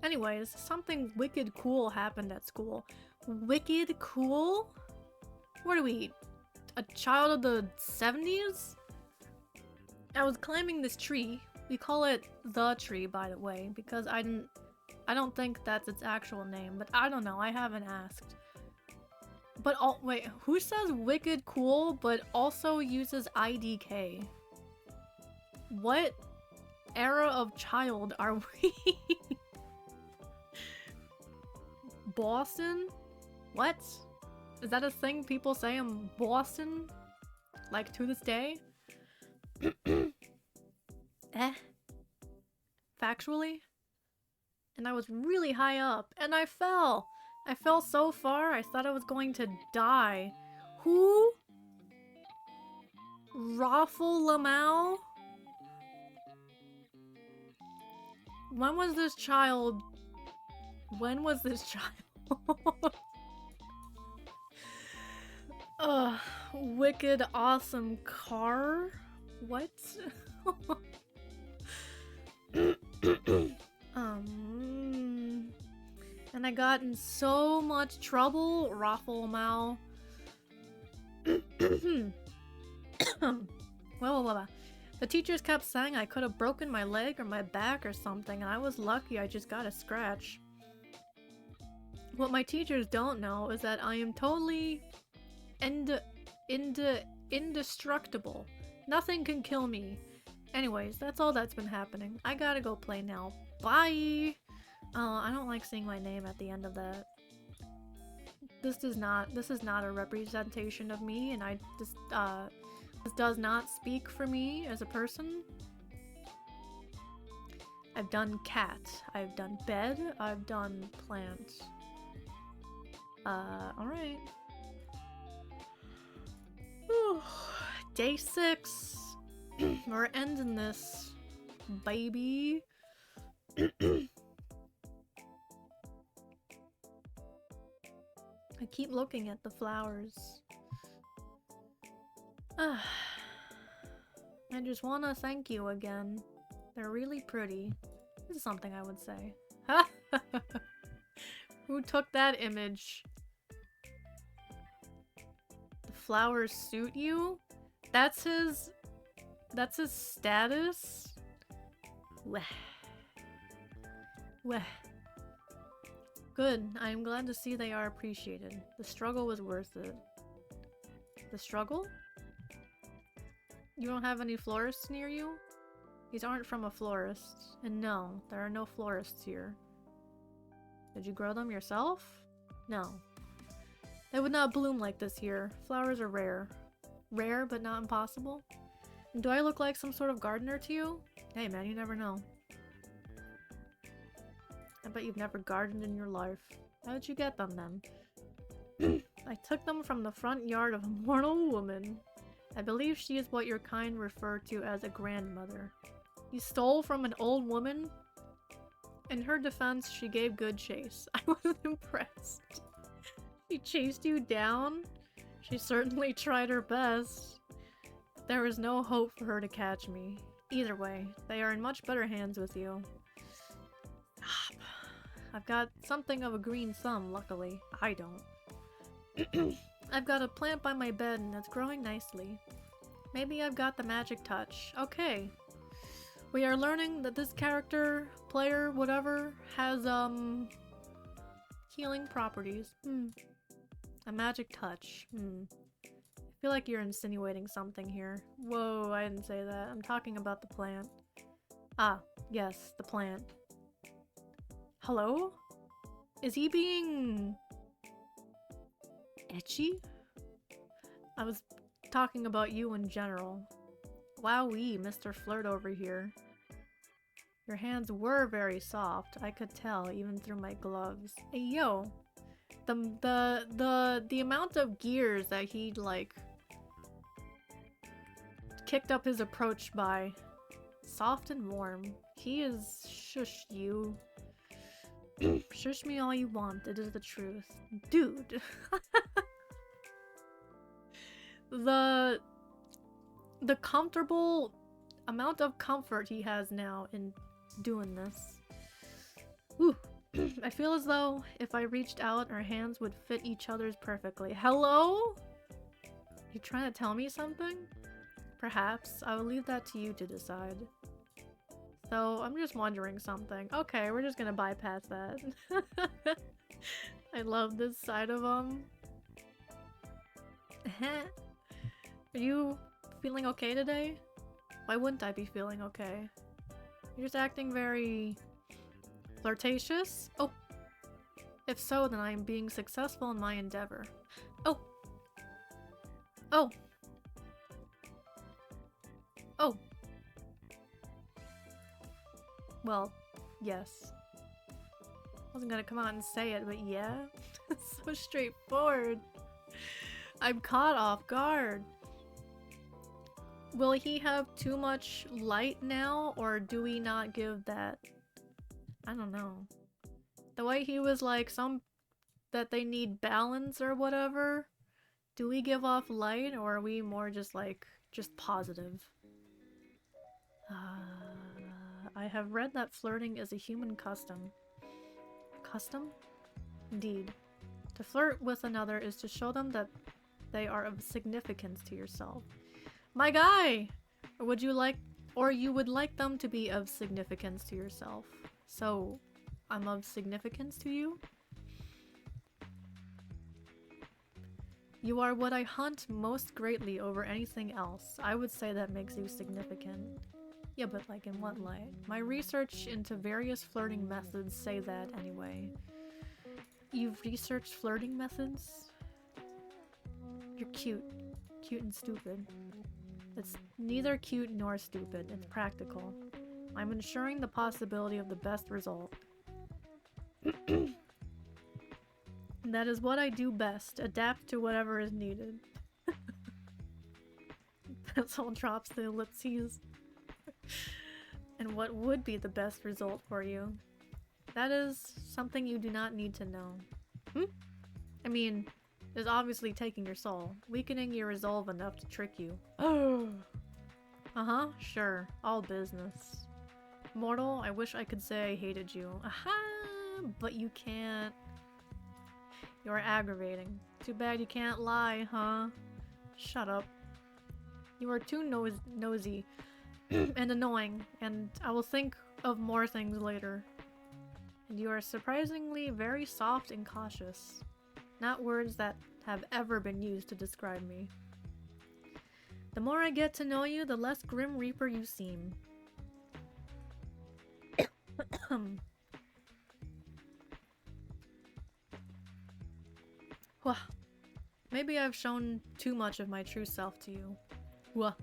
Speaker 1: Anyways, something wicked cool happened at school. Wicked cool? What are we? A child of the 70s? I was climbing this tree. We call it the tree, by the way, because I don't think that's its actual name, but I don't know, I haven't asked. But wait, who says wicked cool but also uses IDK? What era of child are we? Boston? What? Is that a thing people say in Boston? Like, to this day? Factually? And I was really high up, and I fell! I fell so far, I thought I was going to die. Who? Raffle Lamau? When was this child? Ugh, wicked awesome car? What? And I got in so much trouble, Raffle Mao. Well. The teachers kept saying I could have broken my leg or my back or something, and I was lucky I just got a scratch. What my teachers don't know is that I am totally indestructible. Nothing can kill me. Anyways, that's all that's been happening. I gotta go play now. Bye! I don't like seeing my name at the end of that. This is not a representation of me, and this does not speak for me as a person. I've done cat, I've done bed, I've done plant. Alright. Day 6. We're ending this, baby. I keep looking at the flowers. I just wanna thank you again. They're really pretty. This is something I would say. Who took that image? The flowers suit you? That's his status? Weh. Weh. Good. I am glad to see they are appreciated. The struggle was worth it. The struggle? You don't have any florists near you? These aren't from a florist. And no, there are no florists here. Did you grow them yourself? No. They would not bloom like this here. Flowers are rare. Rare, but not impossible? Do I look like some sort of gardener to you? Hey man, you never know. I bet you've never gardened in your life. How did you get them then? I took them from the front yard of a mortal woman. I believe she is what your kind refer to as a grandmother. You stole from an old woman? In her defense, she gave good chase. I was impressed. She chased you down? She certainly tried her best. There was no hope for her to catch me. Either way, they are in much better hands with you. Stop. I've got something of a green thumb, luckily. I don't. I've got a plant by my bed and it's growing nicely. Maybe I've got the magic touch. Okay. We are learning that this character, player, whatever, has, healing properties. A magic touch. I feel like you're insinuating something here. Whoa, I didn't say that. I'm talking about the plant. Ah, yes, the plant. Hello? Is he being... etchy? I was talking about you in general. Wowee, Mr. Flirt over here. Your hands were very soft. I could tell, even through my gloves. Hey, yo! The amount of gears that he, like, kicked up his approach by. Soft and warm. He is shush you. Shush me all you want, it is the truth. Dude! The comfortable amount of comfort he has now in doing this. Whew. I feel as though if I reached out, our hands would fit each other's perfectly. Hello? You trying to tell me something? Perhaps. I will leave that to you to decide. So, I'm just wondering something. Okay, we're just gonna bypass that. I love this side of Are you feeling okay today? Why wouldn't I be feeling okay? You're just acting very... flirtatious? Oh! If so, then I am being successful in my endeavor. Oh! Oh! Oh! Well, yes. Wasn't gonna come out and say it, but yeah. It's so straightforward. I'm caught off guard. Will he have too much light now, or do we not give that? I don't know. The way he was like, that they need balance or whatever. Do we give off light, or are we more just like, just positive? I have read that flirting is a human custom. Custom? Indeed. To flirt with another is to show them that they are of significance to yourself. My guy! Or you would like them to be of significance to yourself. So, I'm of significance to you? You are what I hunt most greatly over anything else. I would say that makes you significant. Yeah, but like in what light? My research into various flirting methods say that anyway. You've researched flirting methods? You're cute. Cute and stupid. It's neither cute nor stupid. It's practical. I'm ensuring the possibility of the best result. That is what I do best. Adapt to whatever is needed. Pencil drops the ellipses. And what would be the best result for you? That is something you do not need to know. I mean, is obviously taking your soul, weakening your resolve enough to trick you. Oh. Uh-huh, sure. All business. Mortal, I wish I could say I hated you. Aha! But you can't. You're aggravating. Too bad you can't lie, huh? Shut up. You are too nosy and annoying, and I will think of more things later. And you are surprisingly very soft and cautious. Not words that have ever been used to describe me. The more I get to know you, the less Grim Reaper you seem. Wah. Maybe I've shown too much of my true self to you. Wah.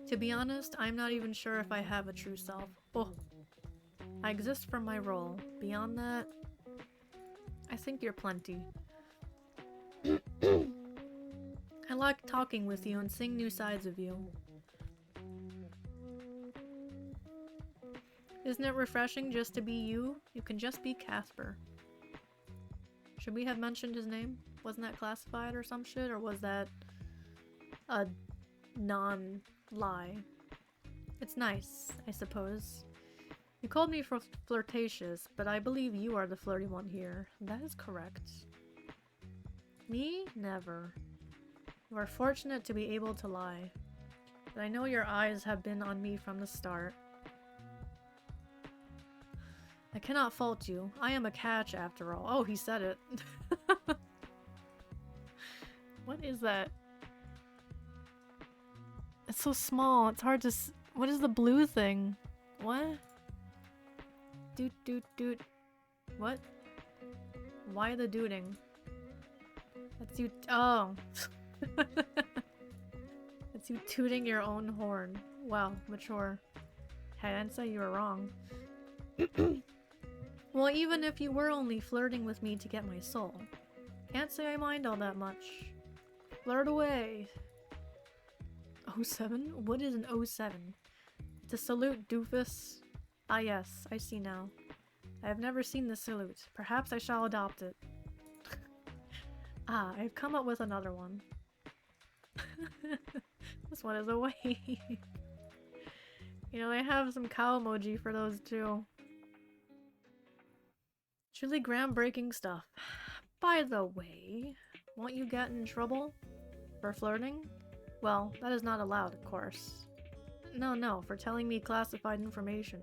Speaker 1: To be honest, I'm not even sure if I have a true self. Oh. I exist for my role. Beyond that, I think you're plenty. I like talking with you and seeing new sides of you. Isn't it refreshing just to be you? You can just be Casper. Should we have mentioned his name? Wasn't that classified or some shit? Or was that a non-lie? It's nice, I suppose. You called me flirtatious, but I believe you are the flirty one here. That is correct. Me? Never. You are fortunate to be able to lie. But I know your eyes have been on me from the start. I cannot fault you. I am a catch after all. Oh, he said it. What is that? It's so small. It's hard to what is the blue thing? What? Doot. What? Why the dooting? That's you. Oh. That's you tooting your own horn. Wow, mature. Hey, I didn't say you were wrong. Well, even if you were only flirting with me to get my soul, can't say I mind all that much. Flirt away. 07? What is an 07? It's a salute, doofus. Ah yes, I see now. I have never seen the salute. Perhaps I shall adopt it. Ah, I've come up with another one. This one is a wave. You know, they have some cow emoji for those too. Truly groundbreaking stuff. By the way, won't you get in trouble? For flirting? Well, that is not allowed, of course. No, for telling me classified information.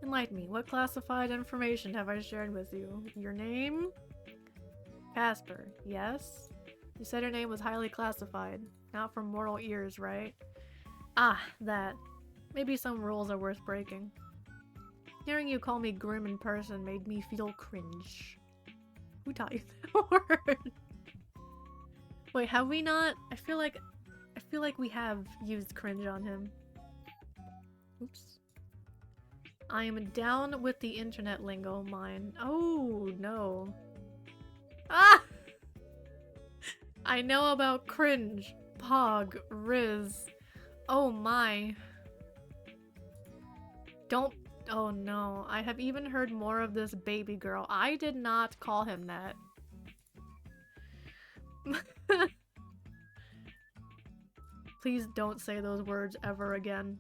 Speaker 1: Enlighten me, what classified information have I shared with you? Your name? Casper, yes? You said your name was highly classified. Not for mortal ears, right? Ah, that. Maybe some rules are worth breaking. Hearing you call me grim in person made me feel cringe. Who taught you that word? Wait, have we not? I feel like we have used cringe on him. Oops. I am down with the internet lingo, mine. Oh, no. Ah! I know about cringe, pog, riz. Oh my. Don't. Oh no. I have even heard more of this baby girl. I did not call him that. Please don't say those words ever again.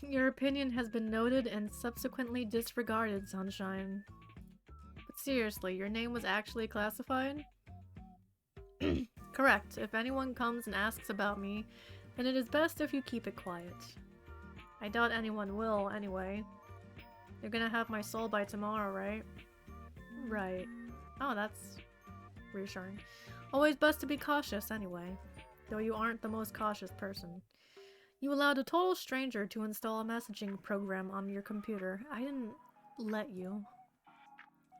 Speaker 1: Your opinion has been noted and subsequently disregarded, Sunshine. But seriously, your name was actually classified? Correct. If anyone comes and asks about me, then it is best if you keep it quiet. I doubt anyone will, anyway. You're gonna have my soul by tomorrow, right? Right. Oh, that's reassuring. Always best to be cautious anyway, though you aren't the most cautious person. You allowed a total stranger to install a messaging program on your computer. I didn't let you.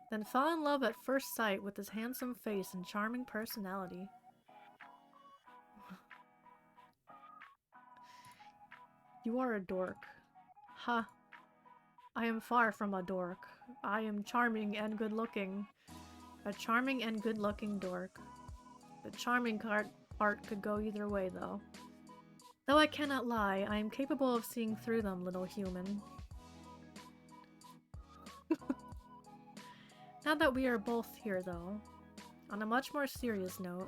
Speaker 1: Then fell in love at first sight with his handsome face and charming personality. You are a dork. Ha. I am far from a dork. I am charming and good-looking. A charming and good-looking dork. The charming part could go either way, though. Though I cannot lie, I am capable of seeing through them, little human. Now that we are both here, though, on a much more serious note,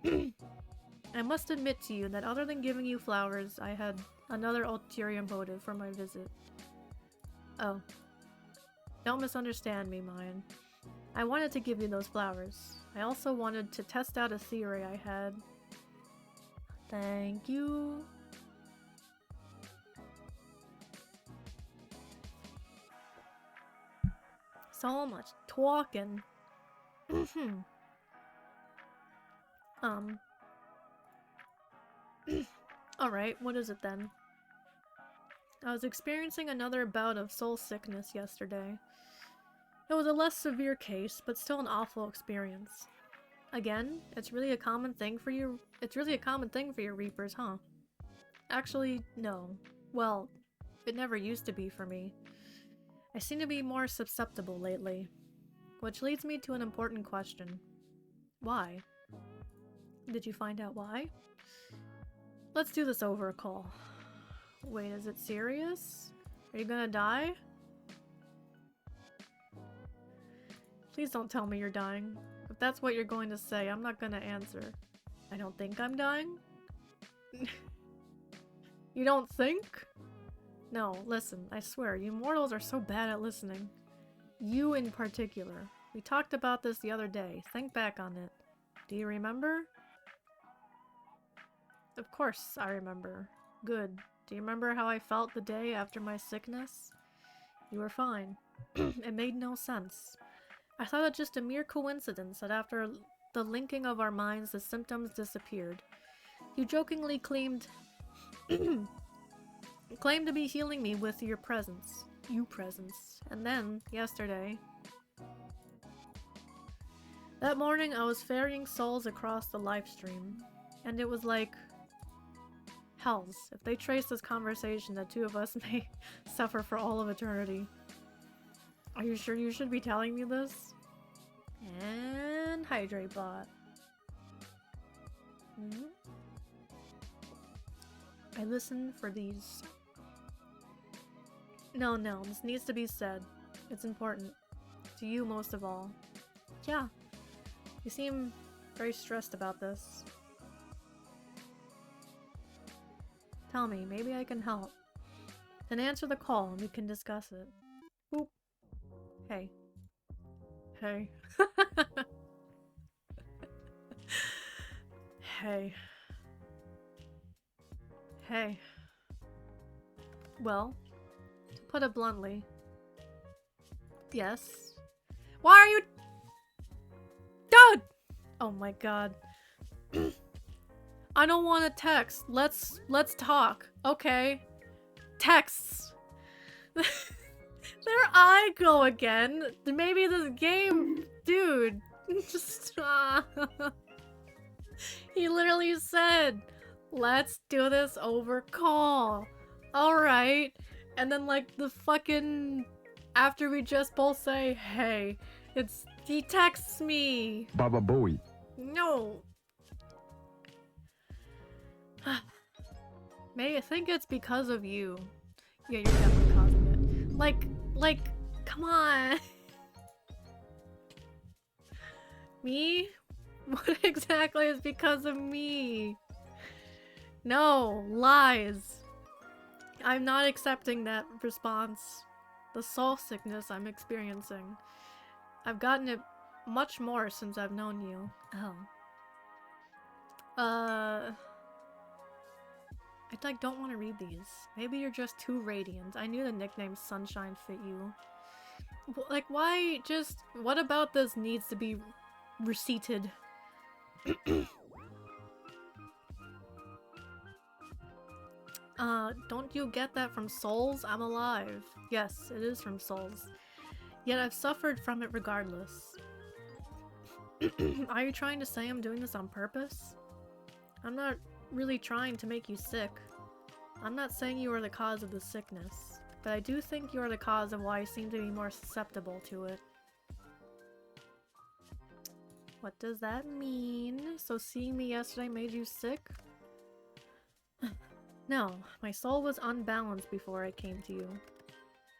Speaker 1: I must admit to you that other than giving you flowers, I had another ulterior motive for my visit. Oh. Don't misunderstand me, Mayan. I wanted to give you those flowers. I also wanted to test out a theory I had. Thank you. So much talking. Alright, what is it then? I was experiencing another bout of soul sickness yesterday. It was a less severe case, but still an awful experience. Again, it's really a common thing for you. It's really a common thing for your Reapers, huh? Actually, no. Well, it never used to be for me. I seem to be more susceptible lately. Which leads me to an important question. Why? Did you find out why? Let's do this over a call. Wait, is it serious? Are you gonna die? Please don't tell me you're dying. If that's what you're going to say, I'm not gonna answer. I don't think I'm dying? You don't think? No, listen, I swear, you mortals are so bad at listening. You in particular. We talked about this the other day. Think back on it. Do you remember? Of course I remember. Good. Do you remember how I felt the day after my sickness? You were fine. It made no sense. I thought it just a mere coincidence that after the linking of our minds the symptoms disappeared. You jokingly claimed to be healing me with your presence. And then, yesterday... That morning I was ferrying souls across the live stream, and it was like... Hells, if they trace this conversation, the two of us may suffer for all of eternity. Are you sure you should be telling me this? And hydrate bot. I listen for these. No, this needs to be said. It's important. To you most of all. Yeah. You seem very stressed about this. Tell me, maybe I can help. Then answer the call and we can discuss it. Boop. Hey. Hey. Hey. Hey. Well, to put it bluntly, yes. Why are you... God! Oh my god. I don't want to text. Let's talk. Okay. Texts. There I go again. Maybe this game... Dude. Just... He literally said, let's do this over call. Alright. And then like the fucking... After we just both say, hey. He texts me.
Speaker 2: Baba Bowie.
Speaker 1: No. May I think it's because of you. Yeah, you're definitely causing it. Like, come on. Me? What exactly is because of me? No, lies. I'm not accepting that response. The soul sickness I'm experiencing. I've gotten it much more since I've known you. Oh. I don't want to read these. Maybe you're just too radiant. I knew the nickname Sunshine fit you. Like, why just... What about this needs to be receipted. Don't you get that from souls? I'm alive. Yes, it is from souls. Yet I've suffered from it regardless. Are you trying to say I'm doing this on purpose? I'm not really trying to make you sick. I'm not saying you are the cause of the sickness, but I do think you are the cause of why I seem to be more susceptible to it. What does that mean? So seeing me yesterday made you sick? No, my soul was unbalanced before I came to you.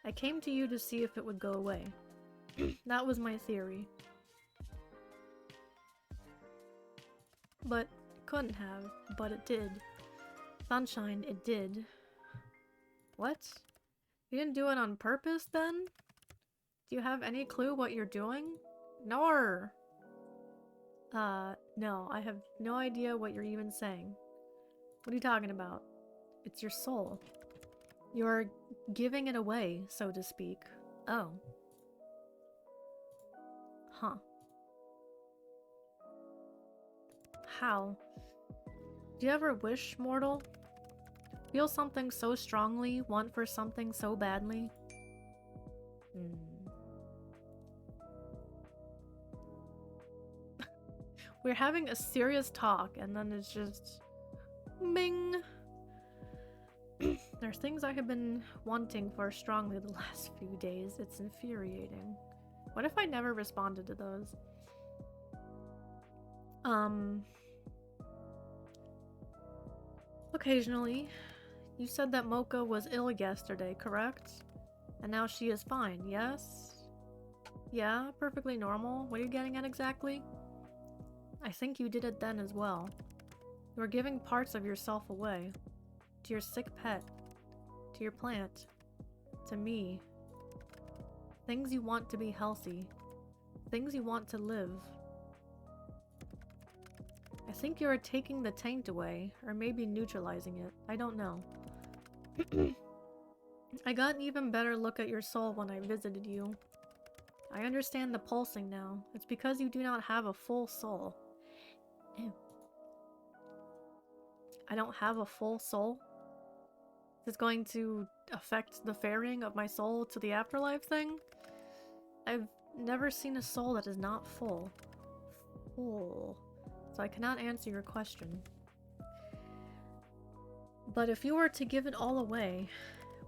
Speaker 1: I came to you to see if it would go away. That was my theory. But it couldn't have, but it did. Sunshine, it did. What? You didn't do it on purpose then? Do you have any clue what you're doing? No. No, I have no idea what you're even saying. What are you talking about? It's your soul. You're giving it away, so to speak. Oh. Huh. How? Do you ever wish, mortal? Feel something so strongly, want for something so badly? We're having a serious talk, and then it's just... Bing! There are things I have been wanting for strongly the last few days. It's infuriating. What if I never responded to those? Occasionally. You said that Mocha was ill yesterday, correct? And now she is fine, yes? Yeah, perfectly normal. What are you getting at exactly? I think you did it then as well. You were giving parts of yourself away. To your sick pet. To your plant. To me. Things you want to be healthy. Things you want to live. I think you are taking the taint away, or maybe neutralizing it. I don't know. I got an even better look at your soul when I visited you. I understand the pulsing now. It's because you do not have a full soul. Ew. I don't have a full soul? Is this going to affect the ferrying of my soul to the afterlife thing? I've never seen a soul that is not full. Full. So I cannot answer your question. But if you were to give it all away,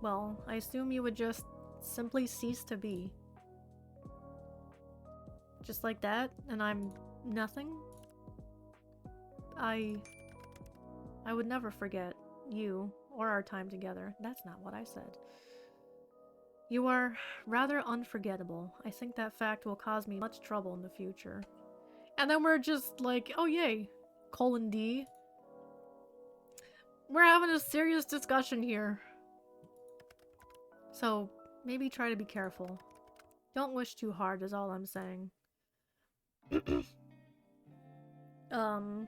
Speaker 1: well, I assume you would just simply cease to be. Just like that, and I'm nothing? I would never forget you or our time together. That's not what I said. You are rather unforgettable. I think that fact will cause me much trouble in the future. And then we're just like, oh yay, :D. We're having a serious discussion here. So, maybe try to be careful. Don't wish too hard is all I'm saying. About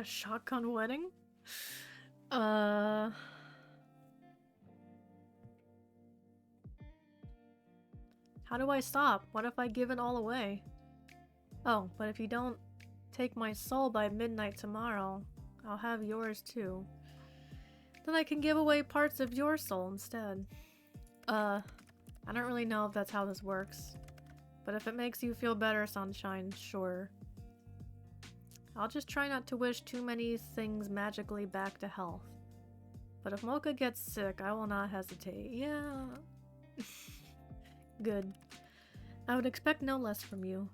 Speaker 1: a shotgun wedding? How do I stop? What if I give it all away? Oh, but if you don't take my soul by midnight tomorrow, I'll have yours too. Then I can give away parts of your soul instead. I don't really know if that's how this works. But if it makes you feel better, Sunshine, sure. I'll just try not to wish too many things magically back to health. But if Mocha gets sick, I will not hesitate. Yeah. Good. I would expect no less from you.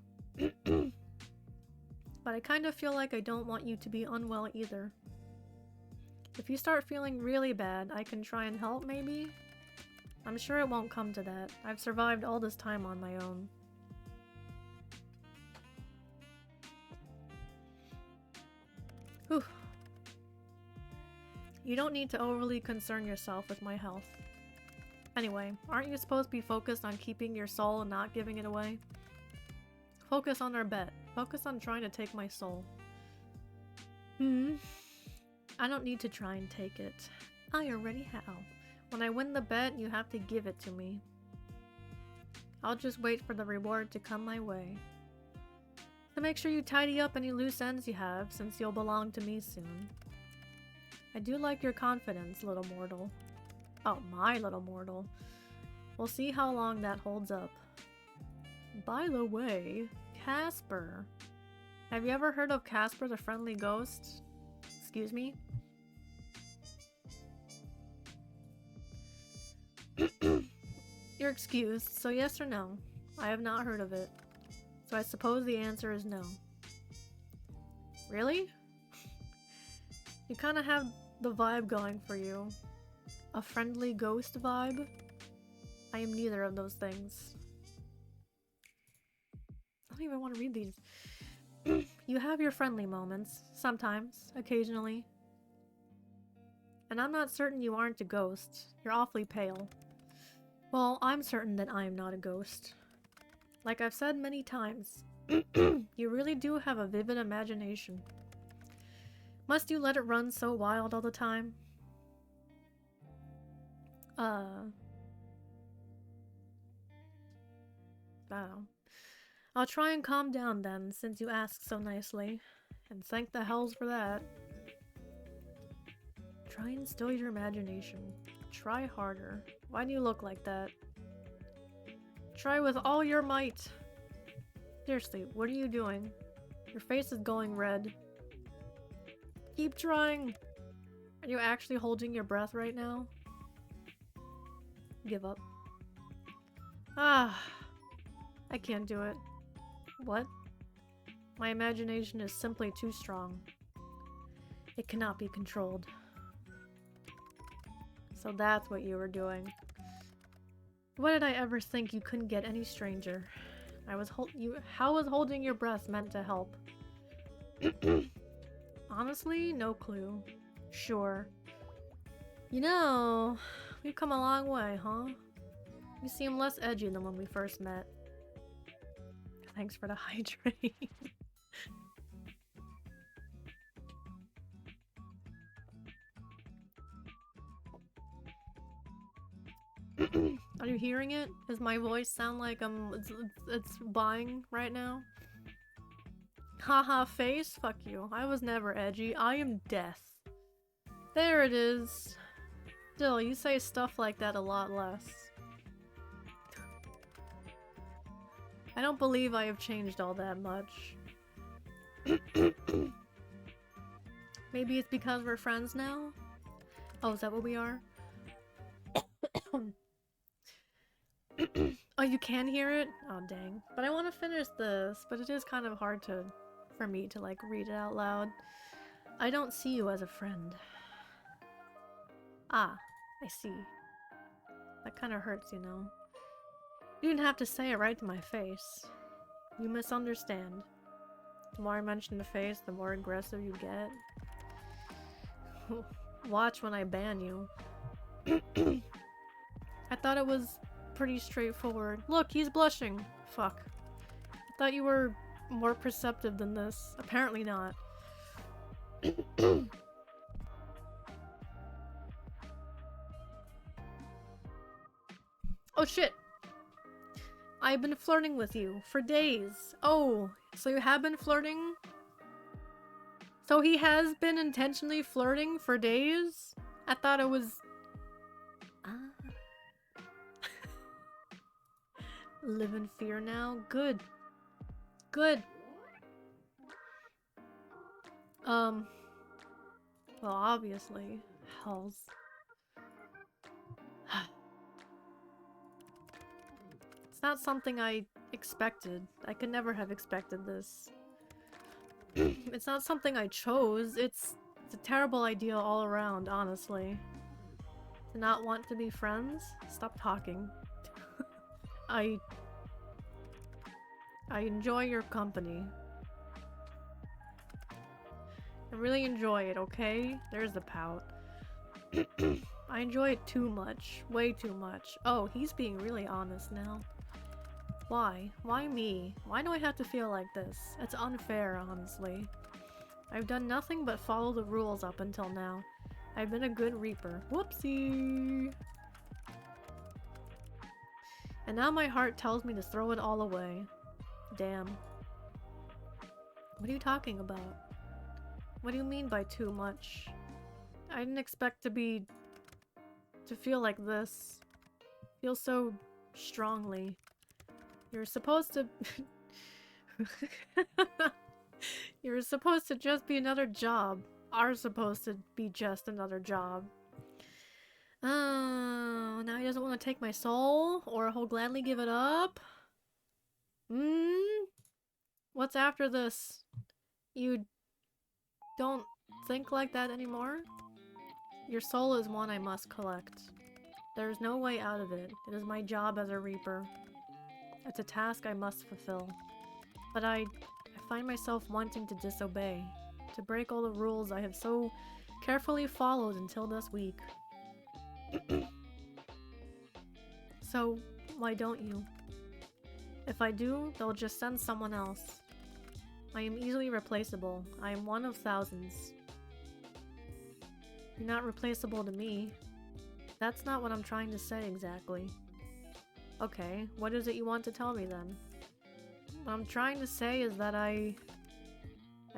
Speaker 1: But I kind of feel like I don't want you to be unwell either. If you start feeling really bad, I can try and help, maybe? I'm sure it won't come to that. I've survived all this time on my own. Whew. You don't need to overly concern yourself with my health. Anyway, aren't you supposed to be focused on keeping your soul and not giving it away? Focus on our bet. Focus on trying to take my soul. I don't need to try and take it. I already have. When I win the bet, you have to give it to me. I'll just wait for the reward to come my way. So make sure you tidy up any loose ends you have, since you'll belong to me soon. I do like your confidence, little mortal. Oh, my little mortal. We'll see how long that holds up. By the way, Casper. Have you ever heard of Casper the Friendly Ghost? Excuse me? You're excused, so yes or no? I have not heard of it. So I suppose the answer is no. Really? You kind of have the vibe going for you. A friendly ghost vibe? I am neither of those things. I don't even want to read these. You have your friendly moments. Sometimes. Occasionally. And I'm not certain you aren't a ghost. You're awfully pale. Well, I'm certain that I am not a ghost. Like I've said many times, you really do have a vivid imagination. Must you let it run so wild all the time? I don't know. I'll try and calm down then, since you asked so nicely. And thank the hells for that. Try and still your imagination. Try harder. Why do you look like that? Try with all your might. Seriously, what are you doing? Your face is going red. Keep trying. Are you actually holding your breath right now? Give up. Ah, I can't do it. What? My imagination is simply too strong. It cannot be controlled. So that's what you were doing. What did I ever think you couldn't get any stranger? How was holding your breath meant to help? Honestly, no clue. Sure. You know, we've come a long way, huh? You seem less edgy than when we first met. Thanks for the hydrate. Are you hearing it? Does my voice sound like it's buying right now? Haha, face? Fuck you. I was never edgy. I am death. There it is. Still, you say stuff like that a lot less. I don't believe I have changed all that much. Maybe it's because we're friends now? Oh, is that what we are? Oh, you can hear it? Oh, dang. But I want to finish this, but it is kind of hard for me to, like, read it out loud. I don't see you as a friend. Ah, I see. That kind of hurts, you know. You didn't have to say it right to my face. You misunderstand. The more I mention the face, the more aggressive you get. Watch when I ban you. I thought it was pretty straightforward. Look, he's blushing. Fuck. I thought you were more perceptive than this. Apparently not. Oh shit! I've been flirting with you for days. Oh, so you have been flirting? So he has been intentionally flirting for days? I thought it was... Live in fear now? Good. Good. Well, obviously. Hells. It's not something I expected. I could never have expected this. It's not something I chose. It's a terrible idea all around, honestly. To not want to be friends? Stop talking. I enjoy your company. I really enjoy it, okay? There's the pout. I enjoy it too much. Way too much. Oh, he's being really honest now. Why? Why me? Why do I have to feel like this? It's unfair, honestly. I've done nothing but follow the rules up until now. I've been a good reaper. Whoopsie! And now my heart tells me to throw it all away. Damn. What are you talking about? What do you mean by too much? I didn't expect to feel like this. Feel so strongly. You're supposed to... You're supposed to just be another job. Are supposed to be just another job. Oh, now he doesn't want to take my soul? Or he'll gladly give it up? What's after this? You don't think like that anymore? Your soul is one I must collect. There is no way out of it. It is my job as a reaper. It's a task I must fulfill. But I find myself wanting to disobey. To break all the rules I have so carefully followed until this week. So, why don't you? If I do, they'll just send someone else. I am easily replaceable. I am one of thousands. You're not replaceable to me. That's not what I'm trying to say exactly. Okay, what is it you want to tell me then? What I'm trying to say is that I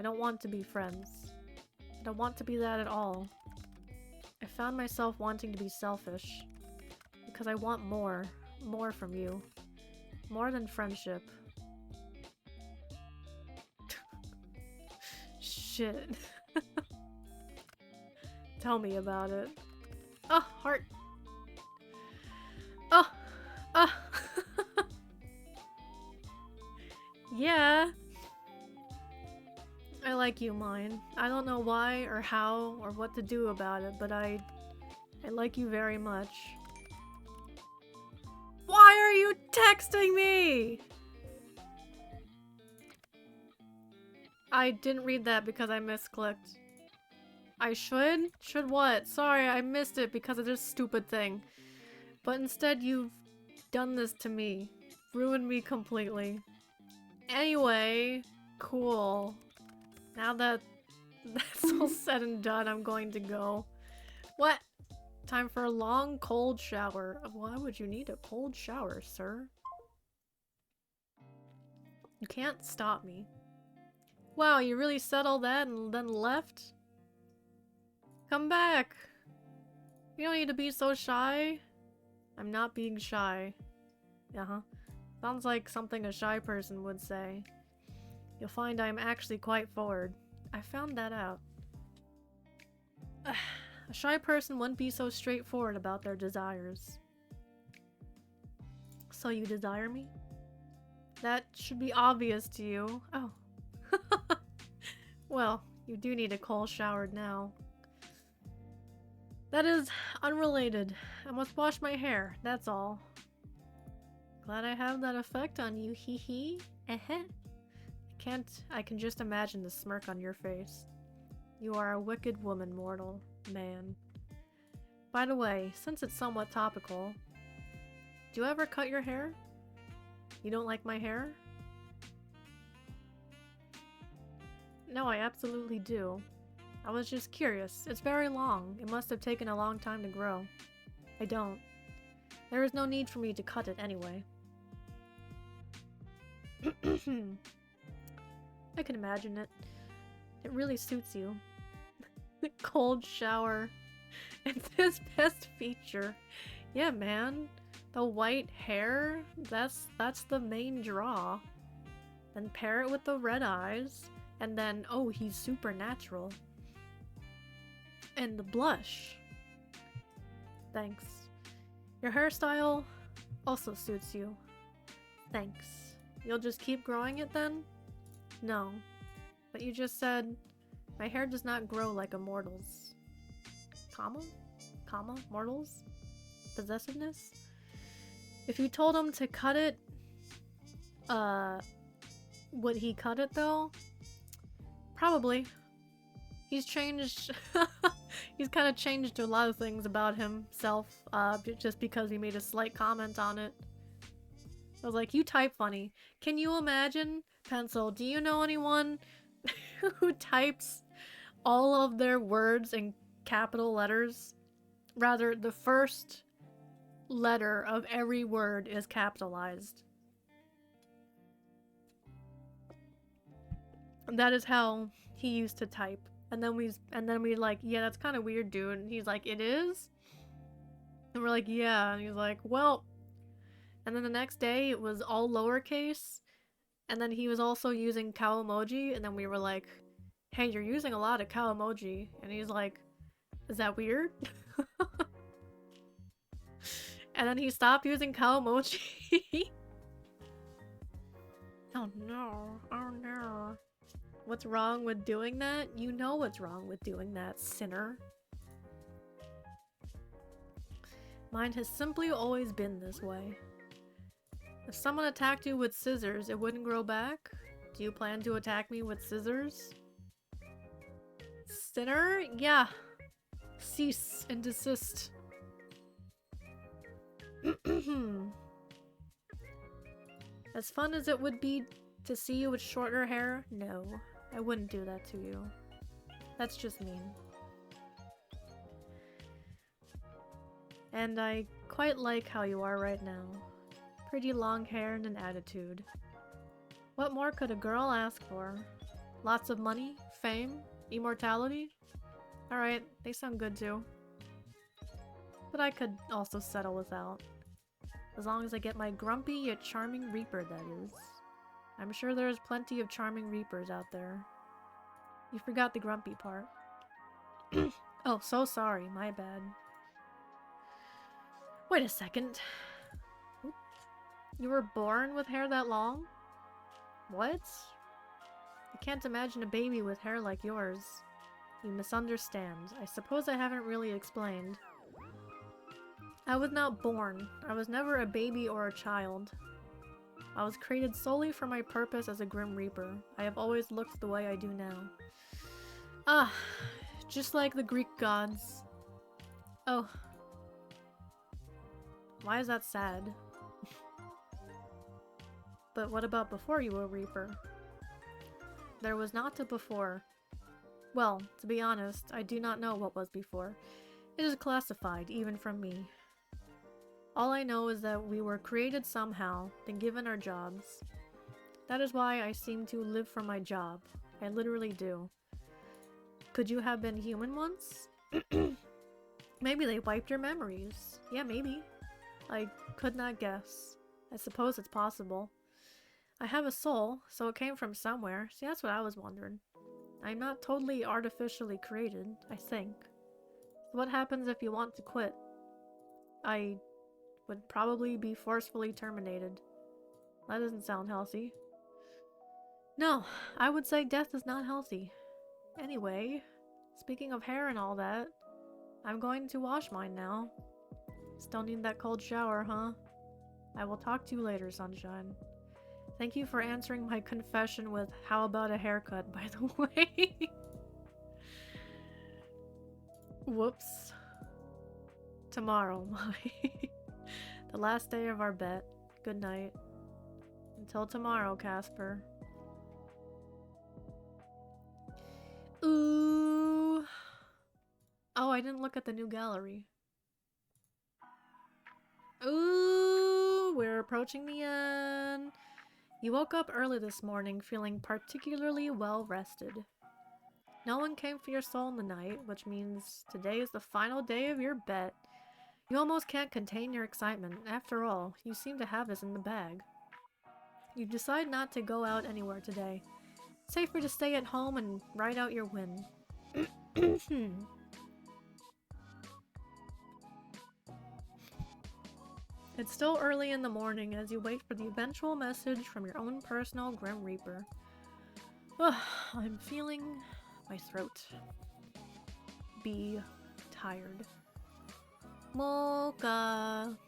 Speaker 1: don't want to be friends. I don't want to be that at all. I found myself wanting to be selfish. Because I want more. More from you. More than friendship. Shit. Tell me about it. Oh, heart. Oh. Oh. Yeah. I like you, mine. I don't know why or how or what to do about it, but I like you very much. Why are you texting me? I didn't read that because I misclicked. I should? Should what? Sorry, I missed it because of this stupid thing. But instead you've done this to me. Ruined me completely. Anyway, cool. Now that that's all said and done, I'm going to go. What? Time for a long, cold shower. Why would you need a cold shower, sir? You can't stop me. Wow, you really said all that and then left? Come back! You don't need to be so shy. I'm not being shy. Uh-huh. Sounds like something a shy person would say. You'll find I'm actually quite forward. I found that out. A shy person wouldn't be so straightforward about their desires. So you desire me? That should be obvious to you. Oh. Well, you do need a cold shower now. That is unrelated. I must wash my hair, that's all. Glad I have that effect on you, hee hee. I can just imagine the smirk on your face. You are a wicked woman, mortal man. By the way, since it's somewhat topical, do you ever cut your hair? You don't like my hair? No, I absolutely do. I was just curious. It's very long. It must have taken a long time to grow. I don't. There is no need for me to cut it anyway. I can imagine it. It really suits you. Cold shower. It's his best feature. Yeah, man. The white hair, that's the main draw. Then pair it with the red eyes. And then, oh, he's supernatural. And the blush. Thanks. Your hairstyle also suits you. Thanks. You'll just keep growing it then? No. But you just said, my hair does not grow like a mortal's. Comma? Comma? Mortals? Possessiveness? If you told him to cut it, would he cut it though? Probably. He's changed. He's kind of changed a lot of things about himself, just because he made a slight comment on it. I was like, you type funny. Can you imagine? Pencil, do you know anyone who types all of their words in capital letters? Rather, the first letter of every word is capitalized. That is how he used to type. And then we like, yeah, that's kind of weird, dude. And he's like, it is? And we're like, yeah. And he's like, well. And then the next day it was all lowercase. And then he was also using cow emoji. And then we were like, hey, you're using a lot of cow emoji. And he's like, is that weird? And then he stopped using cow emoji. Oh no. Oh no. What's wrong with doing that? You know what's wrong with doing that, sinner. Mine has simply always been this way. If someone attacked you with scissors, it wouldn't grow back? Do you plan to attack me with scissors? Sinner? Yeah. Cease and desist. As fun as it would be to see you with shorter hair, no. I wouldn't do that to you. That's just mean. And I quite like how you are right now. Pretty long hair and an attitude. What more could a girl ask for? Lots of money? Fame? Immortality? Alright, they sound good too. But I could also settle without. As long as I get my grumpy yet charming reaper, that is. I'm sure there's plenty of charming reapers out there. You forgot the grumpy part. Oh, so sorry, my bad. Wait a second. You were born with hair that long? What? I can't imagine a baby with hair like yours. You misunderstand. I suppose I haven't really explained. I was not born. I was never a baby or a child. I was created solely for my purpose as a Grim Reaper. I have always looked the way I do now. Ah, just like the Greek gods. Oh. Why is that sad? But what about before you were a Reaper? There was not a before. Well, to be honest, I do not know what was before. It is classified, even from me. All I know is that we were created somehow, then given our jobs. That is why I seem to live for my job. I literally do. Could you have been human once? Maybe they wiped your memories. Yeah, maybe. I could not guess. I suppose it's possible. I have a soul, so it came from somewhere. See, that's what I was wondering. I'm not totally artificially created, I think. What happens if you want to quit? I would probably be forcefully terminated. That doesn't sound healthy. No, I would say death is not healthy. Anyway, speaking of hair and all that, I'm going to wash mine now. Still need that cold shower, huh? I will talk to you later, sunshine. Thank you for answering my confession with how about a haircut, by the way. Whoops. Tomorrow, the last day of our bet. Good night. Until tomorrow, Casper. Ooh. Oh, I didn't look at the new gallery. Ooh, we're approaching the end. You woke up early this morning feeling particularly well rested. No one came for your soul in the night, which means today is the final day of your bet. You almost can't contain your excitement. After all, you seem to have this in the bag. You decide not to go out anywhere today. Safer to stay at home and ride out your win. It's still early in the morning as you wait for the eventual message from your own personal Grim Reaper. Ugh, I'm feeling my throat. Be tired. Mocha.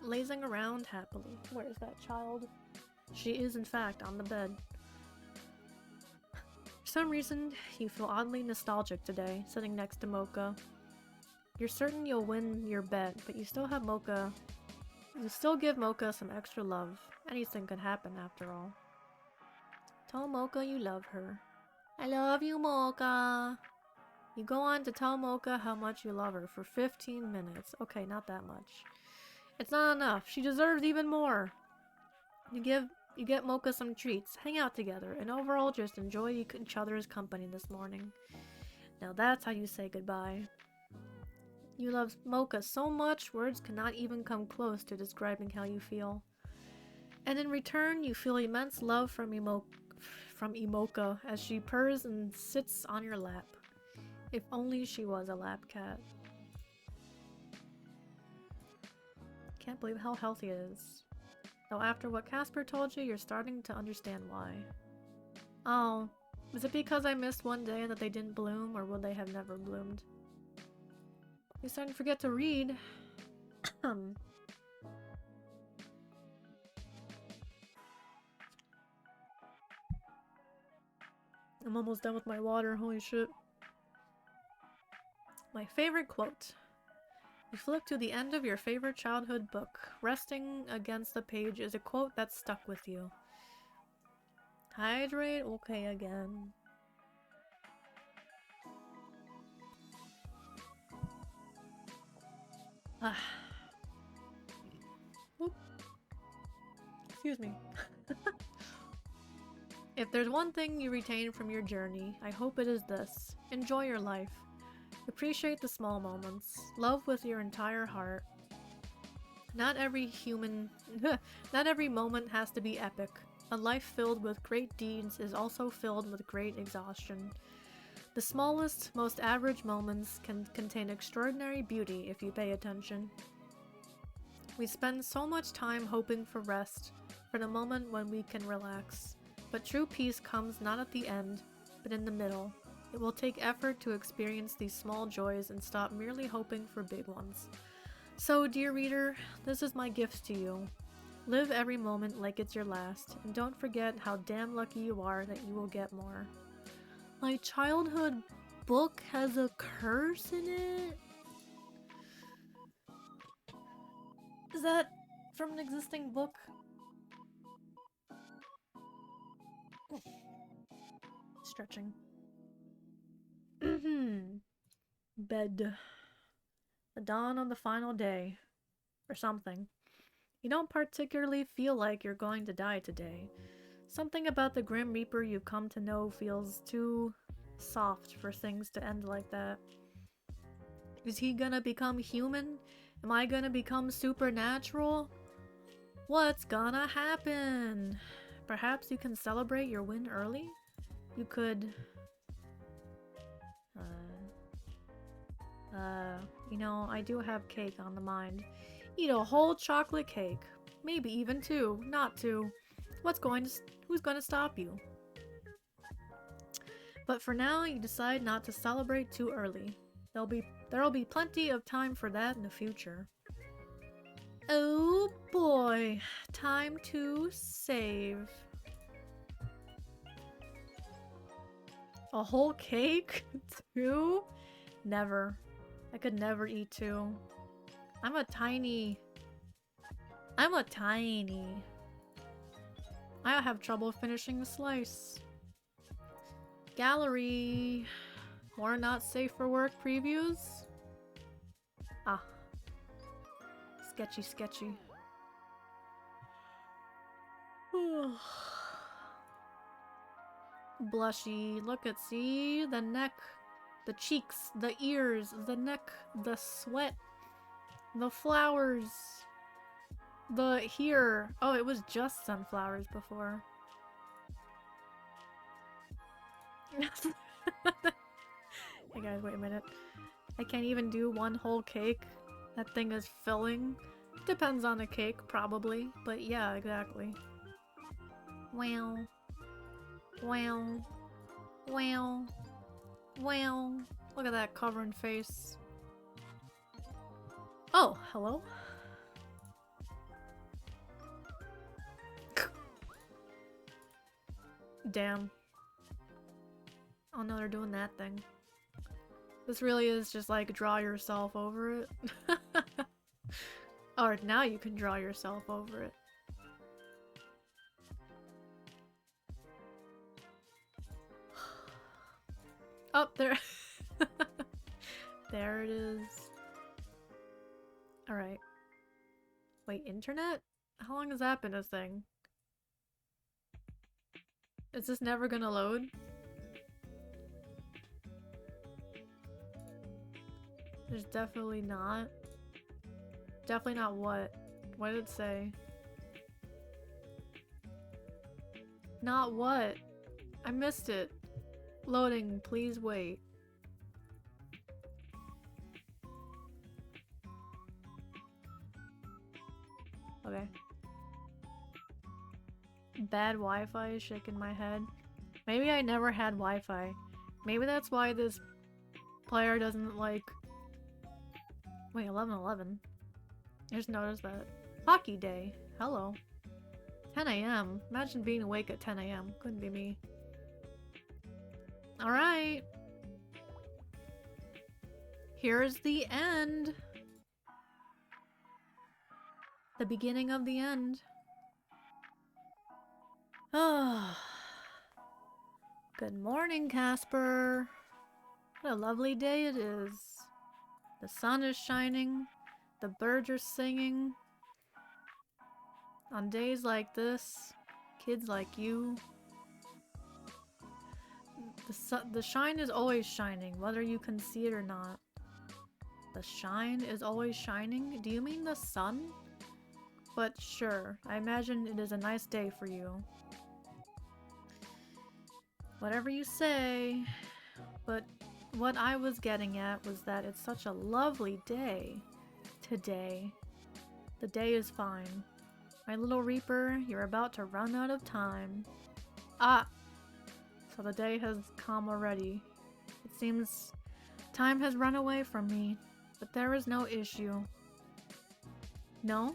Speaker 1: Lazing around happily. Where is that child? She is in fact on the bed. For some reason, you feel oddly nostalgic today, sitting next to Mocha. You're certain you'll win your bet, but you still have Mocha. You still give Mocha some extra love. Anything could happen after all. Tell Mocha you love her. I love you, Mocha. You go on to tell Mocha how much you love her for 15 minutes. Okay, not that much. It's not enough. She deserves even more. You get Mocha some treats, hang out together, and overall just enjoy each other's company this morning. Now that's how you say goodbye. You love Mocha so much, words cannot even come close to describing how you feel. And in return, you feel immense love from Imoka as she purrs and sits on your lap. If only she was a lap cat. Can't believe how healthy it is. Though after what Casper told you, you're starting to understand why. Oh, is it because I missed one day that they didn't bloom, or would they have never bloomed? You're starting to forget to read. I'm almost done with my water, holy shit. My favorite quote. You flip to the end of your favorite childhood book. Resting against the page is a quote that stuck with you. Hydrate? Okay again. Oop. Excuse me. If there's one thing you retain from your journey, I hope it is this. Enjoy your life. Appreciate the small moments. Love with your entire heart. Not every moment has to be epic. A life filled with great deeds is also filled with great exhaustion. The smallest, most average moments can contain extraordinary beauty if you pay attention. We spend so much time hoping for rest, for the moment when we can relax. But true peace comes not at the end, but in the middle. It will take effort to experience these small joys and stop merely hoping for big ones. So, dear reader, this is my gift to you. Live every moment like it's your last, and don't forget how damn lucky you are that you will get more. My childhood book has a curse in it? Is that from an existing book? Stretching. Bed. The dawn on the final day. Or something. You don't particularly feel like you're going to die today. Something about the Grim Reaper you've come to know feels too soft for things to end like that. Is he gonna become human? Am I gonna become supernatural? What's gonna happen? Perhaps you can celebrate your win early? You could... you know, I do have cake on the mind. Eat a whole chocolate cake. Maybe even two, not two. Who's going to stop you? But for now, you decide not to celebrate too early. There'll be plenty of time for that in the future. Oh boy, time to save. A whole cake? Two? Never. I could never eat two. I'm a tiny. I have trouble finishing a slice. Gallery. More not safe for work previews? Ah. Sketchy, sketchy. Blushy. Look at, see? The neck. The cheeks. The ears. The neck. The sweat. The flowers. The here. Oh, it was just sunflowers before. Hey guys, wait a minute. I can't even do one whole cake. That thing is filling. Depends on the cake, probably. But yeah, exactly. Wow. Wow. Wow. Wow. Look at that covering face. Oh, hello? Damn. Oh no, they're doing that thing. This really is just like draw yourself over it. Or now you can draw yourself over it. Oh, there. There it is. Alright. Wait, internet? How long has that been a thing? Is this never gonna load? There's definitely not. Definitely not what? What did it say? Not what? I missed it. Loading, please wait. Okay. Bad Wi-Fi is shaking my head. Maybe I never had Wi-Fi. Maybe that's why this player doesn't like... Wait, 11:11. I just noticed that. Hockey day. Hello. 10 a.m. Imagine being awake at 10 a.m. Couldn't be me. Alright. Here's the end. The beginning of the end. Oh. Good morning, Casper. What a lovely day it is. The sun is shining. The birds are singing. On days like this, kids like you. The shine is always shining, whether you can see it or not. The shine is always shining? Do you mean the sun? But sure, I imagine it is a nice day for you. Whatever you say. But what I was getting at was that it's such a lovely day today. The day is fine. My little Reaper, you're about to run out of time. Ah! So the day has come already. It seems time has run away from me, but there is no issue. No?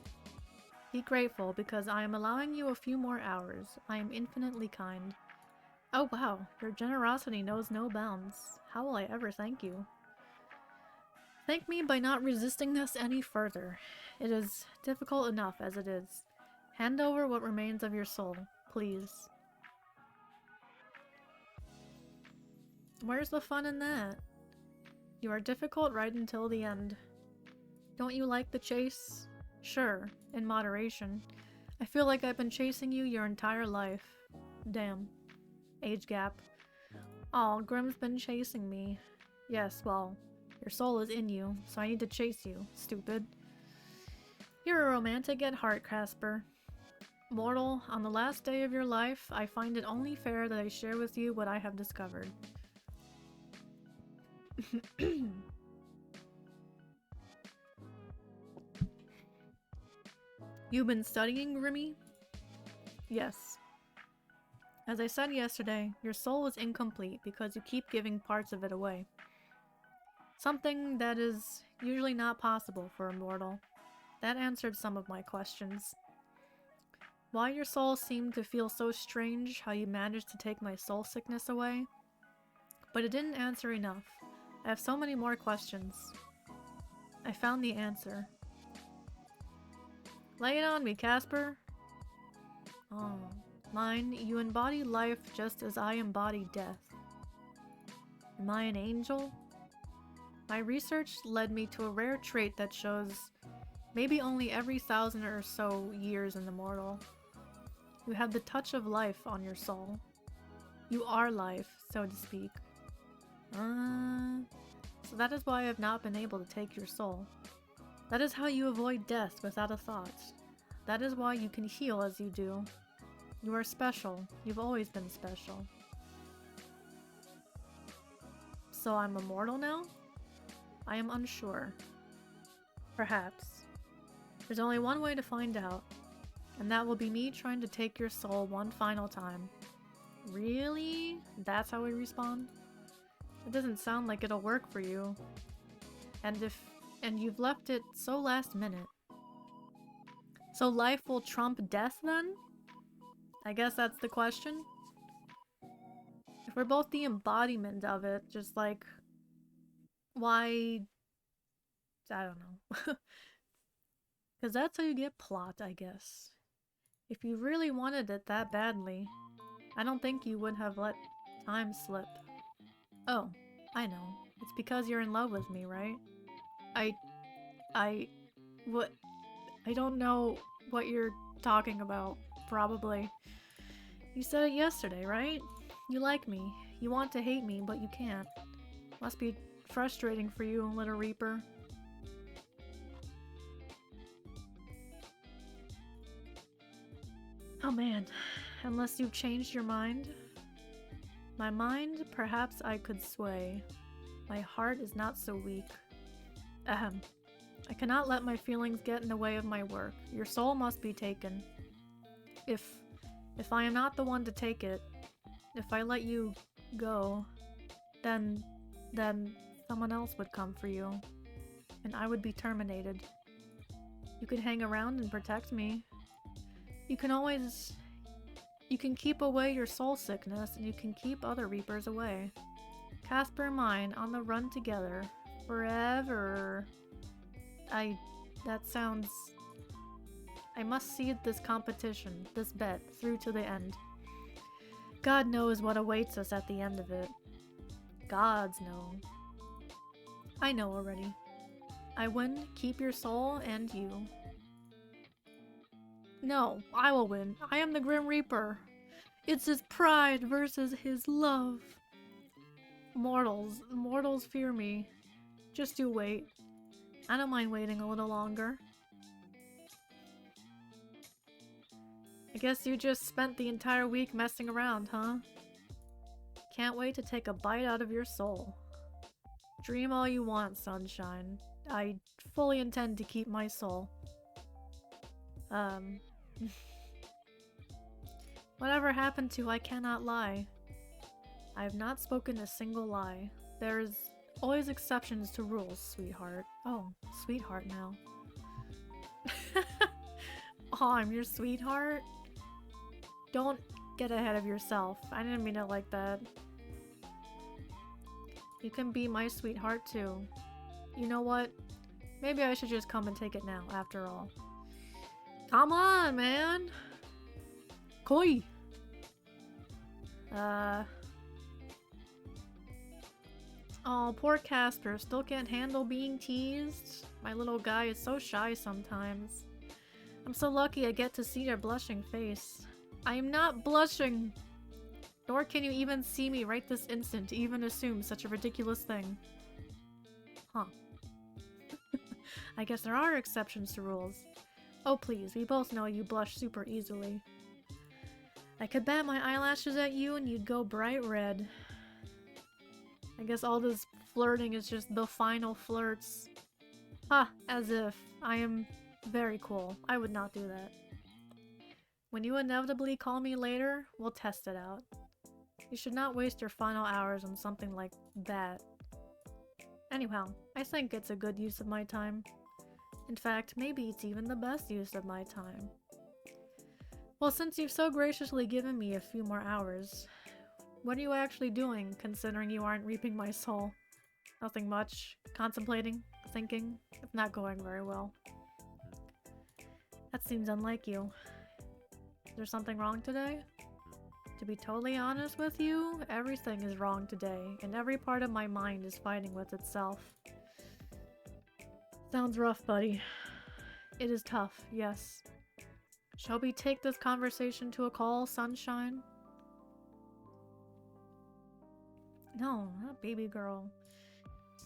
Speaker 1: Be grateful because I am allowing you a few more hours. I am infinitely kind. Oh wow, your generosity knows no bounds. How will I ever thank you? Thank me by not resisting this any further. It is difficult enough as it is. Hand over what remains of your soul, please. Where's the fun in that? You are difficult right until the end. Don't you like the chase? Sure, in moderation. I feel like I've been chasing you your entire life. Damn. Age gap. Aw, Grimm's been chasing me. Yes, well, your soul is in you, so I need to chase you, stupid. You're a romantic at heart, Casper. Mortal, on the last day of your life, I find it only fair that I share with you what I have discovered. You've been studying, Grimmy? Yes. As I said yesterday, your soul is incomplete because you keep giving parts of it away. Something that is usually not possible for a mortal. That answered some of my questions. Why your soul seemed to feel so strange, how you managed to take my soul sickness away. But it didn't answer enough. I have so many more questions. I found the answer. Lay it on me, Casper. Oh, mine, you embody life just as I embody death. Am I an angel? My research led me to a rare trait that shows maybe only every 1,000 or so years in the mortal. You have the touch of life on your soul. You are life, so to speak. So that is why I have not been able to take your soul. That is how you avoid death without a thought. That is why you can heal as you do. You are special. You've always been special. So I'm immortal now? I am unsure. Perhaps. There's only one way to find out, and that will be me trying to take your soul one final time. Really? That's how we respond? It doesn't sound like it'll work for you. And you've left it so last minute. So life will trump death then? I guess that's the question. If we're both the embodiment of it, just like, why? I don't know. Because that's how you get plot, I guess. If you really wanted it that badly, I don't think you would have let time slip. Oh, I know. It's because you're in love with me, right? What? I don't know what you're talking about, probably. You said it yesterday, right? You like me. You want to hate me, but you can't. Must be frustrating for you, Little Reaper. Oh man, unless you've changed your mind. My mind, perhaps I could sway. My heart is not so weak. Ahem. I cannot let my feelings get in the way of my work. Your soul must be taken. If I am not the one to take it, if I let you go, then someone else would come for you, and I would be terminated. You could hang around and protect me. You can keep away your soul sickness, and you can keep other Reapers away. Casper and mine on the run together, forever. That sounds... I must see this competition, this bet, through to the end. God knows what awaits us at the end of it. Gods know. I know already. I win, keep your soul, and you. No, I will win. I am the Grim Reaper. It's his pride versus his love. Mortals fear me. Just you wait. I don't mind waiting a little longer. I guess you just spent the entire week messing around, huh? Can't wait to take a bite out of your soul. Dream all you want, sunshine. I fully intend to keep my soul. Whatever happened to I cannot lie. I have not spoken a single lie. There's always exceptions to rules, sweetheart. Oh, sweetheart now. Oh, I'm your sweetheart? Don't get ahead of yourself. I didn't mean it like that. You can be my sweetheart too. You know what? Maybe I should just come and take it now, after all. Come on, man! Koi! Oh, poor Casper. Still can't handle being teased. My little guy is so shy sometimes. I'm so lucky I get to see your blushing face. I am not blushing! Nor can you even see me right this instant to even assume such a ridiculous thing. Huh. I guess there are exceptions to rules. Oh please, we both know you blush super easily. I could bat my eyelashes at you and you'd go bright red. I guess all this flirting is just the final flirts. Ha! As if. I am very cool. I would not do that. When you inevitably call me later, we'll test it out. You should not waste your final hours on something like that. Anyhow, I think it's a good use of my time. In fact, maybe it's even the best use of my time. Well, since you've so graciously given me a few more hours, what are you actually doing, considering you aren't reaping my soul? Nothing much. Contemplating? Thinking? It's not going very well. That seems unlike you. Is there something wrong today? To be totally honest with you, everything is wrong today, and every part of my mind is fighting with itself. Sounds rough, buddy. It is tough, yes. Shall we take this conversation to a call, sunshine? No, not baby girl.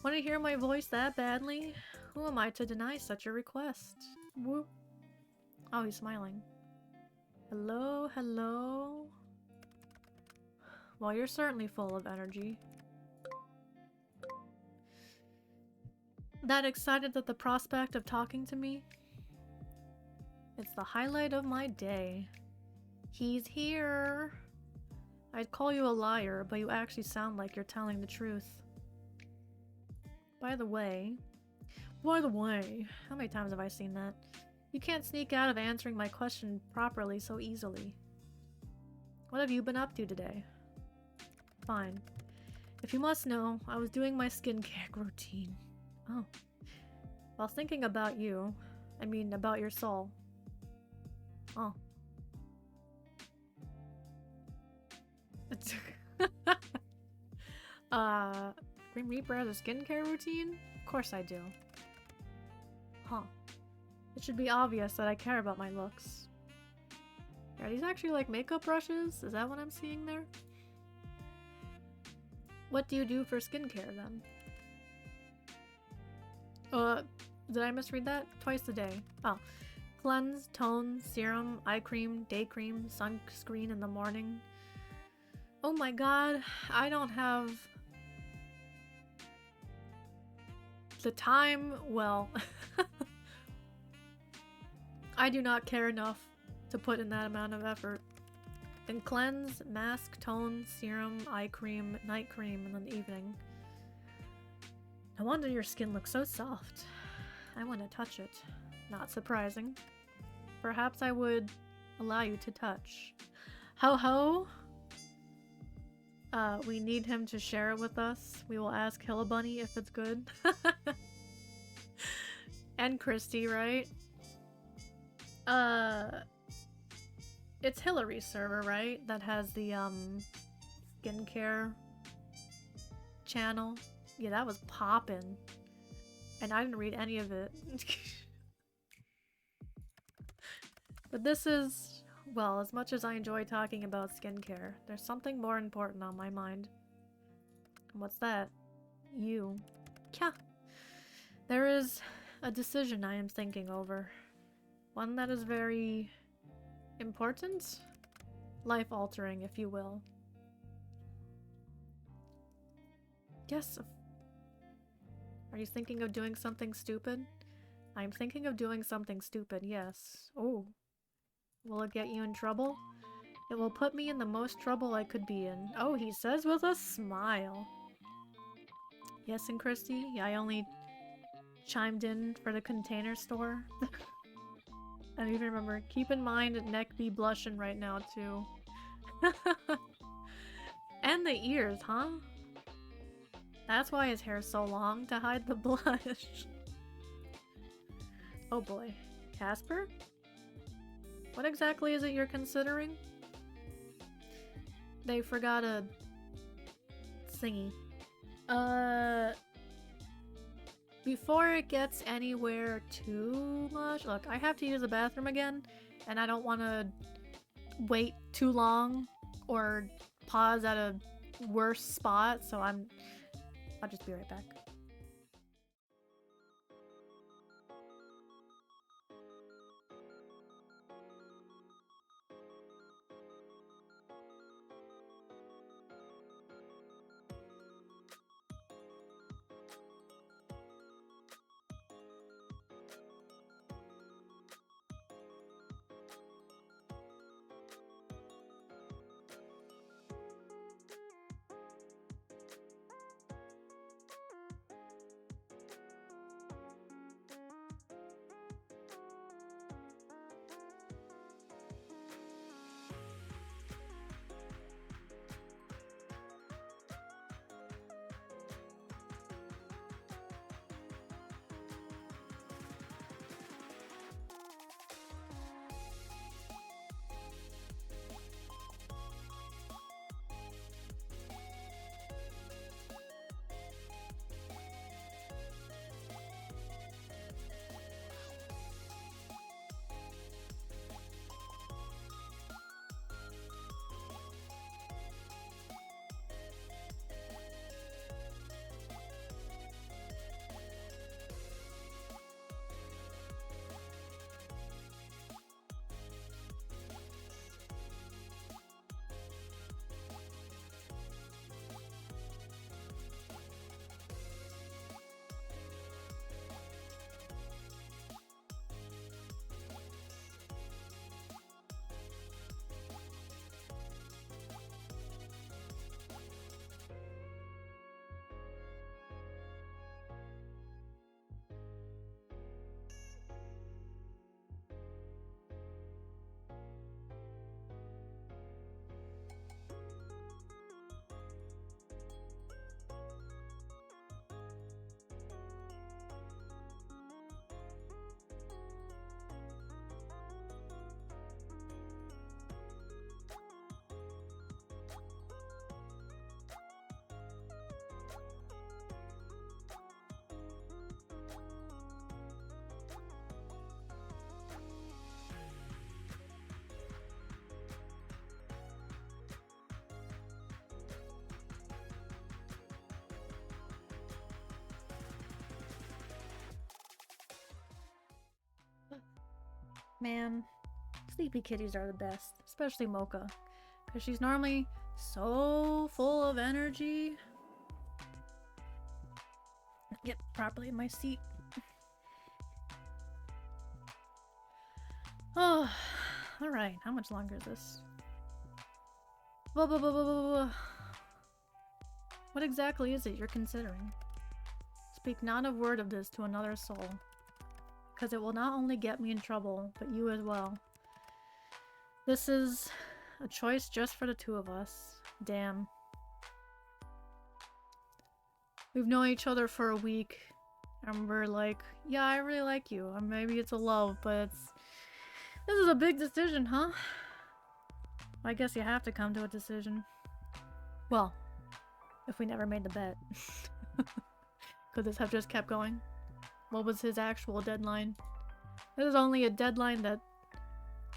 Speaker 1: Want to hear my voice that badly? Who am I to deny such a request? Whoop. Oh, he's smiling. Hello, hello? Well, you're certainly full of energy. That excited at the prospect of talking to me? It's the highlight of my day. He's here! I'd call you a liar, but you actually sound like you're telling the truth. By the way, how many times have I seen that? You can't sneak out of answering my question properly so easily. What have you been up to today? Fine. If you must know, I was doing my skincare routine. Oh. While thinking about you, I mean about your soul. Oh. Grim Reaper has a skincare routine? Of course I do. Huh. It should be obvious that I care about my looks. Are these actually like makeup brushes? Is that what I'm seeing there? What do you do for skincare then? Did I misread that? Twice a day. Oh. Cleanse, tone, serum, eye cream, day cream, sunscreen in the morning. Oh my god, I don't have the time. Well, I do not care enough to put in that amount of effort. Then cleanse, mask, tone, serum, eye cream, night cream, and then evening. No wonder your skin looks so soft. I want to touch it. Not surprising. Perhaps I would allow you to touch. Ho ho! We need him to share it with us. We will ask Hillabunny if it's good. And Christy, right? It's Hillary's server, right? That has the, skincare channel. Yeah, that was poppin'. And I didn't read any of it. But this is, well, as much as I enjoy talking about skincare, there's something more important on my mind. And what's that? You. Yeah. There is a decision I am thinking over. One that is very important? Life-altering, if you will. Yes. Are you thinking of doing something stupid? I'm thinking of doing something stupid, yes. Oh. Will it get you in trouble? It will put me in the most trouble I could be in. Oh, he says with a smile. Yes, and Christy, I only chimed in for the container store. I don't even remember. Keep in mind, neck be blushing right now, too. And the ears, huh? That's why his hair's so long, to hide the blush. Oh boy. Casper? What exactly is it you're considering? They forgot a thingy. Before it gets anywhere too much... Look, I have to use the bathroom again, and I don't want to wait too long or pause at a worse spot, so I'll just be right back. Man, sleepy kitties are the best, especially Mocha, because she's normally so full of energy. Get properly in my seat. Oh, alright, how much longer is this? Blah, blah, blah, blah, blah, blah. What exactly is it you're considering? Speak not a word of this to another soul, because it will not only get me in trouble, but you as well. This is a choice just for the two of us. Damn. We've known each other for a week, and we're like, yeah, I really like you. Or maybe it's a love, but this is a big decision, huh? I guess you have to come to a decision. Well, if we never made the bet. Could this have just kept going? What was his actual deadline? This is only a deadline that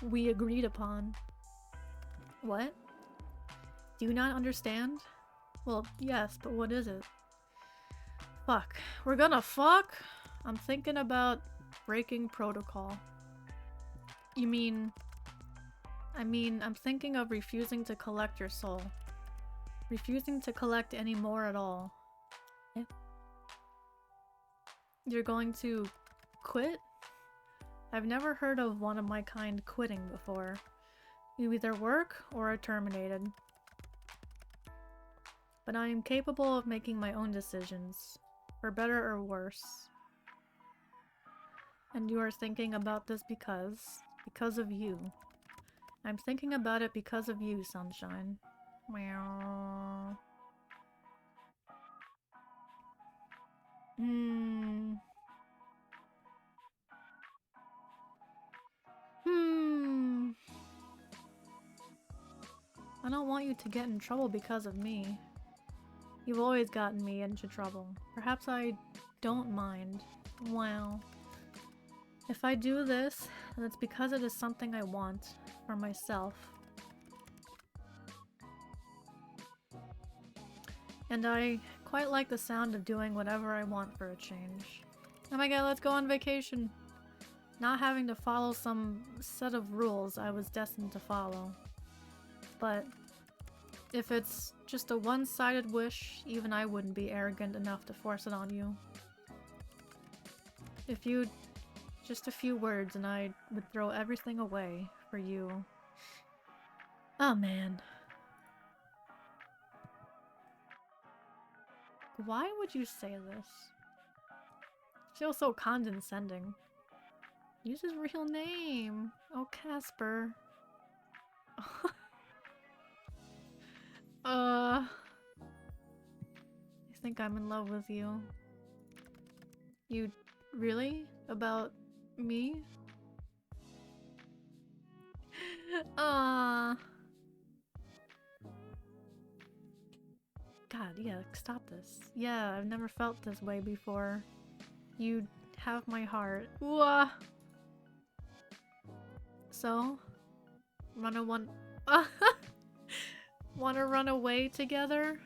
Speaker 1: we agreed upon. What? Do you not understand? Well, yes, but what is it? Fuck. We're gonna fuck? I'm thinking about breaking protocol. You mean... I'm thinking of refusing to collect your soul. Refusing to collect any more at all. Eh? You're going to quit? I've never heard of one of my kind quitting before. You either work or are terminated. But I am capable of making my own decisions, for better or worse. And you are thinking about this because of you. I'm thinking about it because of you, Sunshine. Meow. I don't want you to get in trouble because of me. You've always gotten me into trouble. Perhaps I don't mind. Wow. If I do this, then it's because it is something I want for myself. And I quite like the sound of doing whatever I want for a change. Oh my god, let's go on vacation! Not having to follow some set of rules I was destined to follow. But if it's just a one-sided wish, even I wouldn't be arrogant enough to force it on you. If you'd just a few words and I would throw everything away for you. Oh man. Why would you say this? Feels so condescending. Use his real name. Oh, Casper. I think I'm in love with you. You really? About me? God, yeah, stop this. Yeah, I've never felt this way before. You have my heart. Wah! So? Wanna run away together?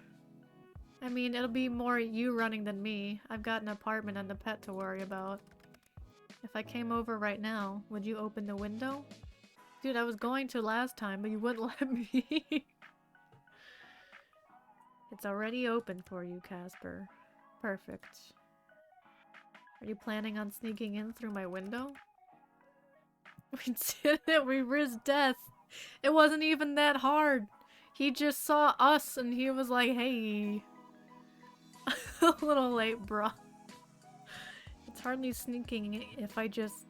Speaker 1: I mean, it'll be more you running than me. I've got an apartment and a pet to worry about. If I came over right now, would you open the window? Dude, I was going to last time, but you wouldn't let me. It's already open for you, Casper. Perfect. Are you planning on sneaking in through my window? We did it! We risked death! It wasn't even that hard! He just saw us and he was like, hey. A little late, bruh. It's hardly sneaking if I just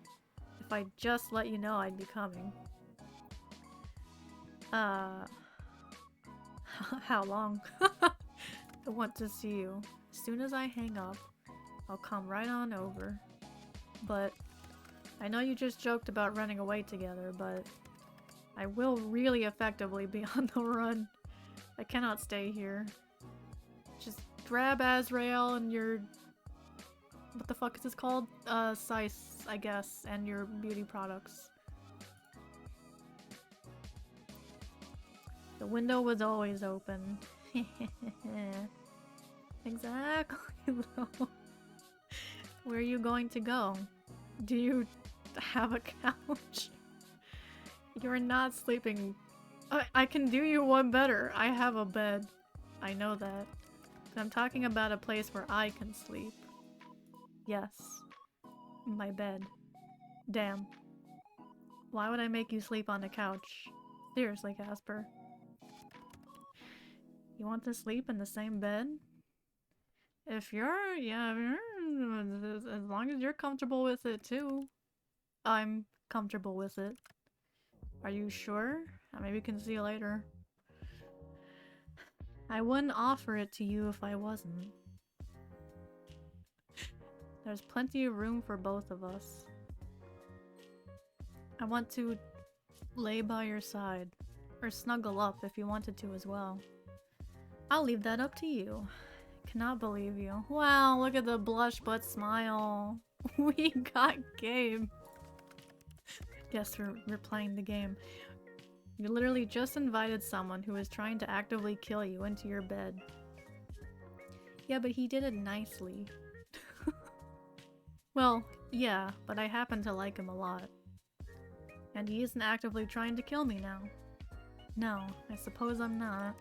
Speaker 1: let you know I'd be coming. How long? I want to see you. As soon as I hang up, I'll come right on over. But I know you just joked about running away together, but I will really effectively be on the run. I cannot stay here. Just grab Azrael and your... what the fuck is this called? Sice, I guess, and your beauty products. The window was always open. Exactly, though. Where are you going to go? Do you have a couch. You're not sleeping. I can do you one better. I have a bed. I know that. I'm talking about a place where I can sleep. Yes. My bed. Damn. Why would I make you sleep on the couch? Seriously, Casper. You want to sleep in the same bed? If you're, as long as you're comfortable with it too. I'm comfortable with it. Are you sure? Maybe we can see you later. I wouldn't offer it to you if I wasn't. There's plenty of room for both of us. I want to lay by your side. Or snuggle up if you wanted to as well. I'll leave that up to you. Cannot believe you. Wow, look at the blush but smile. We got game. Yes, we're playing the game. You literally just invited someone who is trying to actively kill you into your bed. Yeah, but he did it nicely. Well, yeah, but I happen to like him a lot. And he isn't actively trying to kill me now. No, I suppose I'm not.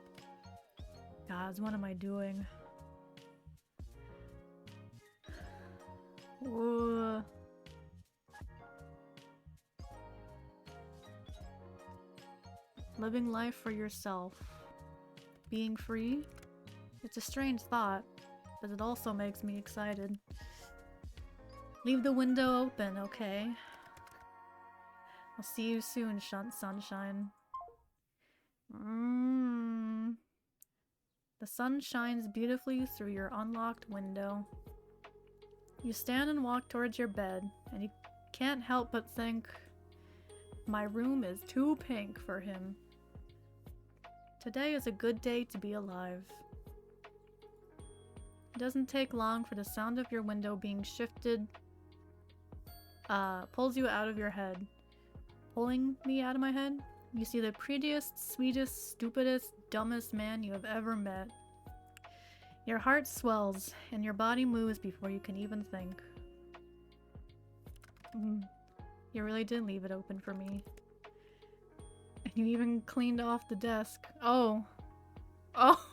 Speaker 1: Gods, what am I doing? Whoa. Living life for yourself. Being free? It's a strange thought, but it also makes me excited. Leave the window open, okay? I'll see you soon, sunshine. The sun shines beautifully through your unlocked window. You stand and walk towards your bed, and you can't help but think, my room is too pink for him. Today is a good day to be alive. It doesn't take long for the sound of your window being shifted, pulls you out of your head. Pulling me out of my head? You see the prettiest, sweetest, stupidest, dumbest man you have ever met. Your heart swells, and your body moves before you can even think. You really did leave it open for me. And you even cleaned off the desk. Oh. Oh!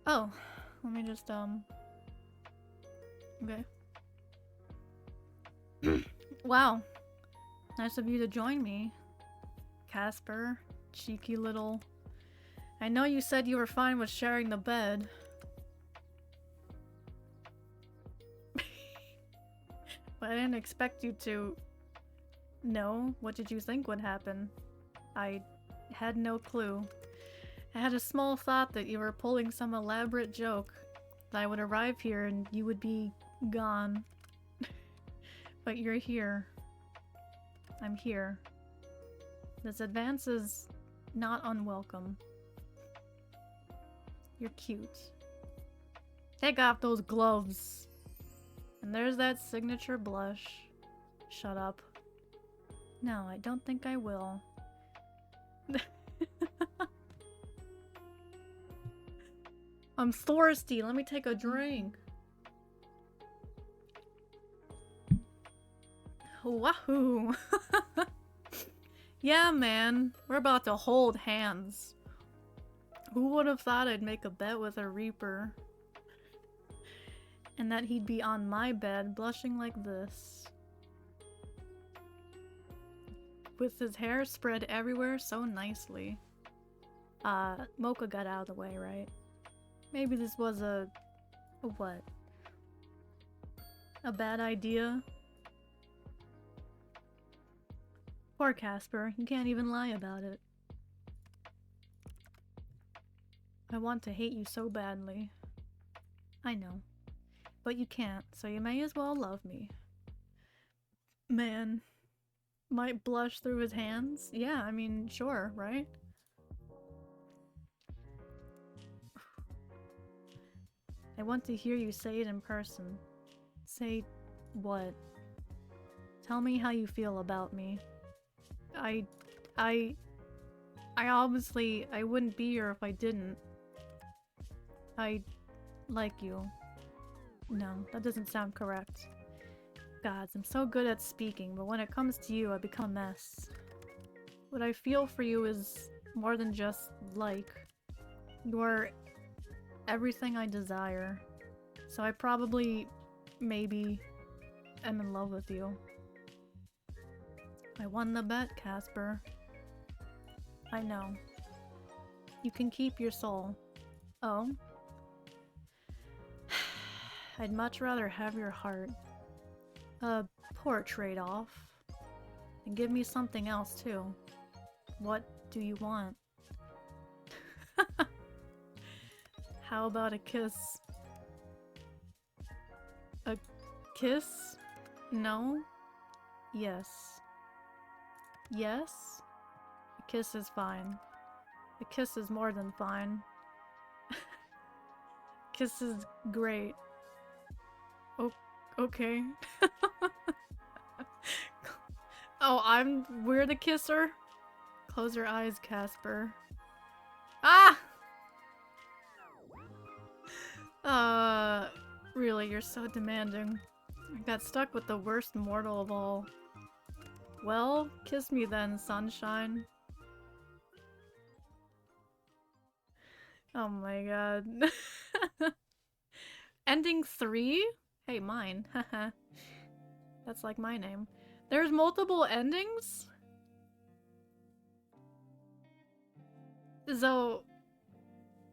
Speaker 1: Oh. Let me just, okay. Wow. Nice of you to join me, Casper. Cheeky little... I know you said you were fine with sharing the bed. But I didn't expect you to... know. What did you think would happen? I had no clue. I had a small thought that you were pulling some elaborate joke. That I would arrive here and you would be gone. But you're here. I'm here. This advance is not unwelcome. You're cute. Take off those gloves. And there's that signature blush. Shut up. No, I don't think I will. I'm thirsty. Let me take a drink. Wahoo! Yeah, man. We're about to hold hands. Who would have thought I'd make a bet with a Reaper? And that he'd be on my bed, blushing like this. With his hair spread everywhere so nicely. Mocha got out of the way, right? Maybe this was a what? A bad idea? Poor Casper, you can't even lie about it. I want to hate you so badly. I know. But you can't, so you may as well love me. Man. Might blush through his hands? Yeah, I mean, sure, right? I want to hear you say it in person. Say what? Tell me how you feel about me. I obviously, I wouldn't be here if I didn't. I like you. No, that doesn't sound correct. Gods, I'm so good at speaking, but when it comes to you, I become a mess. What I feel for you is more than just like. You are everything I desire. So I probably, maybe, am in love with you. I won the bet, Casper. I know. You can keep your soul. Oh? I'd much rather have your heart. A poor trade-off. And give me something else, too. What do you want? How about a kiss? A kiss? No? Yes. Yes? A kiss is fine. A kiss is more than fine. Kiss is great. Oh, okay. Oh, we're the kisser? Close your eyes, Casper. Ah! Really, you're so demanding. I got stuck with the worst mortal of all. Well, kiss me then, sunshine. Oh my god. Ending 3? Hey, mine. Haha. That's like my name. There's multiple endings? So,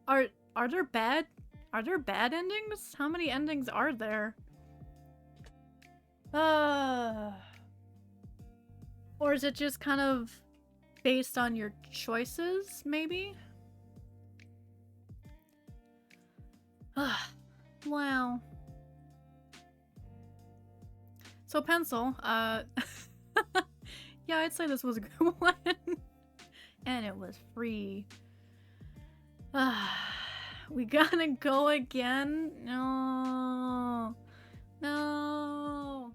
Speaker 1: are there bad endings? How many endings are there? Or is it just kind of based on your choices, maybe? Wow. So Pencil, yeah, I'd say this was a good one. And it was free. We gotta go again? No. No.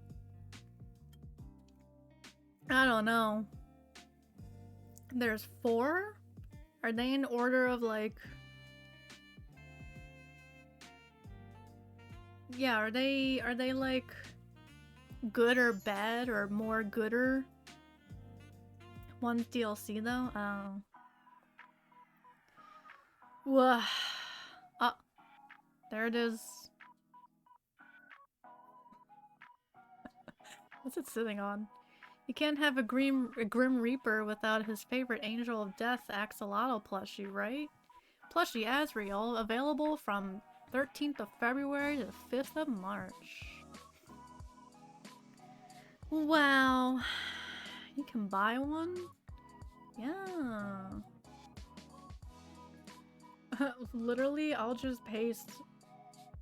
Speaker 1: I don't know. There's 4? Are they in order of like... Yeah, are they like good or bad or more gooder? One's DLC though? Oh. Whoa. Oh. There it is. What's it sitting on? You can't have a Grim Reaper without his favorite Angel of Death Axolotl plushie, right? Plushie Asriel, available from 13th of February to 5th of March. Wow. You can buy one? Yeah. Literally, I'll just paste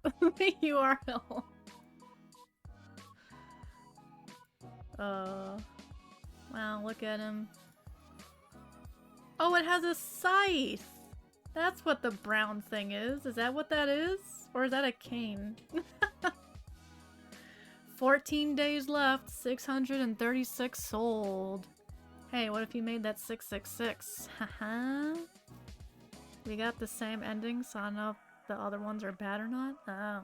Speaker 1: the URL. Wow, look at him. Oh, it has a scythe! That's what the brown thing is. Is that what that is? Or is that a cane? 14 days left, 636 sold. Hey, what if you made that 666? Haha. We got the same ending, so I don't know if the other ones are bad or not. Oh.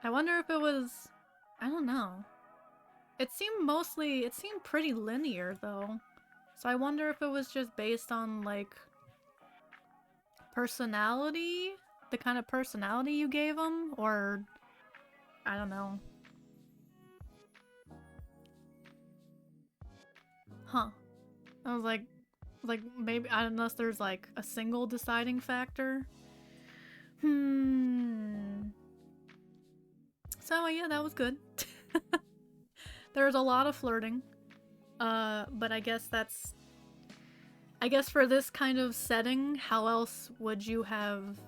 Speaker 1: I wonder if it was... I don't know. It seemed pretty linear, though. So I wonder if it was just based on, like... personality? The kind of personality you gave them? Or... I don't know. Huh. I was like maybe, I don't know if there's like a single deciding factor. So yeah, that was good. There was a lot of flirting. But I guess for this kind of setting, how else would you have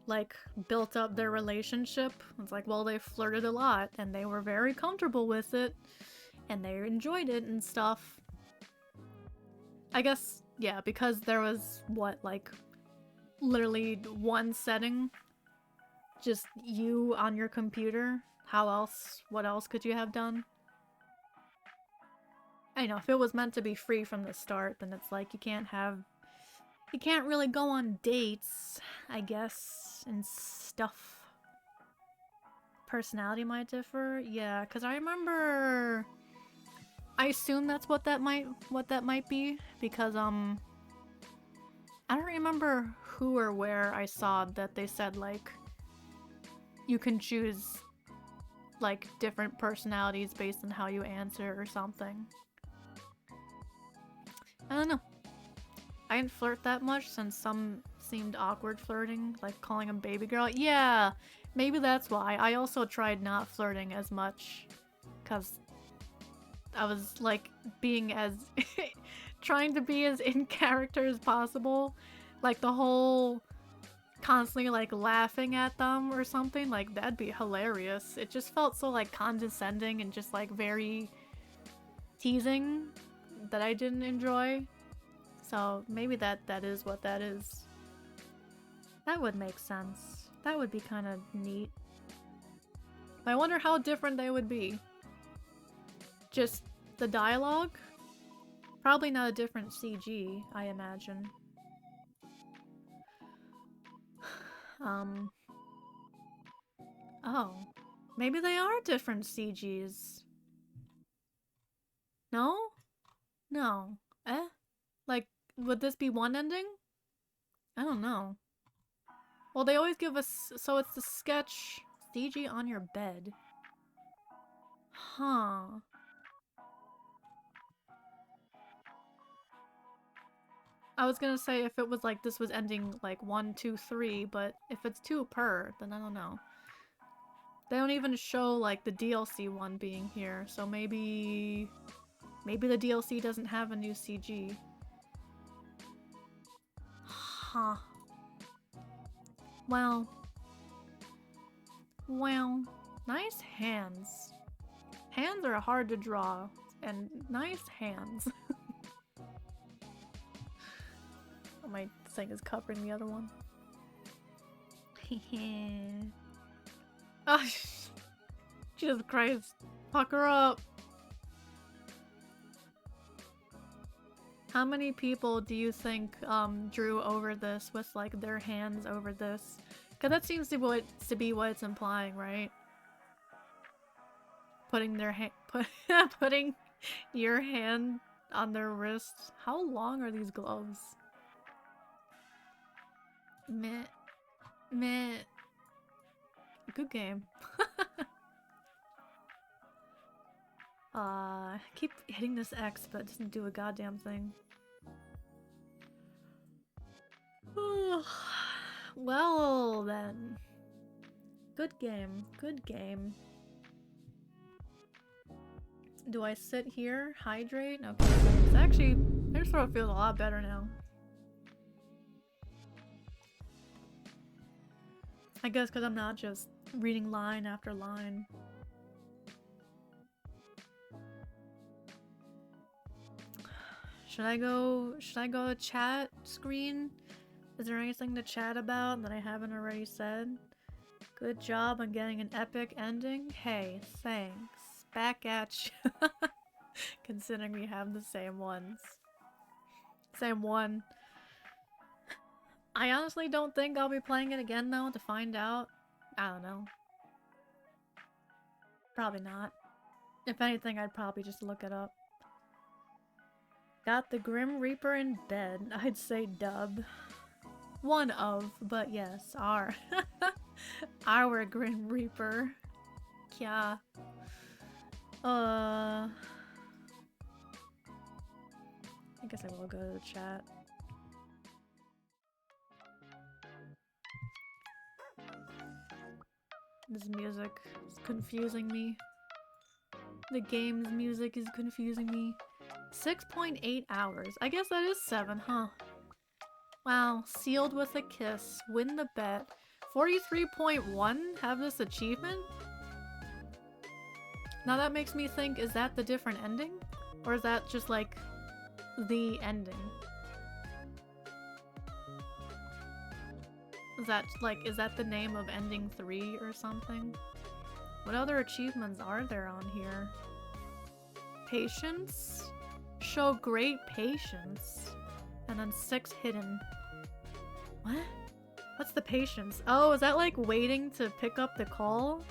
Speaker 1: like built up their relationship? It's like, well, they flirted a lot and they were very comfortable with it and they enjoyed it and stuff. I guess, yeah, because there was, what, like, literally one setting? Just you on your computer? What else could you have done? I know, if it was meant to be free from the start, then it's like you can't really go on dates, I guess, and stuff. personality might differ. Yeah, because I remember... I assume that's what that might be, because, I don't remember who or where I saw that they said, like, you can choose, like, different personalities based on how you answer or something. I don't know. I didn't flirt that much since some seemed awkward flirting, like calling him baby girl. Yeah, maybe that's why. I also tried not flirting as much, because I was, like, being as... trying to be as in character as possible. Like, the whole... constantly, like, laughing at them or something, like, that'd be hilarious. It just felt so, like, condescending and just, like, very teasing that I didn't enjoy. So maybe that is what that is. That would make sense. That would be kind of neat. I wonder how different they would be. Just the dialogue? Probably not a different CG, I imagine. Oh. Maybe they are different CGs. No? No. Eh? Like, would this be one ending? I don't know. Well, they always give us... So it's the sketch CG on your bed. Huh. I was gonna say if it was like this was ending like 1, 2, 3, but if it's 2 per, then I don't know. They don't even show like the DLC one being here, so maybe the DLC doesn't have a new CG. Huh. Well, nice hands. Hands are hard to draw, and nice hands. My thing is covering the other one. Oh, Jesus Christ. Pucker up. How many people do you think drew over this with like their hands over this? Because that seems to be what it's implying, right? Putting their putting your hand on their wrist. How long are these gloves? Meh. Meh. Good game. I keep hitting this X, but it doesn't do a goddamn thing. Well, then. Good game. Good game. Do I sit here? Hydrate? Okay. It's actually, my throat feels a lot better now. I guess because I'm not just reading line after line. Should I go to chat screen? Is there anything to chat about that I haven't already said? Good job on getting an epic ending. Hey, thanks. Back at you. Considering we have the same ones. Same one. I honestly don't think I'll be playing it again though to find out. I don't know. Probably not. If anything, I'd probably just look it up. Got the Grim Reaper in bed. I'd say dub. One of, but yes, our Grim Reaper. Yeah. I guess I will go to the chat. This music is confusing me. The game's music is confusing me. 6.8 hours. I guess that is 7, huh? Wow. Sealed with a kiss. Win the bet. 43.1 have this achievement? Now that makes me think, is that the different ending? Or is that just like the ending? Is that the name of ending 3 or something? What other achievements are there on here? Patience? Show great patience. And then 6 hidden. What? What's the patience? Oh, is that like waiting to pick up the call?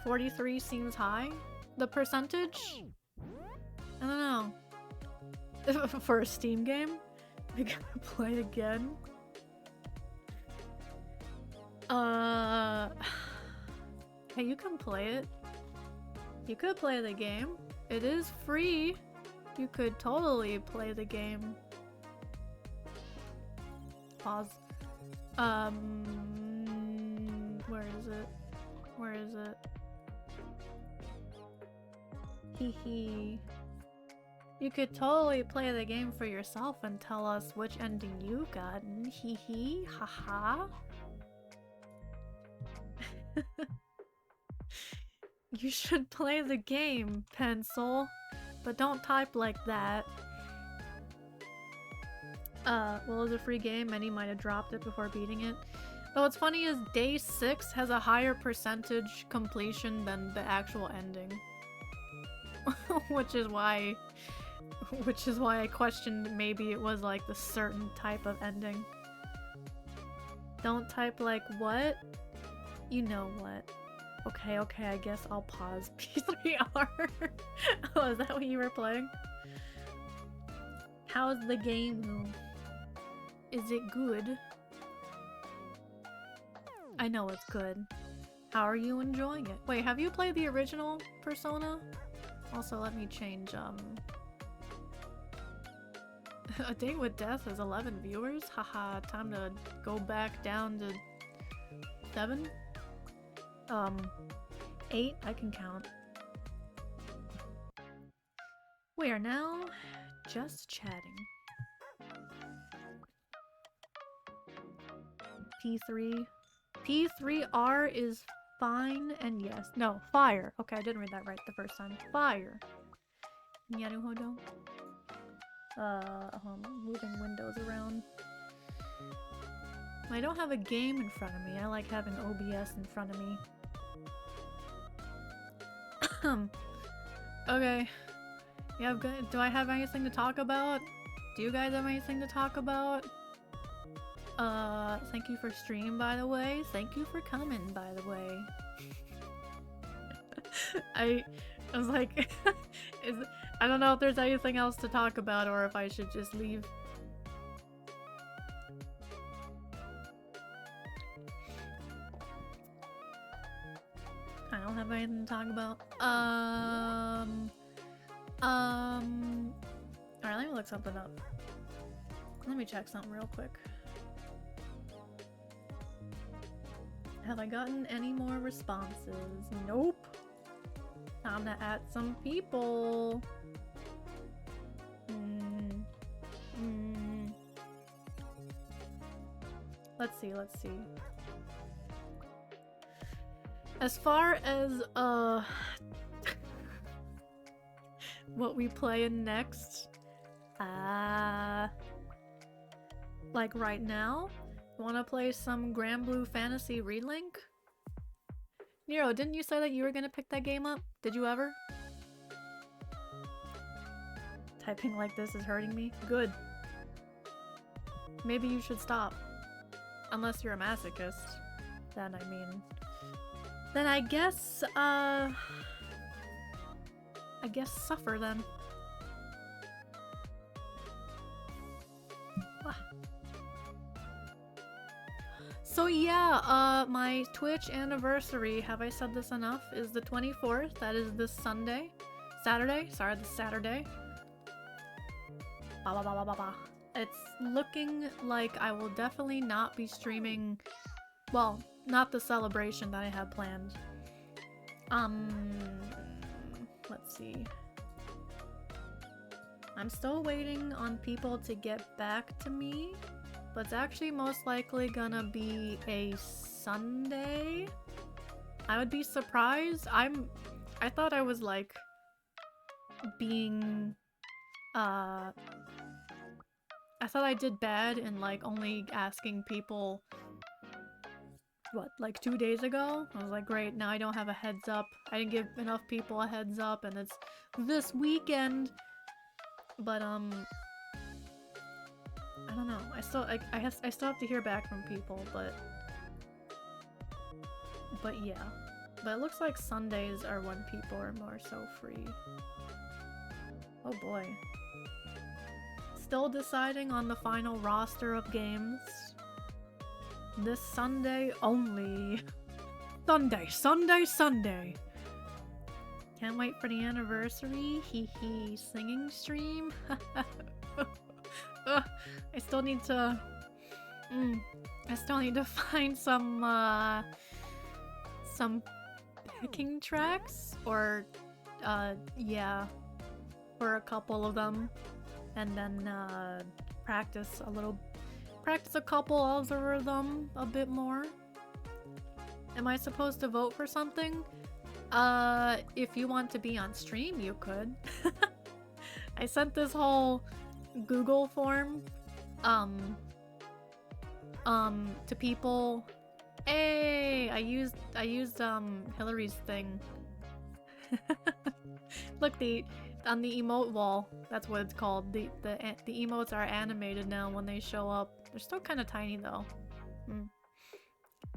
Speaker 1: 43 seems high. The percentage? I don't know. For a Steam game? We gotta play again? Hey, you can play it. You could play the game. It is free. You could totally play the game. Pause. Where is it? Where is it? Hee hee. You could totally play the game for yourself and tell us which ending you gotten. Hee hee. Haha. You should play the game, Pencil. But don't type like that. Well, it's a free game. Many might have dropped it before beating it. But what's funny is Day 6 has a higher percentage completion than the actual ending. which is why I questioned maybe it was like the certain type of ending. Don't type like what? You know what. Okay, I guess I'll pause P3R. Oh, is that what you were playing? How's the game? Is it good? I know it's good. How are you enjoying it? Wait, have you played the original Persona? Also, let me change, A Date with Death has 11 viewers? Haha, time to go back down to 7? 8? I can count. We are now just chatting. P3. P3R is fine and yes. No, fire. Okay, I didn't read that right the first time. Fire. Nyaruhodo. Moving windows around. I don't have a game in front of me. I like having OBS in front of me. Okay. Yeah, do I have anything to talk about? Do you guys have anything to talk about? Thank you for stream, by the way. Thank you for coming, by the way. I was like, I don't know if there's anything else to talk about or if I should just leave. I don't have anything to talk about. Alright, let me look something up. Let me check something real quick. Have I gotten any more responses? Nope. Time to add some people. Let's see. As far as, what we play in next, like right now, wanna play some Grand Blue Fantasy Relink? Nero, didn't you say that you were gonna pick that game up? Did you ever? Typing like this is hurting me. Good. Maybe you should stop. Unless you're a masochist. Then I mean... Then I guess, suffer then. So yeah, my Twitch anniversary, have I said this enough, is the 24th. That is this Sunday. Saturday? Sorry, this Saturday. It's looking like I will definitely not be streaming, well, not the celebration that I had planned. Let's see. I'm still waiting on people to get back to me, but it's actually most likely gonna be a Sunday. I would be surprised. I thought I was like being, I thought I did bad in like only asking people, what, like 2 days ago? I was like, great, now I don't have a heads up. I didn't give enough people a heads up and it's this weekend. But I don't know. I still have to hear back from people, but yeah. But it looks like Sundays are when people are more so free. Oh boy. Still deciding on the final roster of games. This Sunday only. Sunday, Sunday, Sunday. Can't wait for the anniversary. Hee hee. Singing stream. I still need to find some backing tracks or yeah, for a couple of them, and then practice a couple of them a bit more. Am I supposed to vote for something? If you want to be on stream, you could. I sent this whole Google form to people. Hey, I used Hillary's thing. Look, on the emote wall, that's what it's called. The emotes are animated now when they show up. They're still kind of tiny though.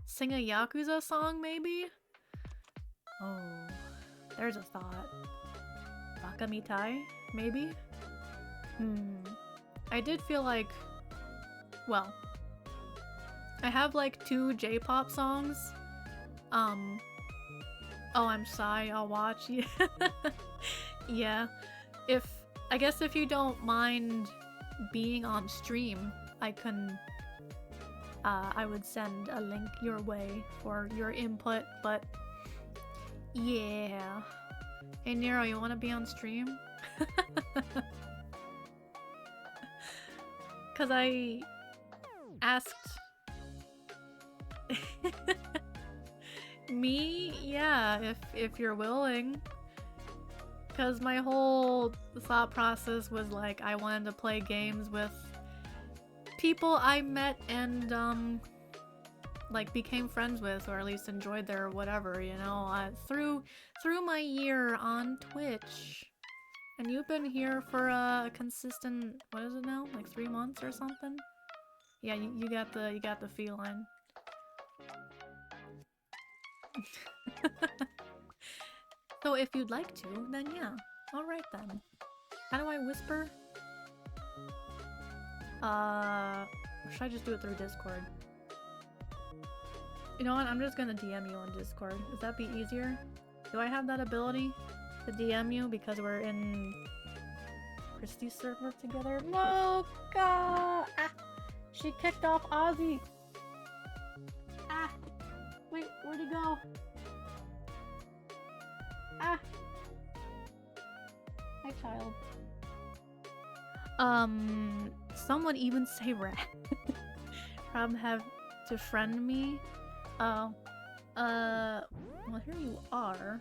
Speaker 1: Sing a Yakuza song, maybe? Oh, there's a thought. Bakamitai, maybe? I did feel like, well, I have like 2 J-pop songs. Oh, I'm Psy, I'll watch. Yeah. I guess if you don't mind being on stream, I would send a link your way for your input, but yeah. Hey Nero, you wanna be on stream? Cause I asked me, yeah, if you're willing. Cause my whole thought process was like I wanted to play games with people I met and like became friends with, or at least enjoyed their whatever, you know, through my year on Twitch. And you've been here for a consistent, what is it now? Like 3 months or something? Yeah, you got the feeling. So if you'd like to, then yeah. Alright then. How do I whisper? Or should I just do it through Discord? You know what? I'm just gonna DM you on Discord. Would that be easier? Do I have that ability to DM you because we're in Christie's server together? No, God! Ah! She kicked off Ozzy! Ah! Wait, where'd he go? Ah! Hi, child. Some would even say rat. Prob have to friend me. Oh. Well, here you are.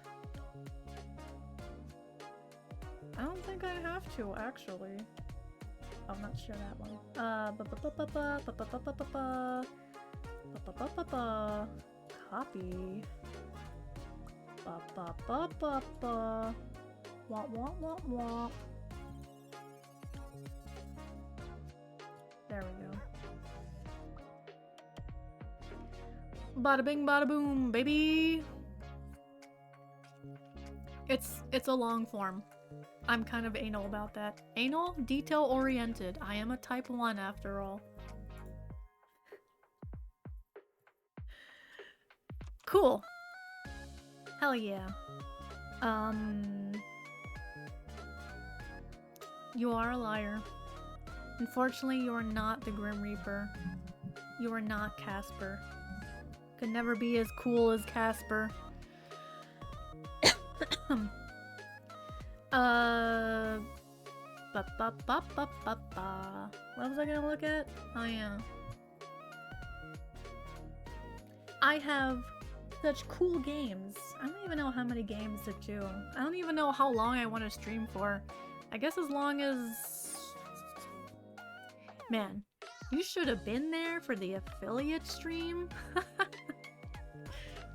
Speaker 1: I don't think I have to, actually. I'm not sure that one. Copy. Wah wah wah wah. There we go. Bada bing bada boom, baby. It's a long form. I'm kind of anal about that. Anal? Detail oriented. I am a type 1 after all. Cool. Hell yeah. You are a liar. Unfortunately, you are not the Grim Reaper. You are not Casper. Could never be as cool as Casper. What was I gonna look at? Oh yeah. I have such cool games. I don't even know how many games to do. I don't even know how long I want to stream for. I guess as long as... Man, you should have been there for the affiliate stream.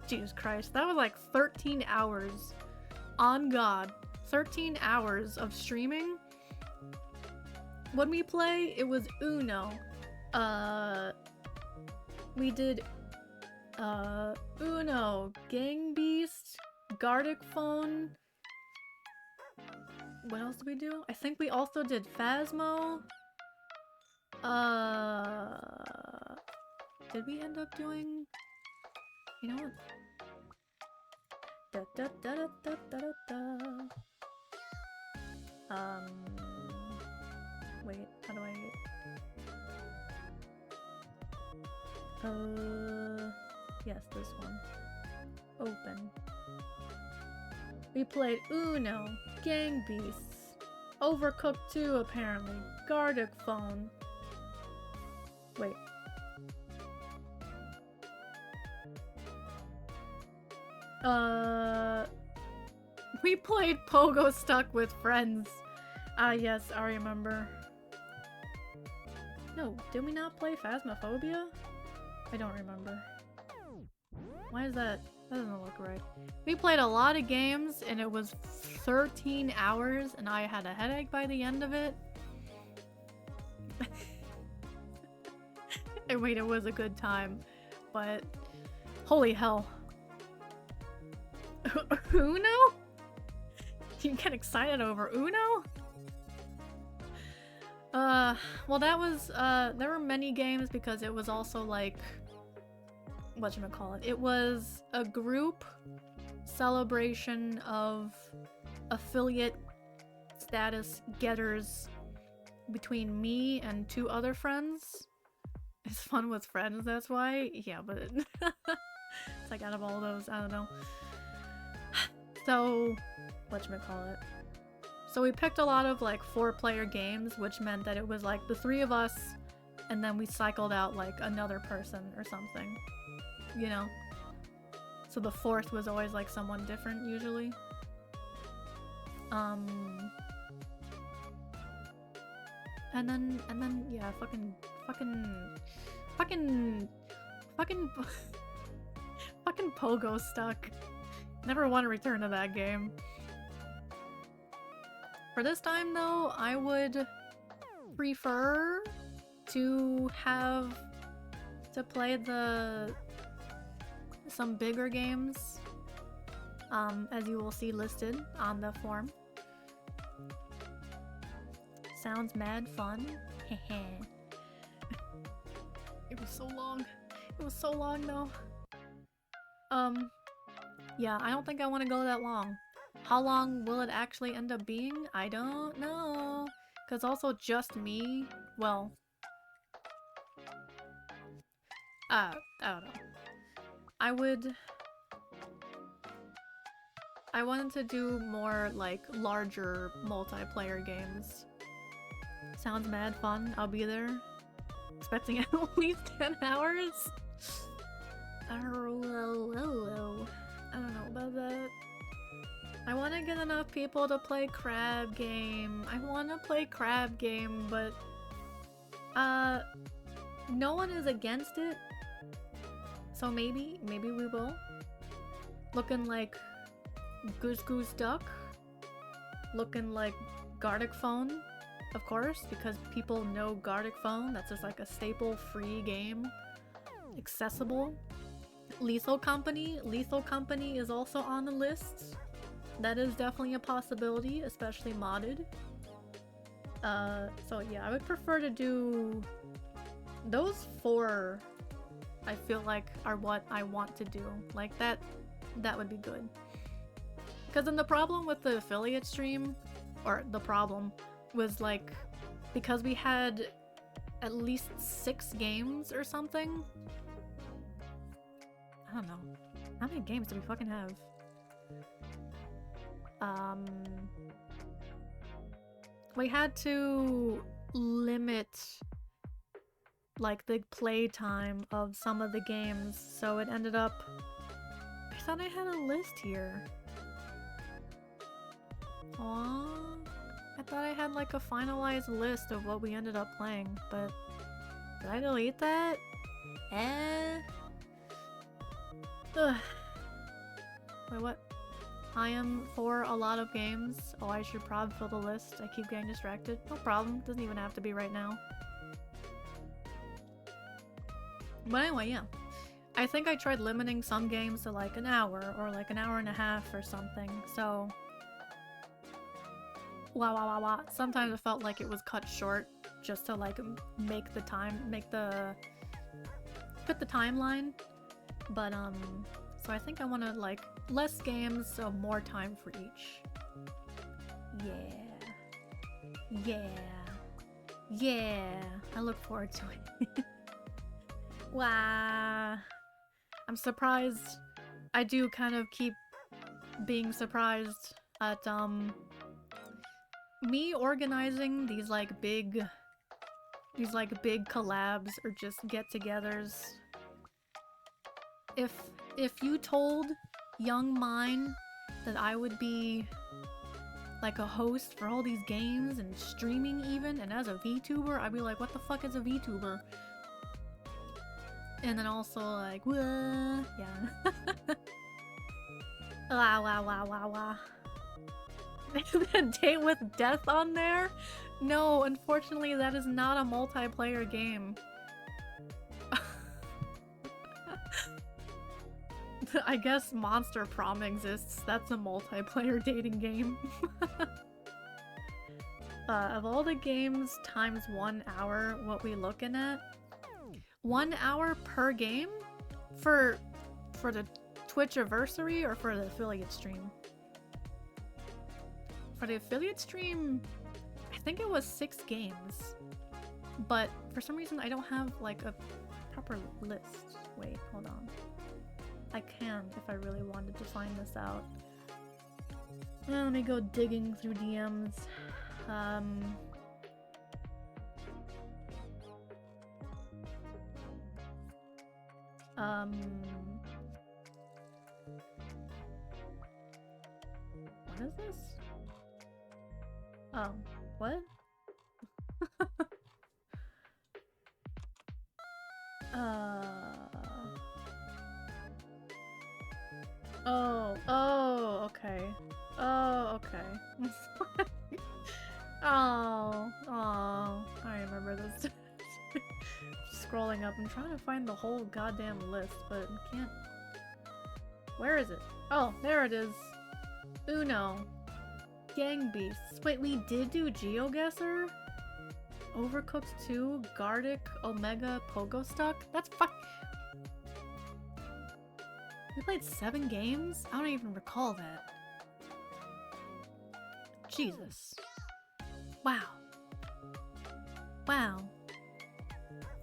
Speaker 1: Jesus Christ, that was like 13 hours. On God. 13 hours of streaming. When we play, it was Uno. We did Uno, Gang Beasts, Gardic Phone. What else did we do? I think we also did Phasmo. Did we end up doing... You know what? Da da da da da da da. Wait, how do I... yes, this one. Open. We played Uno, Gang Beasts, Overcooked 2 apparently, Gardic Phone. Wait. We played Pogo Stuck with friends. Ah, yes, I remember. No, did we not play Phasmophobia? I don't remember. Why is that? That doesn't look right. We played a lot of games and it was 13 hours and I had a headache by the end of it. I mean, it was a good time, but holy hell. Uno? You get excited over Uno? Well that was, there were many games because it was also like, whatchamacallit, it was a group celebration of affiliate status getters between me and 2 other friends. It's fun with friends, that's why. Yeah, but it's like out of all those, I don't know. So, whatchamacallit. So we picked a lot of like 4-player games, which meant that it was like the 3 of us, and then we cycled out like another person or something, you know? So the 4th was always like someone different, usually. And then, yeah, fucking Pogo Stuck. Never want to return to that game. For this time though, I would prefer to play some bigger games, as you will see listed on the form. Sounds mad fun. It was so long. It was so long though. Yeah, I don't think I want to go that long. How long will it actually end up being? I don't know. Because also just me, well... I don't know. I wanted to do more, like, larger multiplayer games. Sounds mad fun. I'll be there. Expecting at least 10 hours? I don't know about that. I want to get enough people to play Crab Game. I want to play Crab Game, but no one is against it. So maybe we will. Looking like Goose Goose Duck. Looking like Gardic Phone, of course, because people know Gardic Phone. That's just like a staple free game. Accessible. Lethal Company. Lethal Company is also on the list. That is definitely a possibility, especially modded. So yeah, I would prefer to do those 4. I feel like are what I want to do. Like that would be good. Because then the problem with the affiliate stream, or the problem, was like, because we had at least 6 games or something. I don't know. How many games do we fucking have? We had to limit like the playtime of some of the games, so it ended up... I thought I had a list here. Aww. I thought I had like a finalized list of what we ended up playing, but did I delete that? Ugh. Wait, what? I am for a lot of games. Oh, I should probably fill the list. I keep getting distracted. No problem. Doesn't even have to be right now. But anyway, yeah. I think I tried limiting some games to like an hour or like an hour and a half or something, so... Sometimes it felt like it was cut short just to like make the fit the timeline. But so I think I want to like less games, so more time for each. Yeah. I look forward to it. Wow. I'm surprised. I do kind of keep being surprised at me organizing these big collabs or just get-togethers. If you told young mine that I would be like a host for all these games and streaming even, and as a VTuber, I'd be like, what the fuck is a VTuber? And then also like, what? Yeah. Wow. Date with death on there? No, unfortunately that is not a multiplayer game. I guess Monster Prom exists. That's a multiplayer dating game. Of all the games times 1 hour, what we looking at? 1 hour per game? For the Twitchiversary or for the affiliate stream? For the affiliate stream, I think it was 6 games. But for some reason I don't have like a proper list. Wait, hold on. I can if I really wanted to find this out. Let me go digging through DMs. What is this? Oh, what? Oh, okay. Oh, okay. Oh, I remember this. Scrolling up, I'm trying to find the whole goddamn list, but I can't. Where is it? Oh, there it is. Uno. Gang Beasts. Wait, we did do GeoGuessr? Overcooked 2, Gardic, Omega, Pogo Stuck? That's fuck. We played 7 games? I don't even recall that. Jesus. Wow. Wow.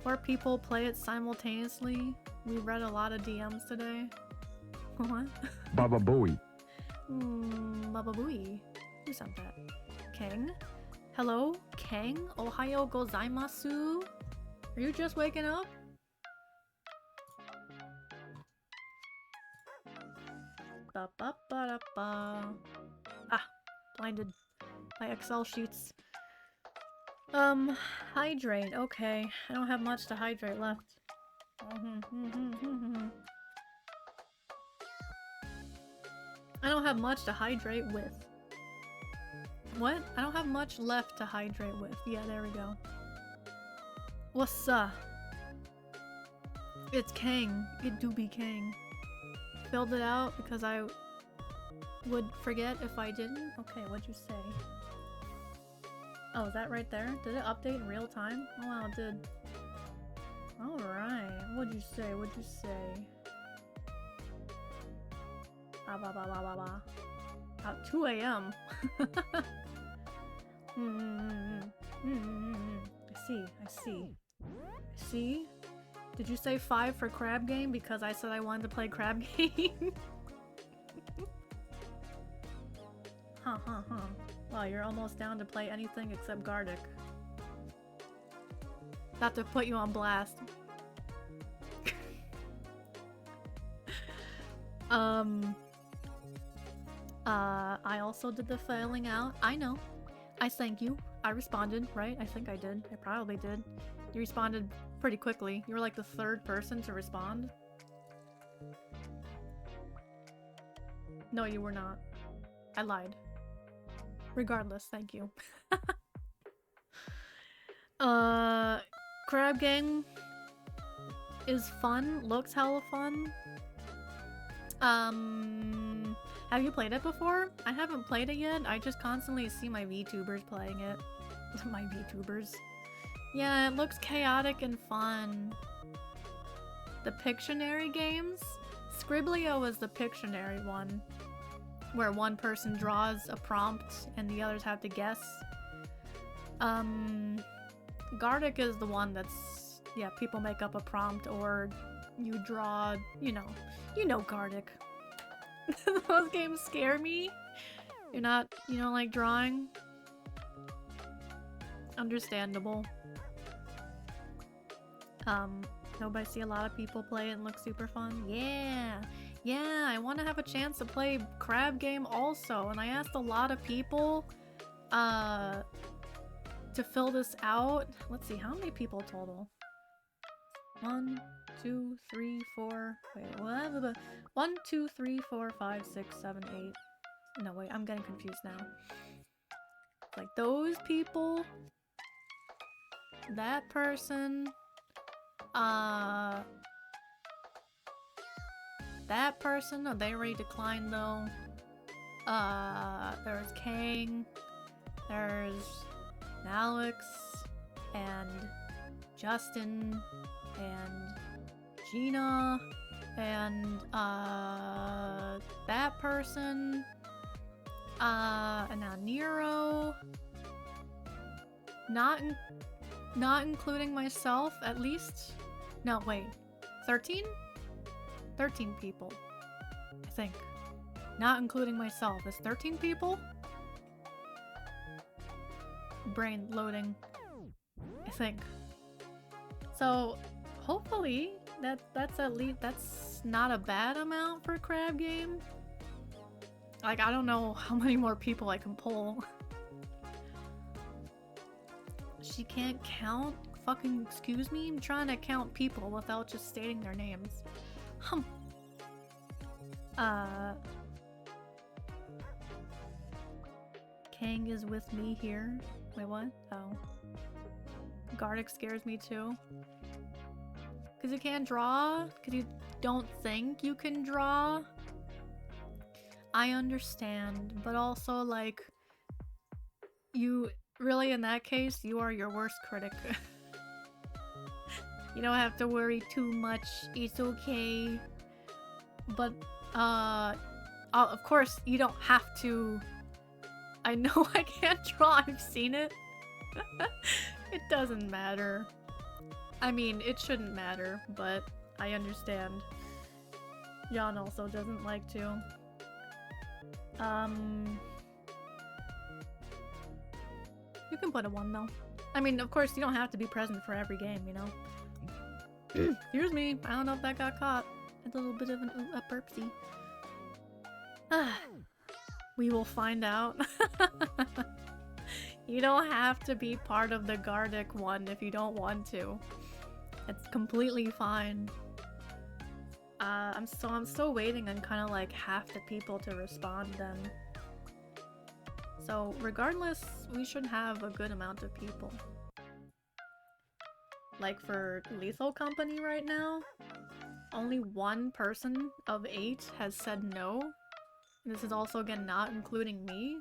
Speaker 1: 4 people play it simultaneously. We read a lot of DMs today. What?
Speaker 2: Baba Booey.
Speaker 1: Baba Booey. Who sent that? Kang? Hello? Kang? Ohayo gozaimasu? Are you just waking up? Ba-ba-ba-da-ba. Ah, blinded by Excel sheets. Hydrate. Okay, I don't have much to hydrate left. I don't have much to hydrate with. What? I don't have much left to hydrate with. Yeah, there we go. What's up? It's Kang. It do be Kang. Filled it out because I would forget if I didn't. Okay, what'd you say? Oh, is that right there? Did it update in real time? Oh wow, it did. Alright. What'd you say? What'd you say? About 2 a.m. I see. Did you say 5 for crab game because I said I wanted to play crab game? Huh. Wow, you're almost down to play anything except Gardic. Not to put you on blast. I also did the filling out. I know. I thank you. I responded, right? I think I did. I probably did. You responded pretty quickly. You were like the 3rd person to respond. No, you were not. I lied. Regardless, thank you. Crab Gang is fun, looks hella fun. Have you played it before? I haven't played it yet. I just constantly see my VTubers playing it. My VTubers. Yeah, it looks chaotic and fun. The Pictionary games? Scriblio is the Pictionary one, where one person draws a prompt and the others have to guess. Gartic is the one that's, yeah, people make up a prompt or you draw, you know Gartic. Those games scare me. You don't like drawing? Understandable. Hope I see a lot of people play it and look super fun. Yeah, I want to have a chance to play Crab Game also, and I asked a lot of people to fill this out. Let's see, how many people total? 1, 2, 3, 4. Wait, what? 1, 2, 3, 4, 5, 6, 7, 8. No, wait, I'm getting confused now. Like those people, that person, that person. Oh, they already declined though. There's Kang, there's Alex, and Justin, and Gina, and that person, and now Nero. Not including myself, at least. No, wait. 13? 13 people, I think. Not including myself. Is 13 people? Brain loading. I think. So, hopefully, that's at least, that's not a bad amount for Crab Game. Like, I don't know how many more people I can pull. She can't count? Fucking excuse me? I'm trying to count people without just stating their names. Kang is with me here. Wait, what? Oh. Gartic scares me too. Cause you can't draw? Cause you don't think you can draw? I understand, but also like, you really, in that case, you are your worst critic. You don't have to worry too much, it's okay. But, of course, you don't have to. I know I can't draw, I've seen it. It doesn't matter. I mean, it shouldn't matter, but I understand. Jan also doesn't like to. You can put a 1 though. I mean, of course, you don't have to be present for every game, you know? Excuse me, I don't know if that got caught. A little bit of a burpsy. We will find out. You don't have to be part of the Gartic one if you don't want to. It's completely fine. I'm still waiting on kind of like half the people to respond then. So regardless, we should have a good amount of people. Like for Lethal Company right now, only 1 person of 8 has said no. This is also, again, not including me.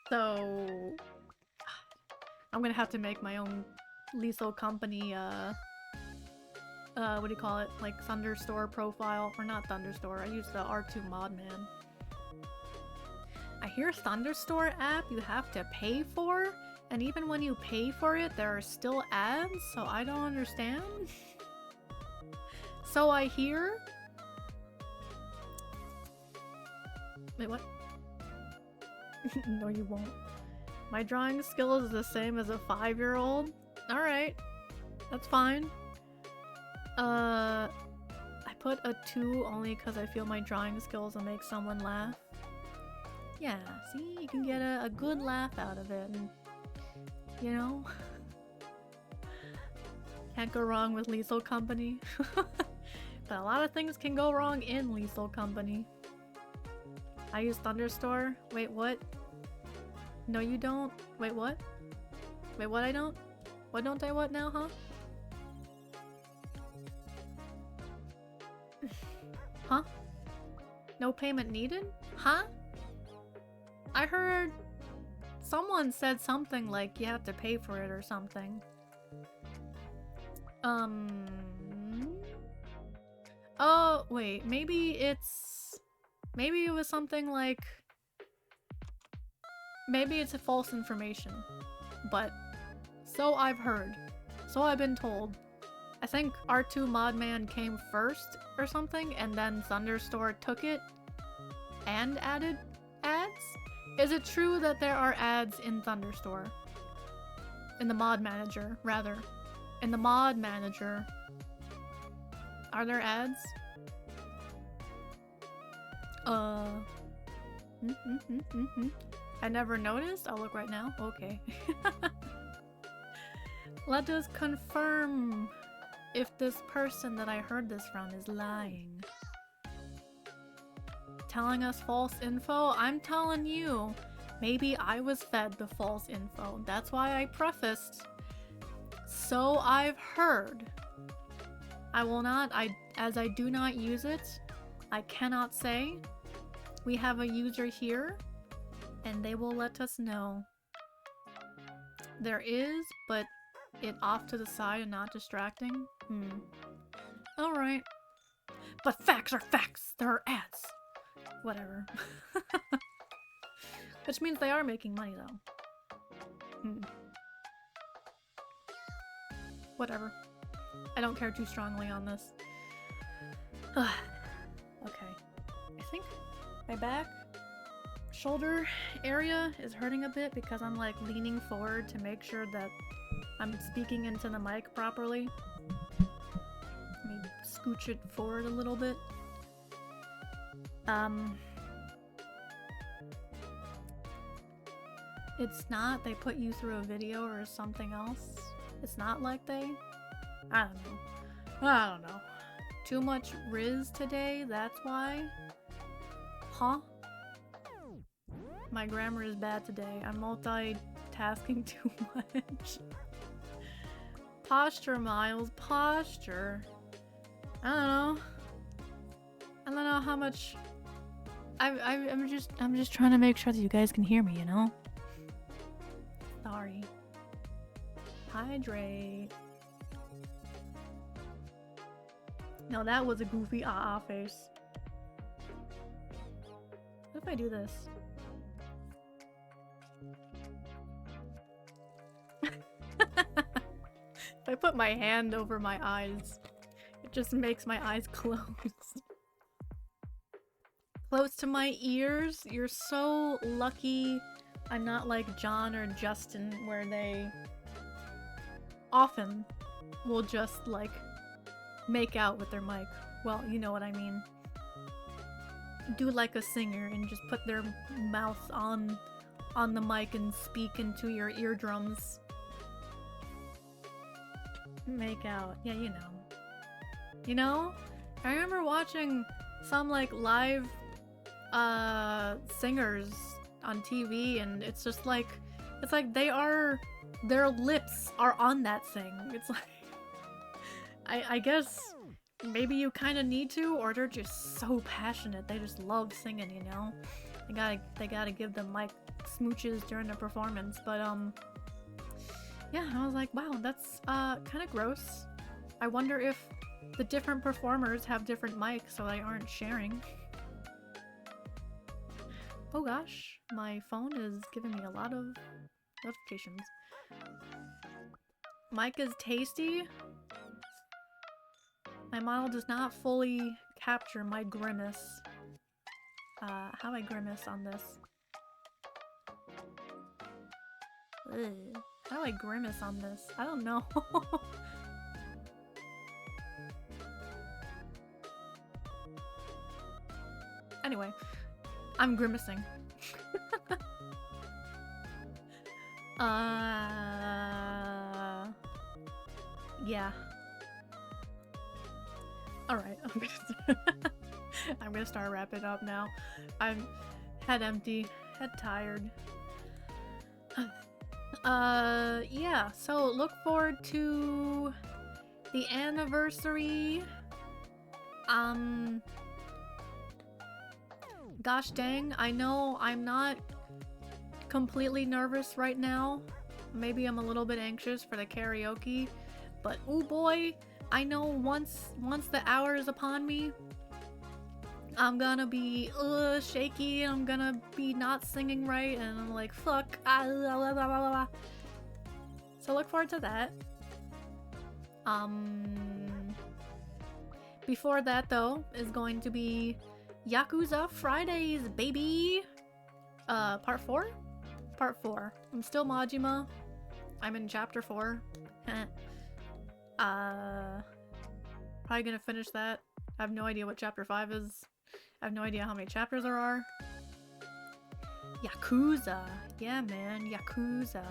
Speaker 1: So I'm gonna have to make my own Lethal Company, what do you call it? Like Thunderstore profile. Or not Thunderstore, I use the R2 mod man. I hear Thunderstore app you have to pay for, and even when you pay for it, there are still ads, so I don't understand. So I hear. Wait, what? No, you won't. My drawing skill is the same as a 5-year-old? Alright. That's fine. I put a 2 only because I feel my drawing skills will make someone laugh. Yeah, see? You can get a good laugh out of it, and, you know? Can't go wrong with Lethal Company. But a lot of things can go wrong in Lethal Company. I use Thunderstore? Wait, what? No, you don't? Wait, what? Wait, what I don't? What don't I what now, huh? Huh? No payment needed? Huh? I heard someone said something like you have to pay for it or something. Oh, wait, maybe it was something like, maybe it's a false information, but so I've heard, so I've been told. I think R2 Modman came first or something, and then Thunderstore took it and added ads? Is it true that there are ads in Thunderstore? In the mod manager, rather. In the mod manager. Are there ads? I never noticed? I'll look right now. Okay. Let us confirm if this person that I heard this from is lying. Telling us false info? I'm telling you, maybe I was fed the false info. That's why I prefaced, so I've heard. I will not, as I do not use it, I cannot say. We have a user here, and they will let us know. There is, but it off to the side and not distracting? Alright. But facts are facts! There are ads! Whatever. Which means they are making money, though. Whatever. I don't care too strongly on this. Okay. I think my back, shoulder area is hurting a bit because I'm like leaning forward to make sure that I'm speaking into the mic properly. Let me scooch it forward a little bit. It's not they put you through a video or something else. It's not like they... I don't know. Too much Riz today, that's why? Huh? My grammar is bad today. I'm multitasking too much. Posture, Miles. Posture. I don't know how much... I'm just trying to make sure that you guys can hear me, you know? Sorry. Hydrate. No, that was a goofy face. What if I do this? If I put my hand over my eyes, it just makes my eyes close. Close to my ears? You're so lucky I'm not like John or Justin, where they often will just like make out with their mic. Well, you know what I mean. Do like a singer and just put their mouth on the mic and speak into your eardrums. Make out. Yeah, you know. You know? I remember watching some like live singers on TV, and it's just like, it's like their lips are on that thing. It's like, I guess maybe you kind of need to, or they're just so passionate. They just love singing, you know? They gotta give them mic smooches during the performance, but yeah, I was like, wow, that's kind of gross. I wonder if the different performers have different mics so they aren't sharing. Oh gosh, my phone is giving me a lot of notifications. Mic is tasty. My model does not fully capture my grimace. How do I grimace on this? Ugh. How do I grimace on this? I don't know. Anyway, I'm grimacing. Yeah. Alright, I'm gonna start wrapping up now. I'm head empty, head tired. Yeah, so look forward to the anniversary. Gosh dang, I know I'm not completely nervous right now. Maybe I'm a little bit anxious for the karaoke, but oh boy, I know once the hour is upon me, I'm gonna be shaky, I'm gonna be not singing right, and I'm like, fuck. So look forward to that. Before that though is going to be Yakuza Fridays, baby! Part 4? Part 4. I'm still Majima. I'm in chapter 4. Probably gonna finish that. I have no idea what chapter 5 is. I have no idea how many chapters there are. Yakuza. Yeah, man. Yakuza.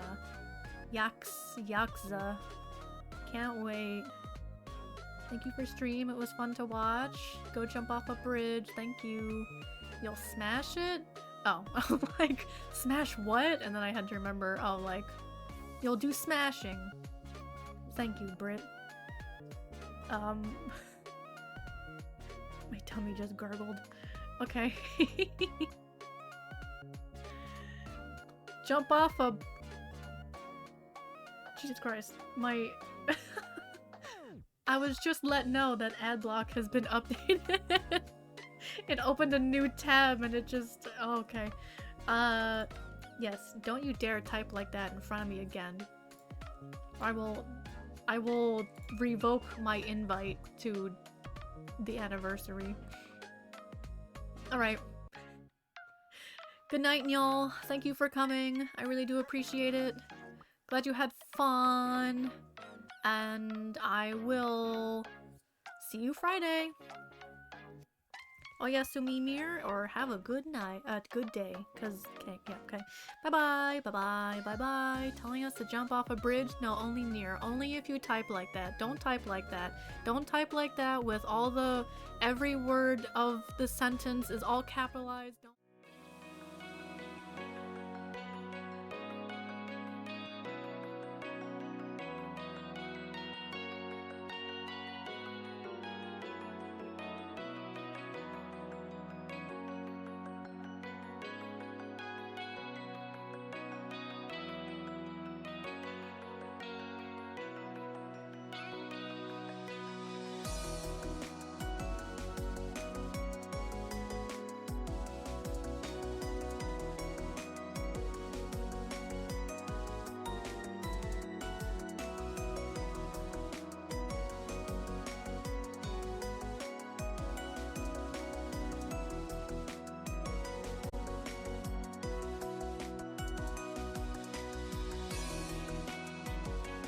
Speaker 1: Yakuza. Can't wait. Thank you for stream. It was fun to watch. Go jump off a bridge. Thank you. You'll smash it? Oh, like, smash what? And then I had to remember, oh, like, you'll do smashing. Thank you, Brit. My tummy just gurgled. Okay. Jump off a... Jesus Christ. My... I was just let know that Adblock has been updated. It opened a new tab and it just... Oh, okay. Yes, don't you dare type like that in front of me again. I will revoke my invite to the anniversary. Alright. Good night, y'all. Thank you for coming. I really do appreciate it. Glad you had fun. And I will see you Friday. Oyasumi mir, or have a good night, good day, cause, okay, yeah, okay. Bye-bye, bye-bye, bye-bye. Telling us to jump off a bridge? No, only near. Only if you type like that. Don't type like that. Don't type like that with all the, every word of the sentence is all capitalized. Don't